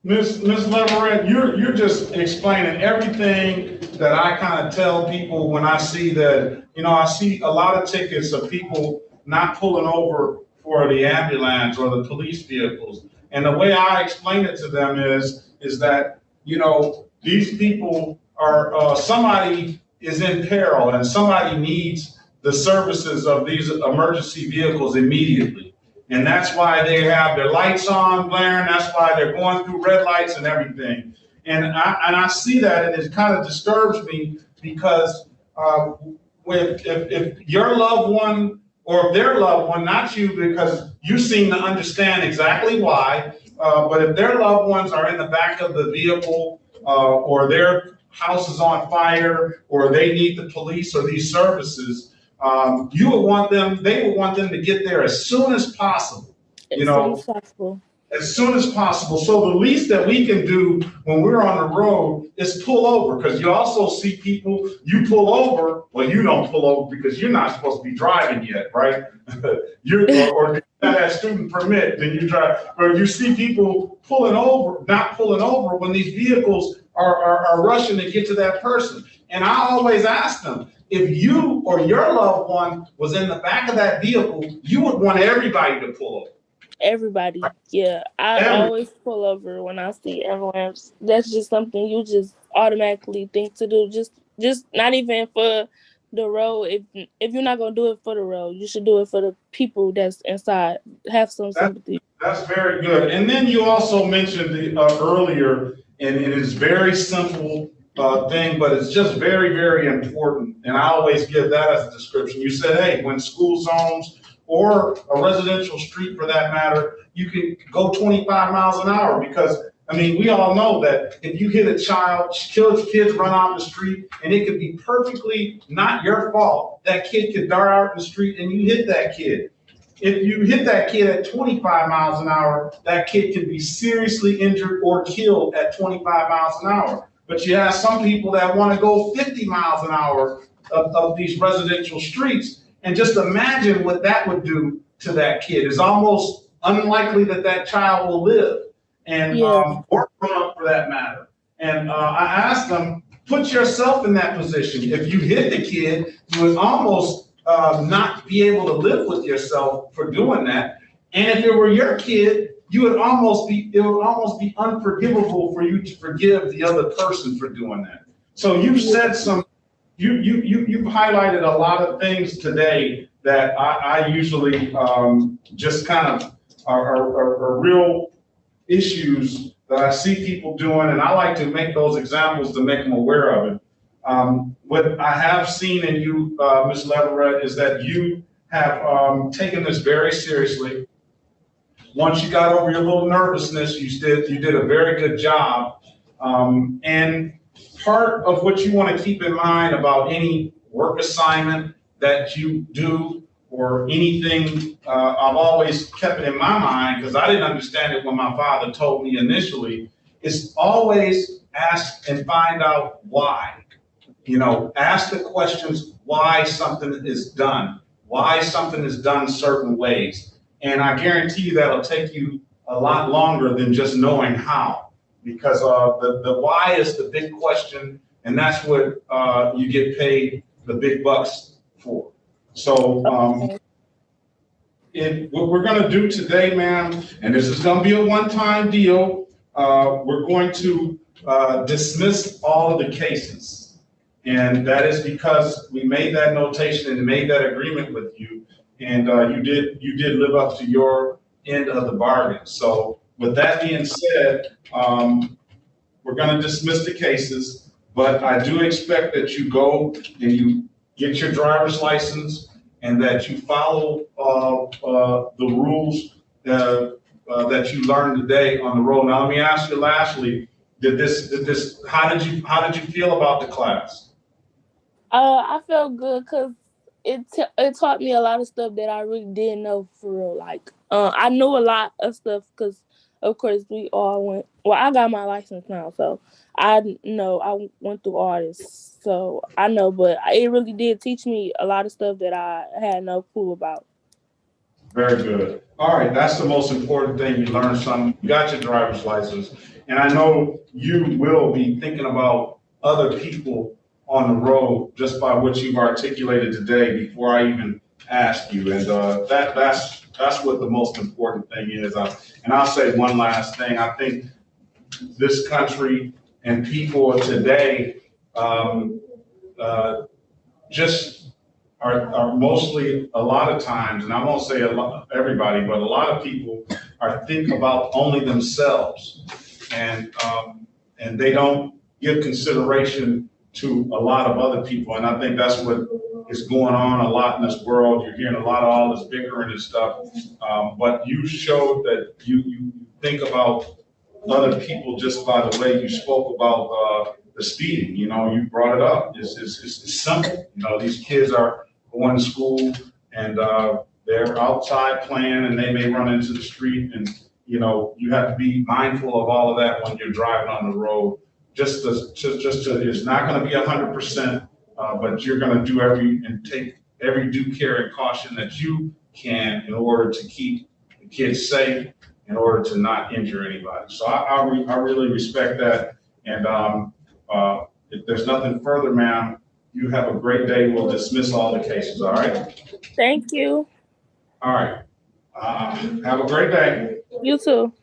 Miss Leverett, you're just explaining everything that I kind of tell people when I see that, I see a lot of tickets of people not pulling over for the ambulance or the police vehicles. And the way I explain it to them is that, these people are, somebody is in peril and somebody needs the services of these emergency vehicles immediately. And that's why they have their lights on blaring. That's why they're going through red lights and everything. And I see that, and it kind of disturbs me because if your loved one or if their loved one, not you, because you seem to understand exactly why, but if their loved ones are in the back of the vehicle or their house is on fire or they need the police or these services, you would want them, they would want them to get there as soon as possible. You know, As soon as possible. as soon as possible. So the least that we can do when we're on the road is pull over, because you also see people, you pull over, well, you don't pull over because you're not supposed to be driving yet, right? or you have that student permit, then you drive, or you see people pulling over, not pulling over when these vehicles are rushing to get to that person. And I always ask them, if you or your loved one was in the back of that vehicle, you would want everybody to pull over. Everybody, yeah. I always pull over when I see ambulance. That's just something you just automatically think to do. Just not even for the road. If you're not gonna do it for the road, you should do it for the people that's inside. Have some sympathy. That's very good. And then you also mentioned earlier, and it is very simple thing, but it's just very, very important. And I always give that as a description. You said, hey, when school zones or a residential street for that matter, you can go 25 miles an hour, because I mean, we all know that if you hit a child, kids run out the street, and it could be perfectly not your fault. That kid could dart out in the street and you hit that kid. If you hit that kid at 25 miles an hour, that kid could be seriously injured or killed at 25 miles an hour. But you have some people that want to go 50 miles an hour of these residential streets. And just imagine what that would do to that kid. It's almost unlikely that that child will live, and or grown up for that matter. And I asked them, put yourself in that position. If you hit the kid, you would almost not be able to live with yourself for doing that. And if it were your kid, it would almost be unforgivable for you to forgive the other person for doing that. So you've said you've highlighted a lot of things today that I usually just kind of are real issues that I see people doing, and I like to make those examples to make them aware of it. What I have seen in you, Ms. Leverett, is that you have taken this very seriously. Once you got over your little nervousness, you did a very good job. And part of what you want to keep in mind about any work assignment that you do or anything, I've always kept it in my mind, because I didn't understand it when my father told me initially, is always ask and find out why. You know, ask the questions why something is done, why something is done certain ways. And I guarantee you that'll take you a lot longer than just knowing how, because the why is the big question, and that's what you get paid the big bucks for. So what we're going to do today, ma'am, and this is going to be a one-time deal, we're going to dismiss all of the cases. And that is because we made that notation and made that agreement with you. And you did live up to your end of the bargain. So with that being said, we're going to dismiss the cases, but I do expect that you go and you get your driver's license and that you follow the rules that you learned today on the road. Now, let me ask you lastly, how did you feel about the class? I felt good because it taught me a lot of stuff that I really didn't know for real. Like, I knew a lot of stuff because, of course, we all went. Well, I got my license now, so I know I went through all this, so I know. But it really did teach me a lot of stuff that I had no clue about. Very good. All right, that's the most important thing. You learned something. You got your driver's license, and I know you will be thinking about other people on the road just by what you've articulated today before I even ask you. And that's what the most important thing is. And I'll say one last thing. I think this country and people today just are mostly, a lot of times, and I won't say everybody, but a lot of people are thinking about only themselves, and they don't give consideration to a lot of other people. And I think that's what is going on a lot in this world. You're hearing a lot of all this bickering and stuff, but you showed that you think about other people just by the way you spoke about the speeding. You know, you brought it up. It's simple. You know, these kids are going to school and they're outside playing and they may run into the street and, you know, you have to be mindful of all of that when you're driving on the road. It's not going to be 100%, but you're going to do take every due care and caution that you can in order to keep the kids safe, in order to not injure anybody. So I really respect that. And if there's nothing further, ma'am, you have a great day. We'll dismiss all the cases, all right? Thank you. All right. Have a great day. You too.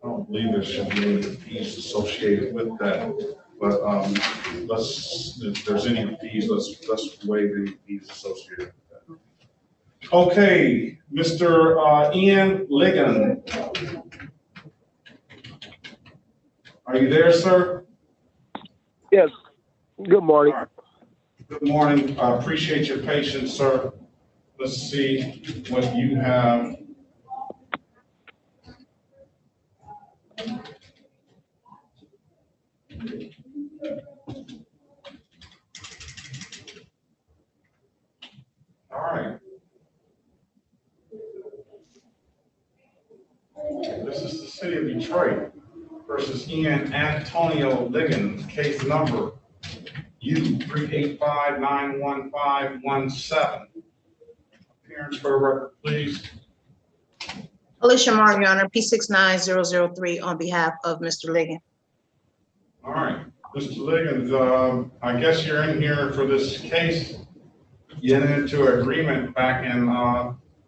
I don't believe there should be any fees associated with that, but if there's any fees, let's waive any fees associated with that. Okay, Mr. Ian Ligon. Are you there, sir? Yes. Good morning. Right. Good morning. I appreciate your patience, sir. Let's see what you have. All right. This is the city of Detroit versus Ian Antonio Liggins, case number U385-91517. Appearance for the record, please. Alicia Marr, Your Honor, P69003 on behalf of Mr. Ligon. All right, Mr. Liggins, I guess you're in here for this case. You entered into an agreement back in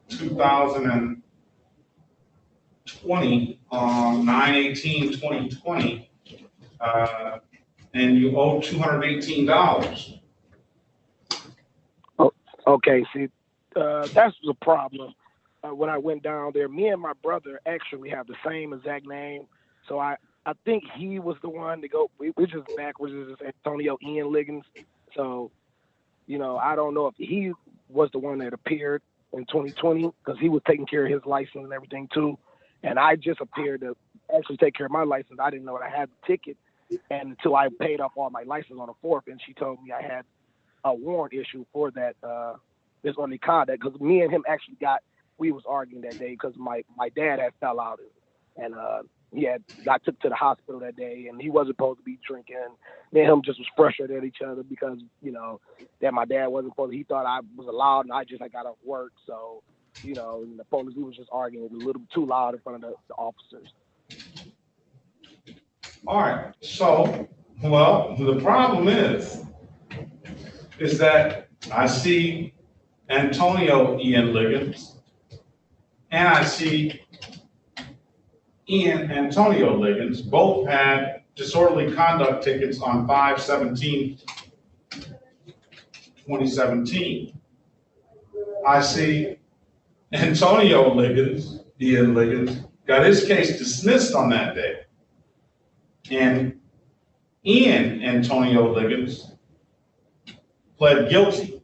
2020, 9/18/2020, and you owe $218. Oh, okay, see, that's the problem. When I went down there, me and my brother actually have the same exact name. So I think he was the one to go. We're just backwards. It's just Antonio Ian Liggins. So, you know, I don't know if he was the one that appeared in 2020 because he was taking care of his license and everything too. And I just appeared to actually take care of my license. I didn't know that I had the ticket and until I paid off all my license on the 4th, and she told me I had a warrant issue for that disorderly conduct because me and him actually we was arguing that day because my dad had fell out and got took to the hospital that day and he wasn't supposed to be drinking. Me and him just was frustrated at each other because, you know, that my dad wasn't supposed to, he thought I was allowed and I got off work. So, you know, and the police, we was just arguing a little too loud in front of the officers. All right, so, well, the problem is that I see Antonio Ian Liggins and I see Ian Antonio Liggins both had disorderly conduct tickets on 5/17/2017. I see Antonio Liggins, Ian Liggins, got his case dismissed on that day. And Ian Antonio Liggins pled guilty.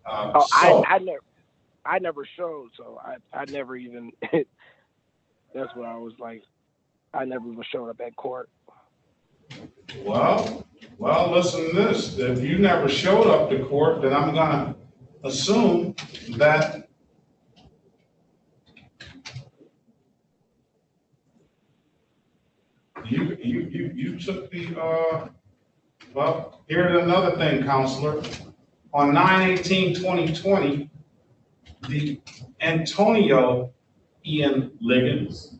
I never showed, so I never even, that's what I was like, I never even showed up at court. Well, listen to this. If you never showed up to court, then I'm gonna assume that you took the, well, here's another thing, counselor. On 9/18/2020, the Antonio Ian Liggins,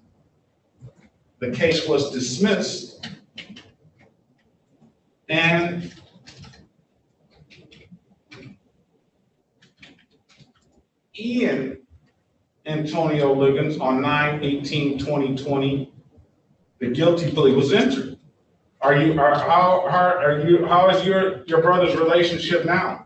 the case was dismissed and Ian Antonio Liggins on 9/18/2020, the guilty plea was entered. How is your brother's relationship now?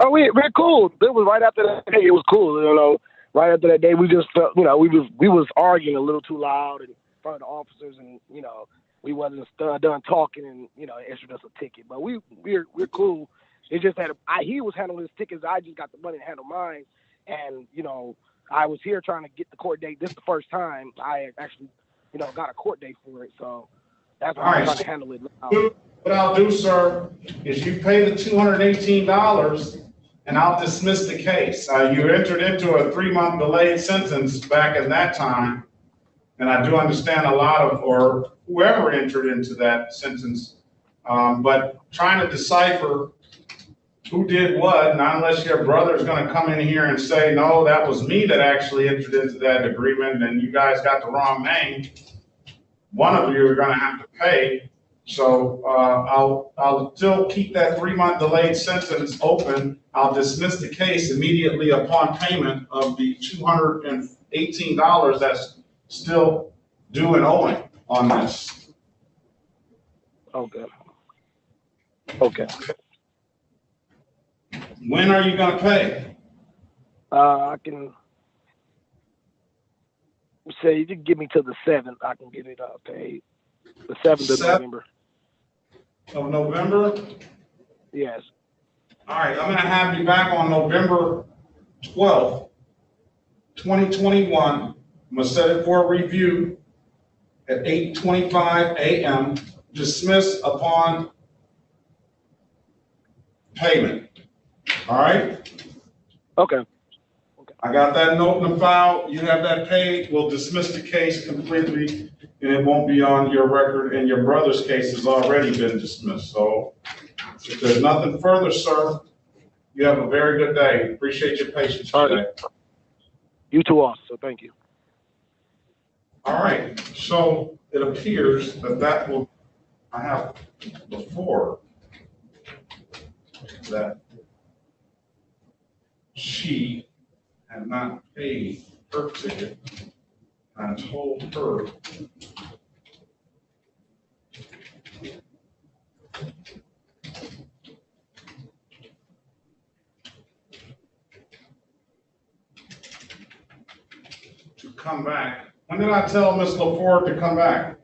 Oh, we're cool. It was right after that day. It was cool, you know. Right after that day, we just felt, you know, we was arguing a little too loud in front of the officers, and you know, we wasn't done talking, and you know, issued us a ticket. But we're cool. It just that he was handling his tickets. I just got the money to handle mine, and you know, I was here trying to get the court date. This is the first time I actually, you know, got a court date for it. So, That's All how I'm right. trying to handle it now. What I'll do, sir, is you pay the $218 and I'll dismiss the case. You entered into a 3-month delayed sentence back in that time. And I do understand a lot of, or whoever entered into that sentence, but trying to decipher who did what, not unless your brother's gonna come in here and say, no, that was me that actually entered into that agreement and you guys got the wrong name. One of you are gonna have to pay. So I'll still keep that 3-month delayed sentence open. I'll dismiss the case immediately upon payment of the $218 that's still due and owing on this. Okay. Okay. When are you gonna pay? I can say you can give me till the 7th. I can get it paid. The 7th of November. Of November? Yes. All right, I'm gonna have you back on November 12th, 2021. I'm gonna set it for a review at 8:25 a.m. Dismiss upon payment. All right? Okay. I got that note in the file. You have that paid. We'll dismiss the case completely and it won't be on your record, and your brother's case has already been dismissed. So if there's nothing further, sir, you have a very good day. Appreciate your patience today. You too also, so thank you. All right, so it appears that will, I have before that she had not paid her ticket. I told her to come back. When did I tell Ms. LaFord to come back?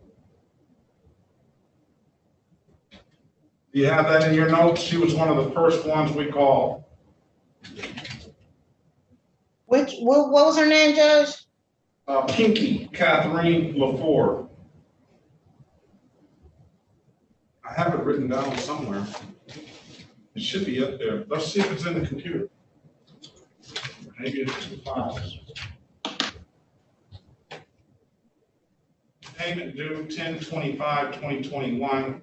Do you have that in your notes? She was one of the first ones we called. What was her name, Judge? Pinky Catherine LaFord. I have it written down somewhere. It should be up there. Let's see if it's in the computer. Maybe it's in the files. Payment due 10/25/2021.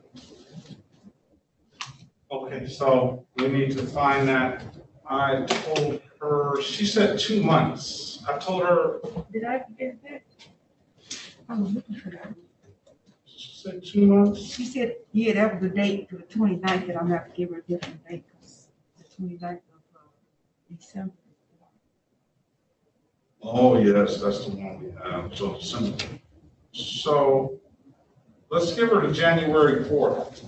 Okay, so we need to find that. I told her, she said 2 months. I told her. Did I get that? I was looking for that. She said 2 months. She said, yeah, that was the date to the 29th, and I'm gonna have to give her a different date, because the 29th of December. Oh, yes, that's the one we have. So December. So let's give her to January 4th.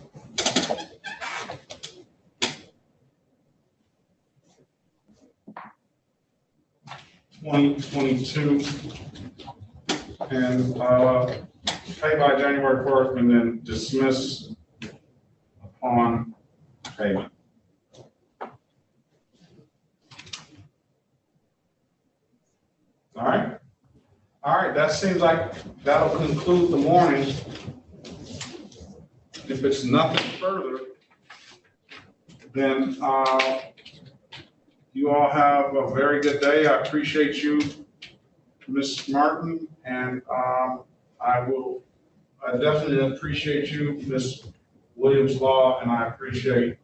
2022, and pay by January 4th, and then dismiss upon payment. All right. All right. That seems like that'll conclude the morning. If it's nothing further, then you all have a very good day. I appreciate you, Ms. Martin, and I definitely appreciate you, Ms. Williams Law, and I appreciate